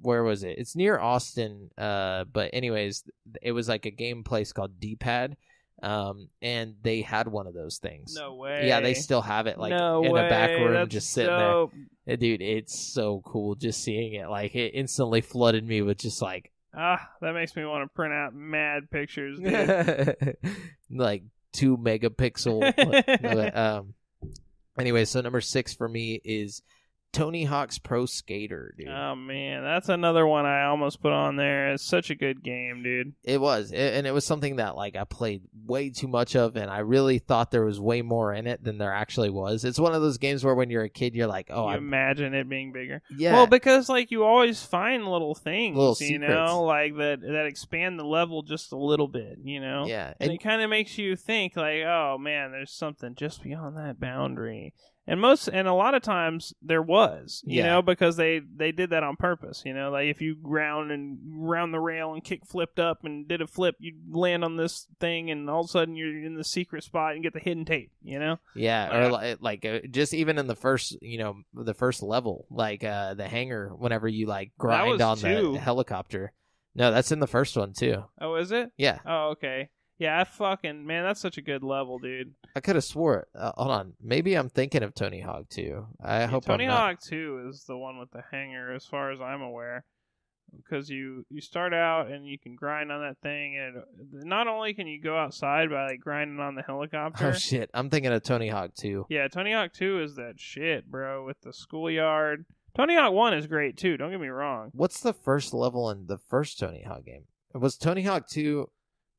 [SPEAKER 1] where was it? It's near Austin. But anyways, it was like a game place called D-Pad. And they had one of those things.
[SPEAKER 2] No way.
[SPEAKER 1] Yeah, they still have it like in a back room. Just sitting there. Dude, it's so cool just seeing it. Like it instantly flooded me with just like
[SPEAKER 2] that makes me want to print out mad pictures, dude.
[SPEAKER 1] Like 2 megapixel. Anyway, so number 6 for me is Tony Hawk's Pro Skater, dude.
[SPEAKER 2] Oh, man. That's another one I almost put on there. It's such a good game, dude.
[SPEAKER 1] It was. And it was something that, like, I played way too much of, and I really thought there was way more in it than there actually was. It's one of those games where when you're a kid, you're like, oh, I
[SPEAKER 2] imagine it being bigger.
[SPEAKER 1] Yeah.
[SPEAKER 2] Well, because, like, you always find little things,
[SPEAKER 1] little
[SPEAKER 2] you
[SPEAKER 1] secrets.
[SPEAKER 2] know, like, that expand the level just a little bit, you know?
[SPEAKER 1] Yeah.
[SPEAKER 2] And it kind of makes you think, like, oh, man, there's something just beyond that boundary. And a lot of times there was, you know, because they did that on purpose, you know, like if you round the rail and kick flipped up and did a flip, you land on this thing and all of a sudden you're in the secret spot and get the hidden tape, you know?
[SPEAKER 1] Yeah. Or like just even in the first, you know, the first level, like the hangar, whenever you like grind on the helicopter. No, that's in the first one too.
[SPEAKER 2] Oh, is it?
[SPEAKER 1] Yeah.
[SPEAKER 2] Oh, okay. Yeah, man, that's such a good level, dude.
[SPEAKER 1] I could have swore. Hold on, maybe I'm thinking of Tony Hawk 2. I hope
[SPEAKER 2] Tony
[SPEAKER 1] I'm not.
[SPEAKER 2] Hawk 2 is the one with the hanger, as far as I'm aware. Because you start out and you can grind on that thing, and not only can you go outside by like grinding on the helicopter.
[SPEAKER 1] Oh shit, I'm thinking of Tony Hawk 2.
[SPEAKER 2] Yeah, Tony Hawk 2 is that shit, bro, with the schoolyard. Tony Hawk 1 is great too, don't get me wrong.
[SPEAKER 1] What's the first level in the first Tony Hawk game? Was Tony Hawk 2...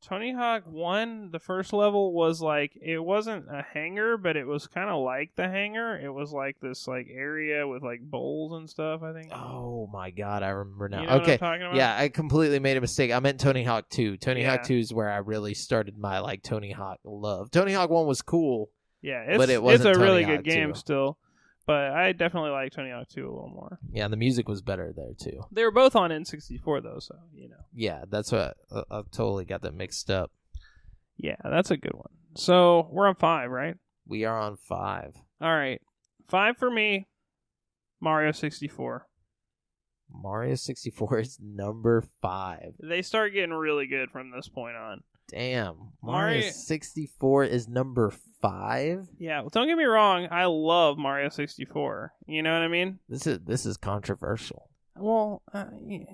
[SPEAKER 2] Tony Hawk 1, the first level was like, it wasn't a hangar, but it was kind of like the hangar. It was like this like area with like bowls and stuff, I think.
[SPEAKER 1] Oh my god, I remember now.
[SPEAKER 2] You know what I'm talking about?
[SPEAKER 1] Yeah, I completely made a mistake. I meant Tony Hawk 2. Tony Hawk 2 is where I really started my like Tony Hawk love. Tony Hawk 1 was cool.
[SPEAKER 2] Yeah,
[SPEAKER 1] it's
[SPEAKER 2] a really
[SPEAKER 1] Tony
[SPEAKER 2] good game 2. Still. But I definitely like Tony Hawk 2 a little more.
[SPEAKER 1] Yeah, the music was better there too.
[SPEAKER 2] They were both on N64 though, so you know.
[SPEAKER 1] Yeah, that's what I totally got that mixed up.
[SPEAKER 2] Yeah, that's a good one. So we're on 5, right?
[SPEAKER 1] We are on 5.
[SPEAKER 2] All right, 5 for me. Mario 64.
[SPEAKER 1] Mario 64 is number 5.
[SPEAKER 2] They start getting really good from this point on.
[SPEAKER 1] Damn, Mario 64 is number 5.
[SPEAKER 2] Yeah, well, don't get me wrong. I love Mario 64. You know what I mean?
[SPEAKER 1] This is controversial.
[SPEAKER 2] Well,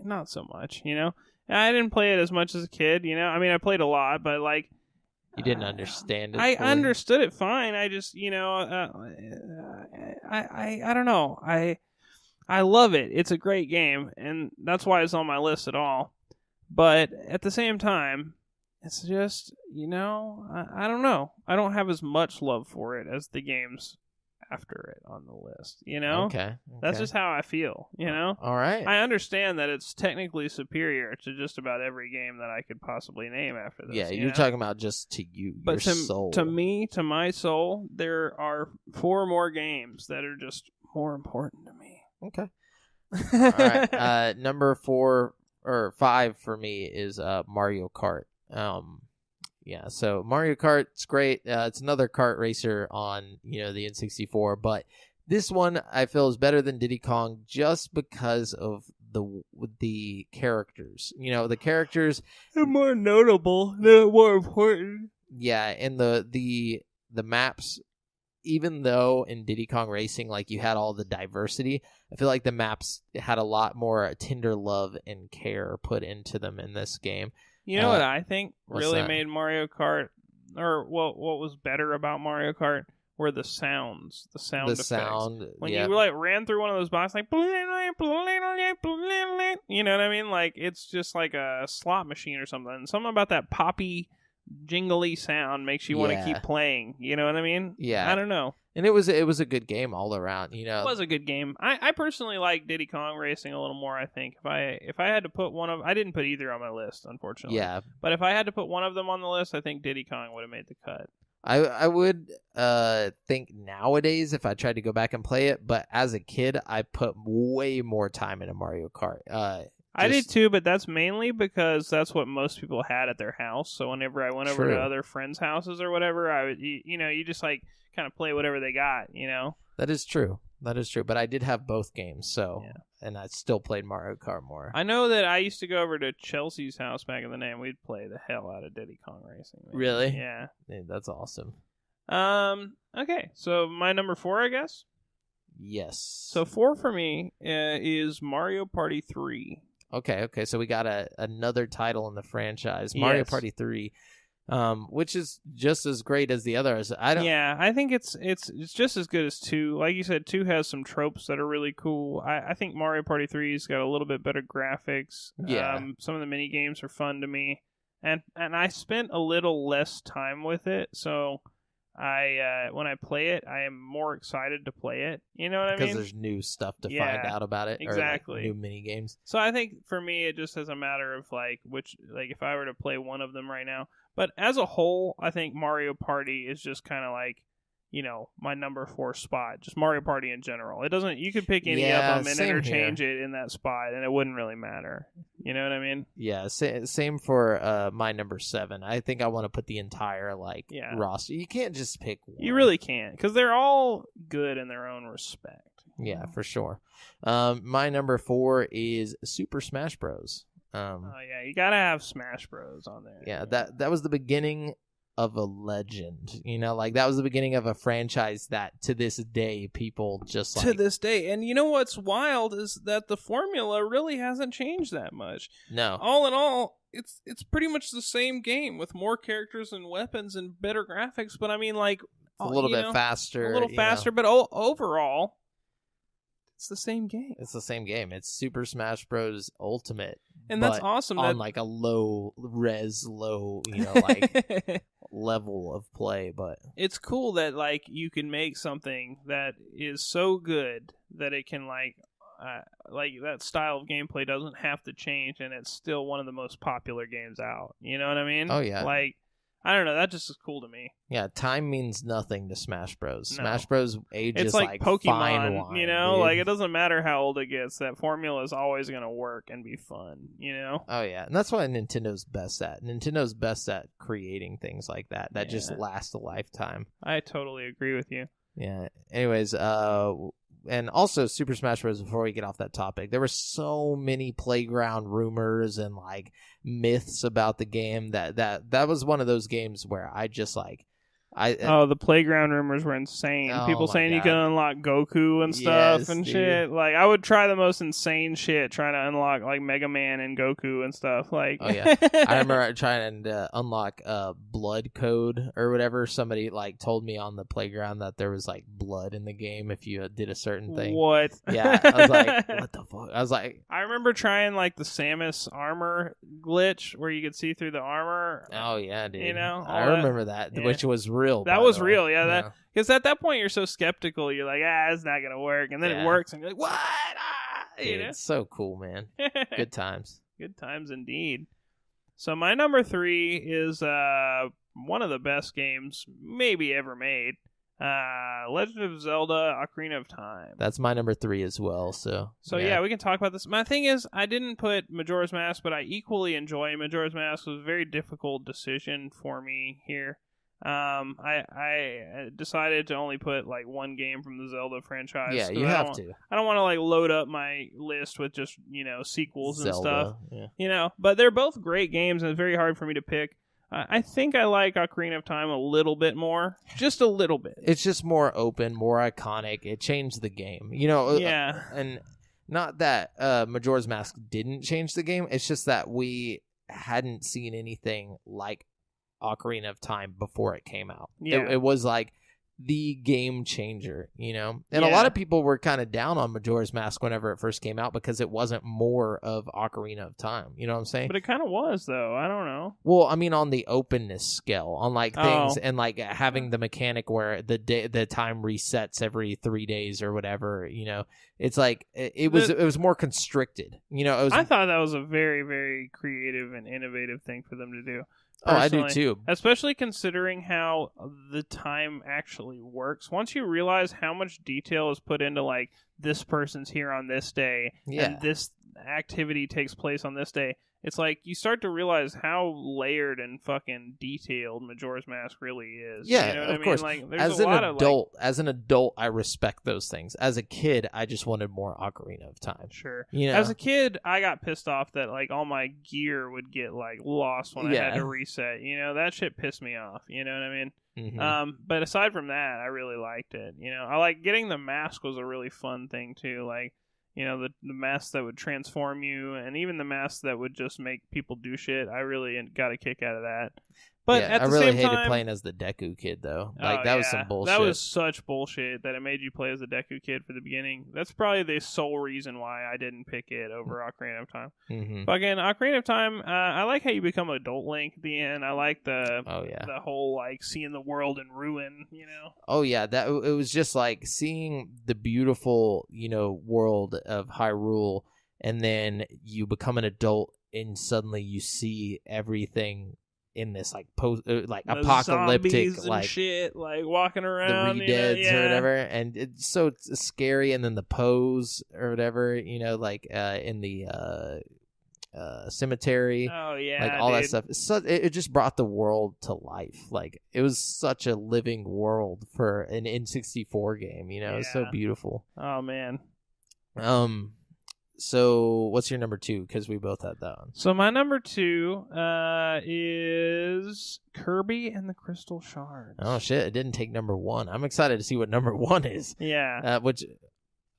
[SPEAKER 2] not so much. You know, I didn't play it as much as a kid. You know, I mean, I played a lot, but like.
[SPEAKER 1] You didn't understand it.
[SPEAKER 2] I understood it fine. I just, you know, I don't know. I love it. It's a great game, and that's why it's on my list at all. But at the same time, it's just, you know, I don't know. I don't have as much love for it as the games after it on the list, you know?
[SPEAKER 1] Okay.
[SPEAKER 2] That's just how I feel, you know?
[SPEAKER 1] All right.
[SPEAKER 2] I understand that it's technically superior to just about every game that I could possibly name after this.
[SPEAKER 1] Yeah, you're talking about just to you,
[SPEAKER 2] but
[SPEAKER 1] your soul.
[SPEAKER 2] To me, to my soul, there are 4 more games that are just more important to me.
[SPEAKER 1] Okay. All right. Number 4 or 5 for me is Mario Kart. Yeah, so Mario Kart's great. It's another kart racer on, the N64, but this one I feel is better than Diddy Kong just because of the characters. The characters
[SPEAKER 2] are more notable. They're more important.
[SPEAKER 1] Yeah, and the maps, even though in Diddy Kong Racing, like, you had all the diversity, I feel like the maps had a lot more tender love and care put into them in this game.
[SPEAKER 2] You know what I think really made Mario Kart, or what was better about Mario Kart, were the sounds, the sound effects. When you like ran through one of those boxes, like, you know what I mean? Like, it's just like a slot machine or something. Something about that poppy, jingly sound makes you want to keep playing. You know what I mean?
[SPEAKER 1] Yeah.
[SPEAKER 2] I don't know.
[SPEAKER 1] And it was a good game all around,
[SPEAKER 2] It was a good game. I personally like Diddy Kong Racing a little more, I think. If I had to put I didn't put either on my list, unfortunately.
[SPEAKER 1] Yeah.
[SPEAKER 2] But if I had to put one of them on the list, I think Diddy Kong would have made the cut.
[SPEAKER 1] I would think nowadays if I tried to go back and play it, but as a kid, I put way more time into Mario Kart.
[SPEAKER 2] I did too, but that's mainly because that's what most people had at their house. So whenever I went over to other friends' houses or whatever, I would, you just like kind of play whatever they got,
[SPEAKER 1] That is true. But I did have both games, and I still played Mario Kart more.
[SPEAKER 2] I know that I used to go over to Chelsea's house back in the day, and we'd play the hell out of Diddy Kong Racing. Maybe.
[SPEAKER 1] Really?
[SPEAKER 2] Yeah.
[SPEAKER 1] That's awesome.
[SPEAKER 2] Okay, so my number 4, I guess?
[SPEAKER 1] Yes.
[SPEAKER 2] So 4 for me is Mario Party 3.
[SPEAKER 1] Okay, so we got another title in the franchise, Mario Party 3. Which is just as great as the others.
[SPEAKER 2] I think it's just as good as 2. Like you said, 2 has some tropes that are really cool. I think Mario Party 3's got a little bit better graphics.
[SPEAKER 1] Yeah.
[SPEAKER 2] Some of the mini games are fun to me, and I spent a little less time with it, so when I play it, I am more excited to play it. You know what I mean?
[SPEAKER 1] Because there's new stuff to find out about it.
[SPEAKER 2] Exactly.
[SPEAKER 1] Or new mini games.
[SPEAKER 2] So I think for me, it just is a matter of if I were to play one of them right now. But as a whole, I think Mario Party is just kind of like, my number 4 spot. Just Mario Party in general. It doesn't. You could pick any of them and interchange it in that spot, and it wouldn't really matter. You know what I mean?
[SPEAKER 1] Yeah. Same for my number 7. I think I want to put the entire roster. You can't just pick one.
[SPEAKER 2] You really can't, because they're all good in their own respect.
[SPEAKER 1] Yeah, for sure. My number 4 is Super Smash Bros.
[SPEAKER 2] Oh yeah, you gotta have Smash Bros on there.
[SPEAKER 1] Yeah, that was the beginning of a legend. You know, like that was the beginning of a franchise that to this day people just like
[SPEAKER 2] to this day. And you know what's wild is that the formula really hasn't changed that much.
[SPEAKER 1] No.
[SPEAKER 2] All in all, it's pretty much the same game with more characters and weapons and better graphics. But I mean, like
[SPEAKER 1] a little bit faster,
[SPEAKER 2] a little faster. But overall, it's the same game.
[SPEAKER 1] It's the same game. It's Super Smash Bros. Ultimate,
[SPEAKER 2] and that's awesome.
[SPEAKER 1] On like a low res, like level of play. But
[SPEAKER 2] it's cool that like you can make something that is so good that it can like that style of gameplay doesn't have to change, and it's still one of the most popular games out. You know what I mean?
[SPEAKER 1] Oh yeah.
[SPEAKER 2] Like I don't know. That just is cool to me.
[SPEAKER 1] Yeah, time means nothing to Smash Bros.
[SPEAKER 2] No.
[SPEAKER 1] Smash Bros. Ages
[SPEAKER 2] it's like Pokemon,
[SPEAKER 1] fine wine,
[SPEAKER 2] you know?
[SPEAKER 1] dude.
[SPEAKER 2] Like, it doesn't matter how old it gets. That formula is always going to work and be fun, you know?
[SPEAKER 1] Oh, yeah. And that's what Nintendo's best at. Nintendo's best at creating things like that just last a lifetime.
[SPEAKER 2] I totally agree with you.
[SPEAKER 1] Yeah. Anyways, and also Super Smash Bros. Before we get off that topic, there were so many playground rumors and like myths about the game that was one of those games where I just like
[SPEAKER 2] the playground rumors were insane.
[SPEAKER 1] Oh,
[SPEAKER 2] people saying you can unlock Goku and stuff and
[SPEAKER 1] dude.
[SPEAKER 2] Shit. Like I would try the most insane shit trying to unlock like Mega Man and Goku and stuff. Like
[SPEAKER 1] oh yeah, I remember trying to unlock blood code or whatever. Somebody like told me on the playground that there was like blood in the game if you did a certain thing.
[SPEAKER 2] What?
[SPEAKER 1] Yeah, I was like, what the fuck? I was like,
[SPEAKER 2] I remember trying like the Samus armor glitch where you could see through the armor.
[SPEAKER 1] Oh yeah, dude.
[SPEAKER 2] You know,
[SPEAKER 1] I remember that, which was real.
[SPEAKER 2] That was real, yeah. That because at that point you're so skeptical. You're like, it's not gonna work, and then it works, and you're like, what?
[SPEAKER 1] Dude, it's so cool, man. Good times.
[SPEAKER 2] Good times indeed. So my number 3 is one of the best games maybe ever made. Legend of Zelda: Ocarina of Time.
[SPEAKER 1] That's my number 3 as well. So
[SPEAKER 2] yeah, we can talk about this. My thing is, I didn't put Majora's Mask, but I equally enjoy Majora's Mask. It was a very difficult decision for me here. I decided to only put like one game from the Zelda franchise.
[SPEAKER 1] Yeah, you have to.
[SPEAKER 2] I don't want to like load up my list with just sequels
[SPEAKER 1] Zelda,
[SPEAKER 2] and stuff.
[SPEAKER 1] Yeah.
[SPEAKER 2] But they're both great games, and it's very hard for me to pick. I think I like Ocarina of Time a little bit more, just a little bit.
[SPEAKER 1] It's just more open, more iconic. It changed the game, Yeah, and not that Majora's Mask didn't change the game. It's just that we hadn't seen anything like Ocarina of Time before it came out.
[SPEAKER 2] Yeah.
[SPEAKER 1] It was like the game changer, And a lot of people were kind of down on Majora's Mask whenever it first came out because it wasn't more of Ocarina of Time. You know what I'm saying?
[SPEAKER 2] But it kind of was, though. I don't know.
[SPEAKER 1] Well, I mean, on the openness scale, on like things and like having the mechanic where the time resets every 3 days or whatever. It's like it was more constricted.
[SPEAKER 2] I thought that was a very, very creative and innovative thing for them to do.
[SPEAKER 1] Personally. Oh, I do too.
[SPEAKER 2] Especially considering how the time actually works. Once you realize how much detail is put into like this person's here on this day and this activity takes place on this day, it's like you start to realize how layered and fucking detailed Majora's Mask really is.
[SPEAKER 1] Yeah,
[SPEAKER 2] you know what
[SPEAKER 1] of course.
[SPEAKER 2] Like,
[SPEAKER 1] as an adult, I respect those things. As a kid, I just wanted more Ocarina of Time.
[SPEAKER 2] Sure. As a kid, I got pissed off that like all my gear would get like lost when I had to reset. That shit pissed me off. You know what I mean?
[SPEAKER 1] Mm-hmm.
[SPEAKER 2] But aside from that, I really liked it. I like getting the mask was a really fun thing too. Like, the masks that would transform you, and even the masks that would just make people do shit. I really got a kick out of that. But at the
[SPEAKER 1] I really
[SPEAKER 2] same
[SPEAKER 1] hated
[SPEAKER 2] time,
[SPEAKER 1] playing as the Deku Kid, though. Like, that was some bullshit.
[SPEAKER 2] That was such bullshit that it made you play as the Deku Kid for the beginning. That's probably the sole reason why I didn't pick it over Ocarina of Time.
[SPEAKER 1] Mm-hmm.
[SPEAKER 2] But again, Ocarina of Time, I like how you become adult Link at the end. I like the whole, like, seeing the world in ruin,
[SPEAKER 1] Oh, yeah. It was just like seeing the beautiful, world of Hyrule, and then you become an adult, and suddenly you see everything in this like apocalyptic
[SPEAKER 2] like shit, like walking around
[SPEAKER 1] the Re-Deads or whatever, and it's so scary. And then the pose or whatever, like in the cemetery.
[SPEAKER 2] Oh yeah,
[SPEAKER 1] like all that stuff. It just brought the world to life. Like it was such a living world for an N64 game. It was so beautiful.
[SPEAKER 2] Oh man.
[SPEAKER 1] So what's your number 2? Because we both had that one.
[SPEAKER 2] So my number 2 is Kirby and the Crystal Shards.
[SPEAKER 1] Oh shit! It didn't take number 1. I'm excited to see what number 1 is.
[SPEAKER 2] Yeah.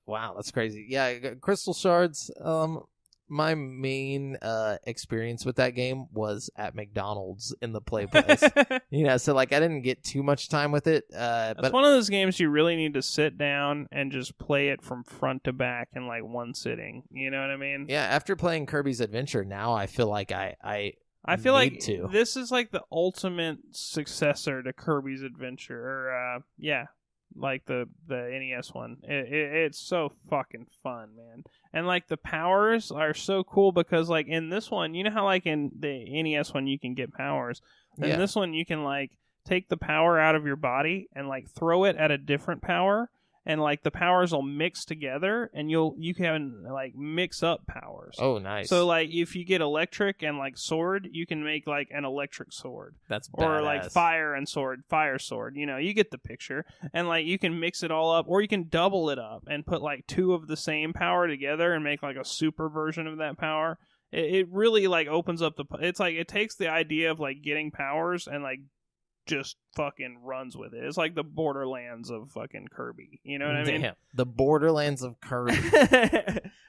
[SPEAKER 1] Wow, that's crazy. Yeah, Crystal Shards. My main experience with that game was at McDonald's in the play place. So like I didn't get too much time with it.
[SPEAKER 2] It's one of those games you really need to sit down and just play it from front to back in like one sitting. You know what I mean?
[SPEAKER 1] Yeah. After playing Kirby's Adventure, now I feel like I
[SPEAKER 2] feel like
[SPEAKER 1] to.
[SPEAKER 2] This is like the ultimate successor to Kirby's Adventure. Or, like the NES one. It's so fucking fun, man. And like the powers are so cool because like in this one, you know how like in the NES one you can get powers. In this one you can like take the power out of your body and like throw it at a different power. And like the powers will mix together, and you can like mix up powers.
[SPEAKER 1] Oh, nice!
[SPEAKER 2] So like if you get electric and like sword, you can make like an electric sword.
[SPEAKER 1] That's
[SPEAKER 2] badass. Or like fire sword. You get the picture. And like you can mix it all up, or you can double it up and put like 2 of the same power together and make like a super version of that power. It really like opens up it's like it takes the idea of like getting powers and like just fucking runs with it. It's like the Borderlands of fucking Kirby. You know what I mean?
[SPEAKER 1] Damn, the Borderlands of Kirby.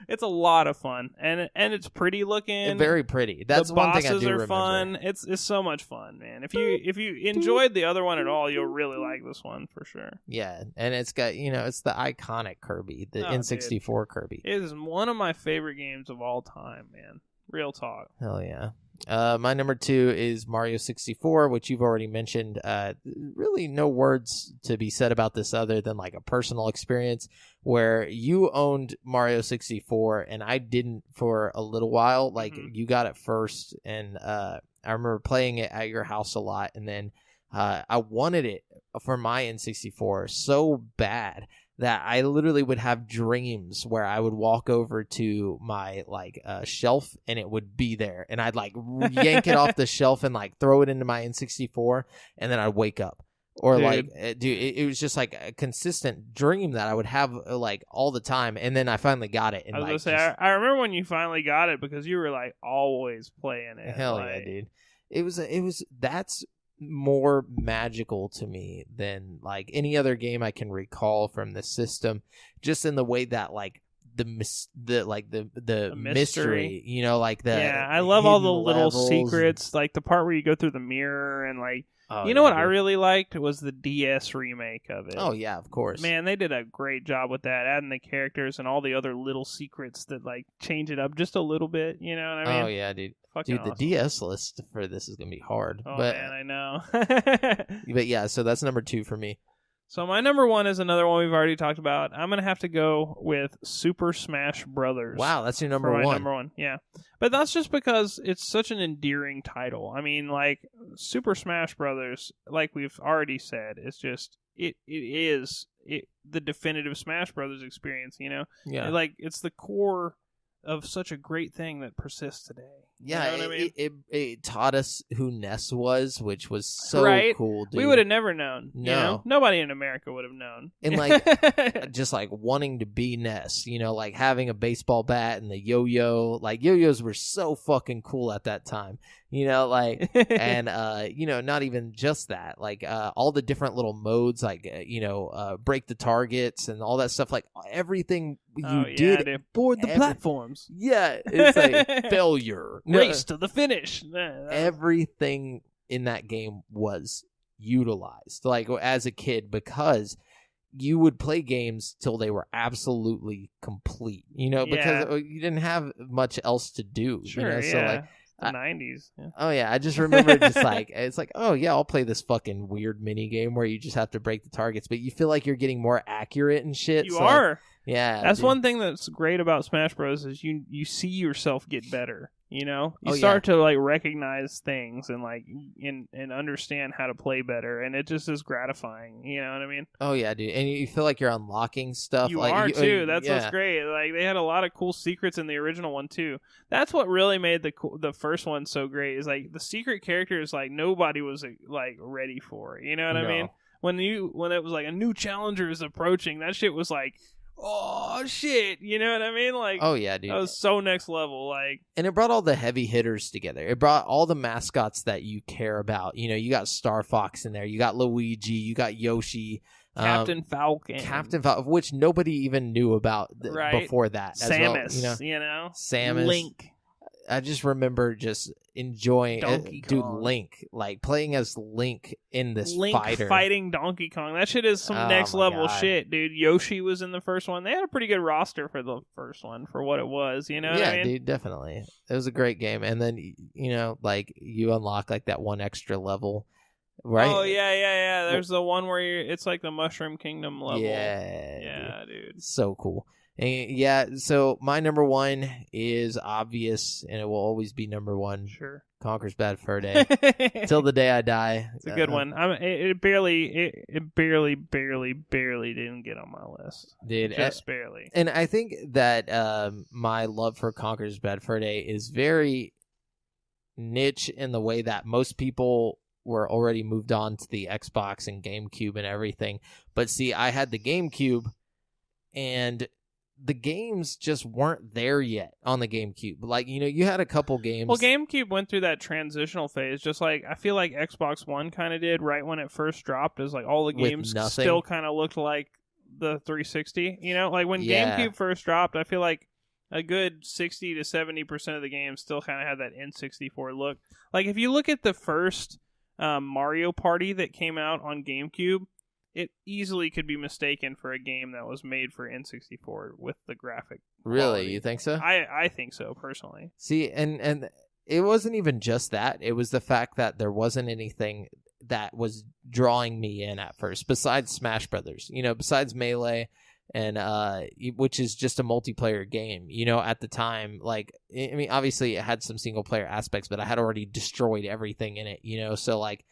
[SPEAKER 2] It's a lot of fun, and it's pretty looking.
[SPEAKER 1] Very pretty. That's one thing I do remember.
[SPEAKER 2] The bosses are fun. It's so much fun, man. If you enjoyed the other one at all, you'll really like this one for sure.
[SPEAKER 1] Yeah, and it's got it's the iconic Kirby, the N64 Kirby.
[SPEAKER 2] It is one of my favorite games of all time, man. Real talk.
[SPEAKER 1] Hell yeah. My number 2 is Mario 64, which you've already mentioned. Really no words to be said about this other than like a personal experience where you owned Mario 64 and I didn't for a little while. Like you got it first, and I remember playing it at your house a lot, and then I wanted it for my N64 so bad that I literally would have dreams where I would walk over to my like shelf and it would be there, and I'd like yank it off the shelf and like throw it into my N64, and then I'd wake up. Or it was just like a consistent dream that I would have like all the time, and then I finally got it. And
[SPEAKER 2] I was gonna say, I remember when you finally got it because you were like always playing it.
[SPEAKER 1] Hell yeah, dude! It was that's more magical to me than like any other game I can recall from the system, just in the way that like the mystery, like the
[SPEAKER 2] I love all the little secrets, like the part where you go through the mirror and like what I really liked was the DS remake of it.
[SPEAKER 1] Oh yeah, of course,
[SPEAKER 2] man, they did a great job with that, adding the characters and all the other little secrets that like change it up just a little bit. You know what I mean?
[SPEAKER 1] Oh yeah, dude.
[SPEAKER 2] Fucking
[SPEAKER 1] awesome. The DS list for this is gonna be hard.
[SPEAKER 2] Oh man, I know.
[SPEAKER 1] But yeah, so that's number 2 for me.
[SPEAKER 2] So my number 1 is another one we've already talked about. I'm gonna have to go with Super Smash Brothers.
[SPEAKER 1] Wow, that's your number 1.
[SPEAKER 2] Number 1, yeah. But that's just because it's such an endearing title. I mean, like Super Smash Brothers, like we've already said, it's just it is the definitive Smash Brothers experience.
[SPEAKER 1] Yeah,
[SPEAKER 2] like it's the core of such a great thing that persists today.
[SPEAKER 1] Yeah,
[SPEAKER 2] you know what I mean?
[SPEAKER 1] It taught us who Ness was, which was so cool, dude.
[SPEAKER 2] We would have never known.
[SPEAKER 1] No.
[SPEAKER 2] Nobody in America would have known.
[SPEAKER 1] And like, just like wanting to be Ness, like having a baseball bat and the yo-yo. Like yo-yos were so fucking cool at that time, and not even just that, like all the different little modes, like break the targets and all that stuff, like everything did
[SPEAKER 2] board the platforms.
[SPEAKER 1] Yeah, it's like failure.
[SPEAKER 2] Race to the finish.
[SPEAKER 1] Everything in that game was utilized, like as a kid, because you would play games till they were absolutely complete, because you didn't have much else to do.
[SPEAKER 2] Sure,
[SPEAKER 1] so like
[SPEAKER 2] the 90s. Yeah.
[SPEAKER 1] Oh yeah, I just remember just like it's like, oh yeah, I'll play this fucking weird mini game where you just have to break the targets, but you feel like you're getting more accurate and shit.
[SPEAKER 2] You are.
[SPEAKER 1] Yeah,
[SPEAKER 2] that's one thing that's great about Smash Bros. Is you see yourself get better. You start to like recognize things and like and understand how to play better, and it just is gratifying. You know what I mean?
[SPEAKER 1] Oh yeah, dude, and you feel like you're unlocking stuff.
[SPEAKER 2] You are too. That's what's great. Like they had a lot of cool secrets in the original one too. That's what really made the first one so great. Is like the secret characters like nobody was like ready for. You know what I mean? When it was like a new challenger is approaching, that shit was like, oh shit, you know what I mean? Like,
[SPEAKER 1] oh yeah, dude.
[SPEAKER 2] that was so next level. Like,
[SPEAKER 1] and it brought all the heavy hitters together. It brought all the mascots that you care about. You know, you got Star Fox in there. You got Luigi. You got Yoshi.
[SPEAKER 2] Captain Falcon.
[SPEAKER 1] Which nobody even knew about
[SPEAKER 2] right?
[SPEAKER 1] before that.
[SPEAKER 2] Samus,
[SPEAKER 1] as well,
[SPEAKER 2] you know?
[SPEAKER 1] Samus.
[SPEAKER 2] Link.
[SPEAKER 1] I just remember just enjoying dude, Link, like playing as Link in this fighter.
[SPEAKER 2] Fighting Donkey Kong. That shit is some next level shit, dude. Yoshi was in the first one. They had a pretty good roster for the first one for what it was, you know what I mean?
[SPEAKER 1] Dude, definitely. It was a great game. And then, you know, like you unlock like that one extra level, right?
[SPEAKER 2] Oh, yeah. There's the one where it's like the Mushroom Kingdom level.
[SPEAKER 1] Yeah,
[SPEAKER 2] dude.
[SPEAKER 1] So cool. And yeah, so my number one is obvious, and it will always be number one.
[SPEAKER 2] Sure.
[SPEAKER 1] Conker's Bad Fur Day. Till the day I die.
[SPEAKER 2] It's a good one. It barely didn't get on my list.
[SPEAKER 1] Dude,
[SPEAKER 2] just barely.
[SPEAKER 1] And I think that my love for Conker's Bad Fur Day is very niche in the way that most people were already moved on to the Xbox and GameCube and everything. But see, I had the GameCube, and the games just weren't there yet on the GameCube. Like, you know, you had a couple games.
[SPEAKER 2] Well, GameCube went through that transitional phase, just like I feel like Xbox One kind of did right when it first dropped. Is like all the games still kind of looked like the 360. You know, like when GameCube first dropped, I feel like a good 60 to 70% of the games still kind of had that N64 look. Like if you look at the first Mario Party that came out on GameCube, it easily could be mistaken for a game that was made for N64 with the graphic quality.
[SPEAKER 1] Really? You think so?
[SPEAKER 2] I think so, personally.
[SPEAKER 1] See, and it wasn't even just that. It was the fact that there wasn't anything that was drawing me in at first, besides Smash Brothers. You know, besides Melee, and which is just a multiplayer game. You know, at the time, like, I mean, obviously it had some single player aspects, but I had already destroyed everything in it. You know, so like,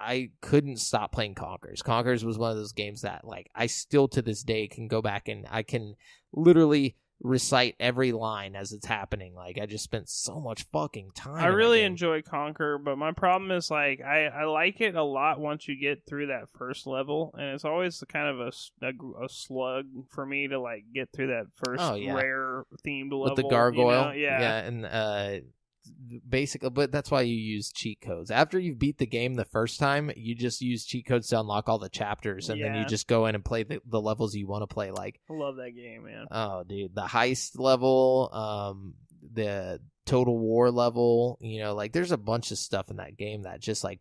[SPEAKER 1] I couldn't stop playing Conkers. Conkers was one of those games that, like, I still to this day can go back and I can literally recite every line as it's happening. Like, I just spent so much fucking time.
[SPEAKER 2] I really enjoy Conker, but my problem is, like, I like it a lot once you get through that first level, and it's always kind of a slug for me to, like, get through that first rare themed level.
[SPEAKER 1] With the gargoyle.
[SPEAKER 2] You know? Yeah,
[SPEAKER 1] and basically, but that's why you use cheat codes. After you've beat the game the first time, you just use cheat codes to unlock all the chapters, and then you just go in and play the levels you want to play. Like,
[SPEAKER 2] I love that game, man.
[SPEAKER 1] Oh, dude, the heist level, the Total War level, you know, like there's a bunch of stuff in that game that just like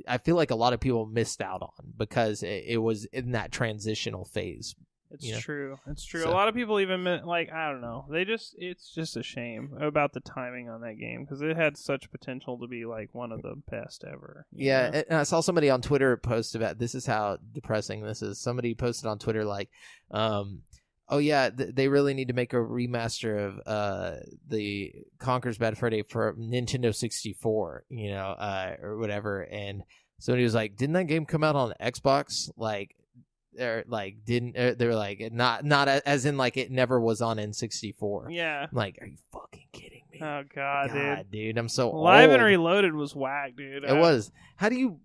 [SPEAKER 1] I feel like a lot of people missed out on because it was in that transitional phase.
[SPEAKER 2] It's true. It's true.
[SPEAKER 1] So,
[SPEAKER 2] a lot of people even like, I don't know. It's just a shame about the timing on that game because it had such potential to be like one of the best ever.
[SPEAKER 1] Yeah,
[SPEAKER 2] know?
[SPEAKER 1] And I saw somebody on Twitter post about this is how depressing this is. Somebody posted on Twitter like, oh yeah, they really need to make a remaster of the Conker's Bad Fur Day for Nintendo 64, you know, or whatever. And somebody was like, didn't that game come out on Xbox? Like, or like they were like not as in like it never was on N64.
[SPEAKER 2] Yeah.
[SPEAKER 1] I'm like, are you fucking kidding me?
[SPEAKER 2] Oh god,
[SPEAKER 1] dude, I'm so
[SPEAKER 2] Live
[SPEAKER 1] old.
[SPEAKER 2] and Reloaded was whack, dude.
[SPEAKER 1] It was. How do you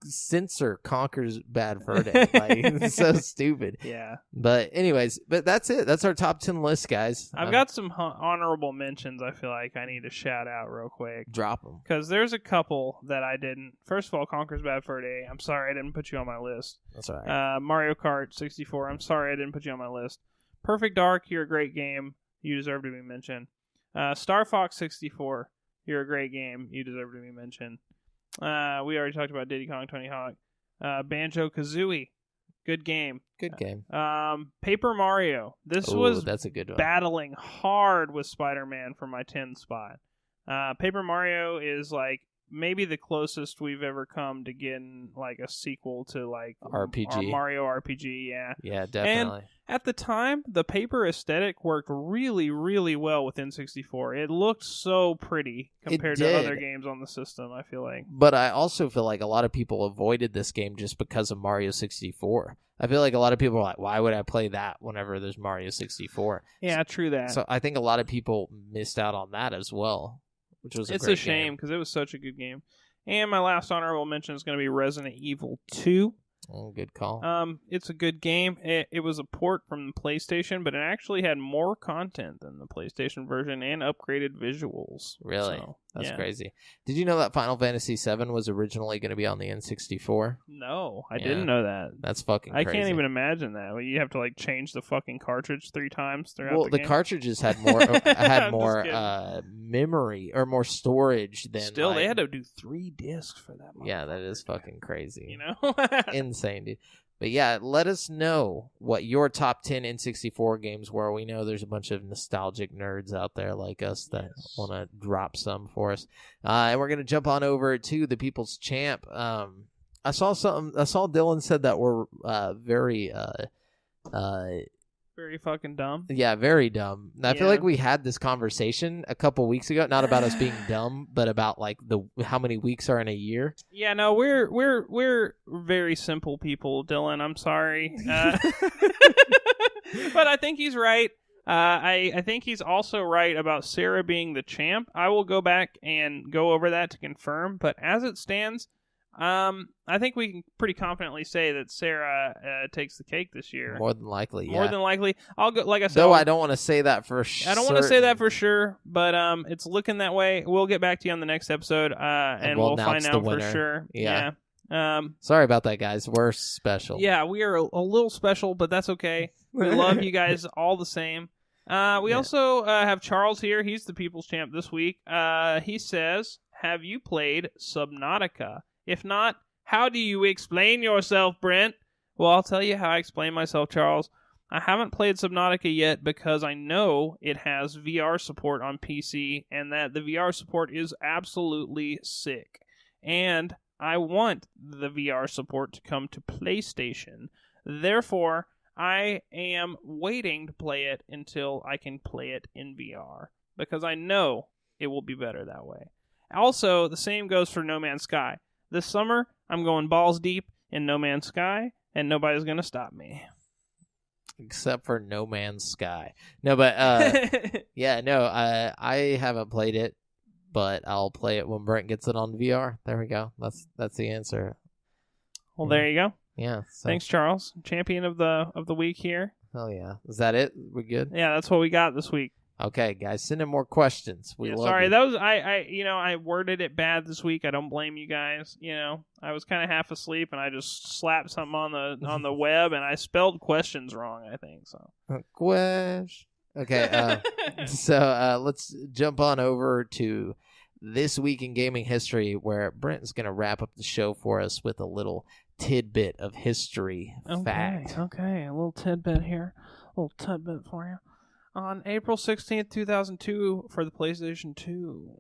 [SPEAKER 1] censor Conker's Bad Fur Day? Like, it's so stupid.
[SPEAKER 2] Yeah.
[SPEAKER 1] But anyways, that's it. That's our top 10 list, guys.
[SPEAKER 2] I've got some honorable mentions I feel like I need to shout out real quick.
[SPEAKER 1] Drop them.
[SPEAKER 2] Because there's a couple that I didn't. First of all, Conker's Bad Fur Day. I'm sorry I didn't put you on my list.
[SPEAKER 1] That's all right.
[SPEAKER 2] Mario Kart 64. I'm sorry I didn't put you on my list. Perfect Dark. You're a great game. You deserve to be mentioned. Star Fox 64. You're a great game. You deserve to be mentioned. We already talked about Diddy Kong, Tony Hawk. Banjo-Kazooie. Good game.
[SPEAKER 1] Good game.
[SPEAKER 2] Paper Mario. This was
[SPEAKER 1] that's a good one.
[SPEAKER 2] Battling hard with Spider-Man for my 10 spot. Paper Mario is like maybe the closest we've ever come to getting like a sequel to like
[SPEAKER 1] RPG.
[SPEAKER 2] Mario RPG, yeah.
[SPEAKER 1] Yeah, definitely.
[SPEAKER 2] And at the time, the paper aesthetic worked really, really well with N64. It looked so pretty compared to other games on the system, I feel like.
[SPEAKER 1] But I also feel like a lot of people avoided this game just because of Mario 64. I feel like a lot of people are like, why would I play that whenever there's Mario 64?
[SPEAKER 2] Yeah, true that.
[SPEAKER 1] So I think a lot of people missed out on that as well, which was
[SPEAKER 2] a shame because it was such a good game. And my last honorable mention is going to be Resident Evil 2.
[SPEAKER 1] Oh, good call.
[SPEAKER 2] It's a good game. It was a port from the PlayStation, but it actually had more content than the PlayStation version and upgraded visuals.
[SPEAKER 1] Really?
[SPEAKER 2] So,
[SPEAKER 1] That's
[SPEAKER 2] yeah.
[SPEAKER 1] crazy. Did you know that Final Fantasy VII was originally going to be on the N64?
[SPEAKER 2] No, I didn't know that.
[SPEAKER 1] That's fucking
[SPEAKER 2] I
[SPEAKER 1] crazy.
[SPEAKER 2] can't even imagine that. You have to like change the fucking cartridge 3 times throughout
[SPEAKER 1] Well,
[SPEAKER 2] the
[SPEAKER 1] the
[SPEAKER 2] game.
[SPEAKER 1] cartridges had more
[SPEAKER 2] I'm just kidding.
[SPEAKER 1] memory or more storage than
[SPEAKER 2] Still, they had to do 3 discs for that.
[SPEAKER 1] Yeah, that is fucking crazy.
[SPEAKER 2] You know?
[SPEAKER 1] Insane, dude. But yeah, let us know what your top 10 N64 games were. We know there's a bunch of nostalgic nerds out there like us that want to drop some for us. And we're going to jump on over to the People's Champ. I saw Dylan said that we're very
[SPEAKER 2] very fucking dumb.
[SPEAKER 1] Yeah, very dumb. I feel like we had this conversation a couple weeks ago, not about us being dumb, but about like how many weeks are in a year.
[SPEAKER 2] Yeah, no, we're very simple people, Dylan. I'm sorry, but I think he's right. I think he's also right about Sarah being the champ. I will go back and go over that to confirm. But as it stands, I think we can pretty confidently say that Sarah takes the cake this year.
[SPEAKER 1] More than likely, yeah.
[SPEAKER 2] More than likely. I'll go. Like I said,
[SPEAKER 1] though I don't want to say that for sure.
[SPEAKER 2] I don't want to say that for sure, but it's looking that way. We'll get back to you on the next episode, and we'll find out for sure.
[SPEAKER 1] Yeah. Sorry about that, guys. We're special.
[SPEAKER 2] Yeah, we are a little special, but that's okay. We love you guys all the same. We also have Charles here. He's the People's Champ this week. He says, "Have you played Subnautica? If not, how do you explain yourself, Brent?" Well, I'll tell you how I explain myself, Charles. I haven't played Subnautica yet because I know it has VR support on PC and that the VR support is absolutely sick. And I want the VR support to come to PlayStation. Therefore, I am waiting to play it until I can play it in VR because I know it will be better that way. Also, the same goes for No Man's Sky. This summer, I'm going balls deep in No Man's Sky, and nobody's going to stop me.
[SPEAKER 1] Except for No Man's Sky. No, but, I haven't played it, but I'll play it when Brent gets it on VR. There we go. That's the answer.
[SPEAKER 2] Well, there you go.
[SPEAKER 1] Yeah. So.
[SPEAKER 2] Thanks, Charles. Champion of the week here.
[SPEAKER 1] Hell yeah. Is that it? We good?
[SPEAKER 2] Yeah, that's what we got this week.
[SPEAKER 1] Okay, guys, send in more questions.
[SPEAKER 2] Sorry, that was I worded it bad this week. I don't blame you guys. I was kind of half asleep and I just slapped something on the web and I spelled questions wrong. I think so.
[SPEAKER 1] Okay, so let's jump on over to this week in gaming history, where Brent's going to wrap up the show for us with a little tidbit of history fact.
[SPEAKER 2] Okay, a little tidbit here, a little tidbit for you. On April 16th, 2002, for the PlayStation 2.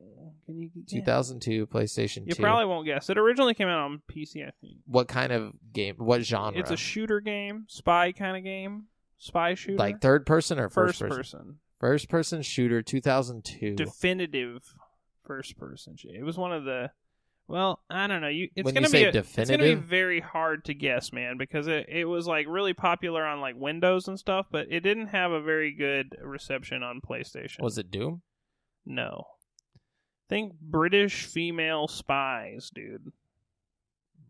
[SPEAKER 2] Can you
[SPEAKER 1] 2002 PlayStation 2.
[SPEAKER 2] You probably won't guess. It originally came out on PC, I think.
[SPEAKER 1] What kind of game? What genre?
[SPEAKER 2] It's a shooter game, spy kind of game. Spy shooter.
[SPEAKER 1] Like third person or first
[SPEAKER 2] person?
[SPEAKER 1] First person shooter, 2002.
[SPEAKER 2] Definitive first person. It was one of the... Well, I don't know. It's
[SPEAKER 1] going to
[SPEAKER 2] be very hard to guess, man, because it was like really popular on like Windows and stuff, but it didn't have a very good reception on PlayStation.
[SPEAKER 1] Was it Doom?
[SPEAKER 2] No. Think British female spies, dude.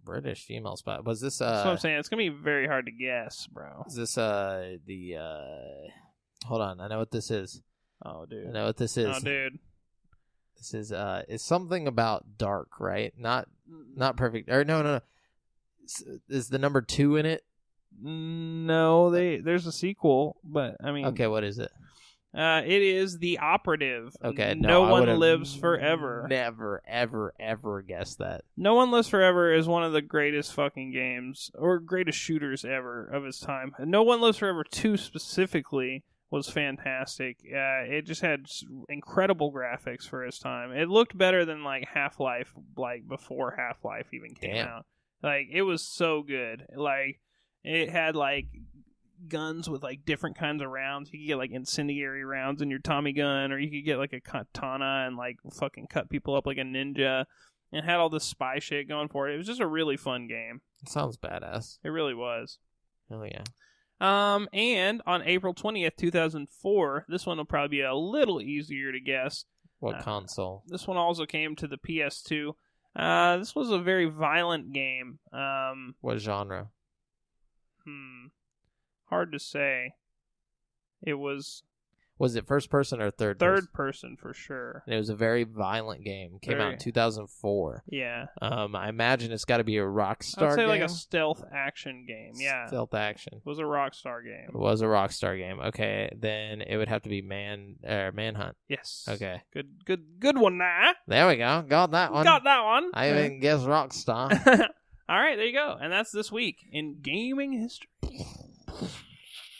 [SPEAKER 1] British female spy. Was this
[SPEAKER 2] That's what I'm saying. It's going to be very hard to guess, bro.
[SPEAKER 1] Is this hold on, I know what this is.
[SPEAKER 2] Oh, dude.
[SPEAKER 1] I know what this is.
[SPEAKER 2] Oh, dude.
[SPEAKER 1] This is it's something about dark, right? Not perfect. Or no. Is the number 2 in it?
[SPEAKER 2] No, there's a sequel, but I mean,
[SPEAKER 1] okay, what is it?
[SPEAKER 2] It is The Operative.
[SPEAKER 1] Okay,
[SPEAKER 2] no one lives forever.
[SPEAKER 1] Never, ever guessed that.
[SPEAKER 2] No One Lives Forever is one of the greatest fucking games or greatest shooters ever of its time. No One Lives Forever 2 specifically was fantastic. It just had incredible graphics for its time. It looked better than like Half-Life, like before Half-Life even came out. Like it was so good. Like it had like guns with like different kinds of rounds. You could get like incendiary rounds in your Tommy gun, or you could get like a katana and like fucking cut people up like a ninja. And had all this spy shit going for it. It was just a really fun game.
[SPEAKER 1] It sounds badass.
[SPEAKER 2] It really was.
[SPEAKER 1] Oh yeah.
[SPEAKER 2] And on April 20th, 2004, this one will probably be a little easier to guess.
[SPEAKER 1] What console?
[SPEAKER 2] This one also came to the PS2. This was a very violent game.
[SPEAKER 1] What genre?
[SPEAKER 2] Hard to say. It was
[SPEAKER 1] Was it first person or third
[SPEAKER 2] person for sure.
[SPEAKER 1] And it was a very violent game. Came out in 2004.
[SPEAKER 2] Yeah.
[SPEAKER 1] I imagine it's got to be a Rockstar
[SPEAKER 2] I'd say
[SPEAKER 1] game.
[SPEAKER 2] like a stealth action game. Yeah.
[SPEAKER 1] Stealth action.
[SPEAKER 2] It was a Rockstar game.
[SPEAKER 1] It was a Rockstar game. Okay, then it would have to be Manhunt.
[SPEAKER 2] Yes.
[SPEAKER 1] Okay.
[SPEAKER 2] Good one, nah.
[SPEAKER 1] There we go. Got that one.
[SPEAKER 2] Got that one.
[SPEAKER 1] I even guessed Rockstar.
[SPEAKER 2] All right, there you go. And that's this week in gaming history.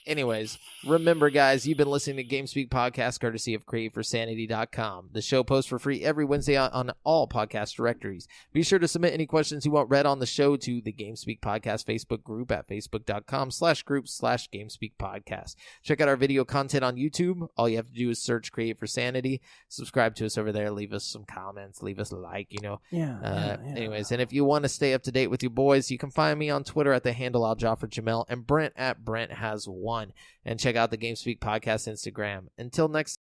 [SPEAKER 1] Anyways, remember, guys, you've been listening to GameSpeak Podcast, courtesy of CreateForSanity.com. The show posts for free every Wednesday on all podcast directories. Be sure to submit any questions you want read on the show to the GameSpeak Podcast Facebook group at facebook.com/group/GameSpeak Podcast. Check out our video content on YouTube. All you have to do is search Create for Sanity. Subscribe to us over there. Leave us some comments. Leave us a like,
[SPEAKER 2] Yeah.
[SPEAKER 1] Anyways, and if you want to stay up to date with your boys, you can find me on Twitter at the handle AlJafferJamel and Brent at BrentHas1. And check out the GameSpeak Podcast Instagram. Until next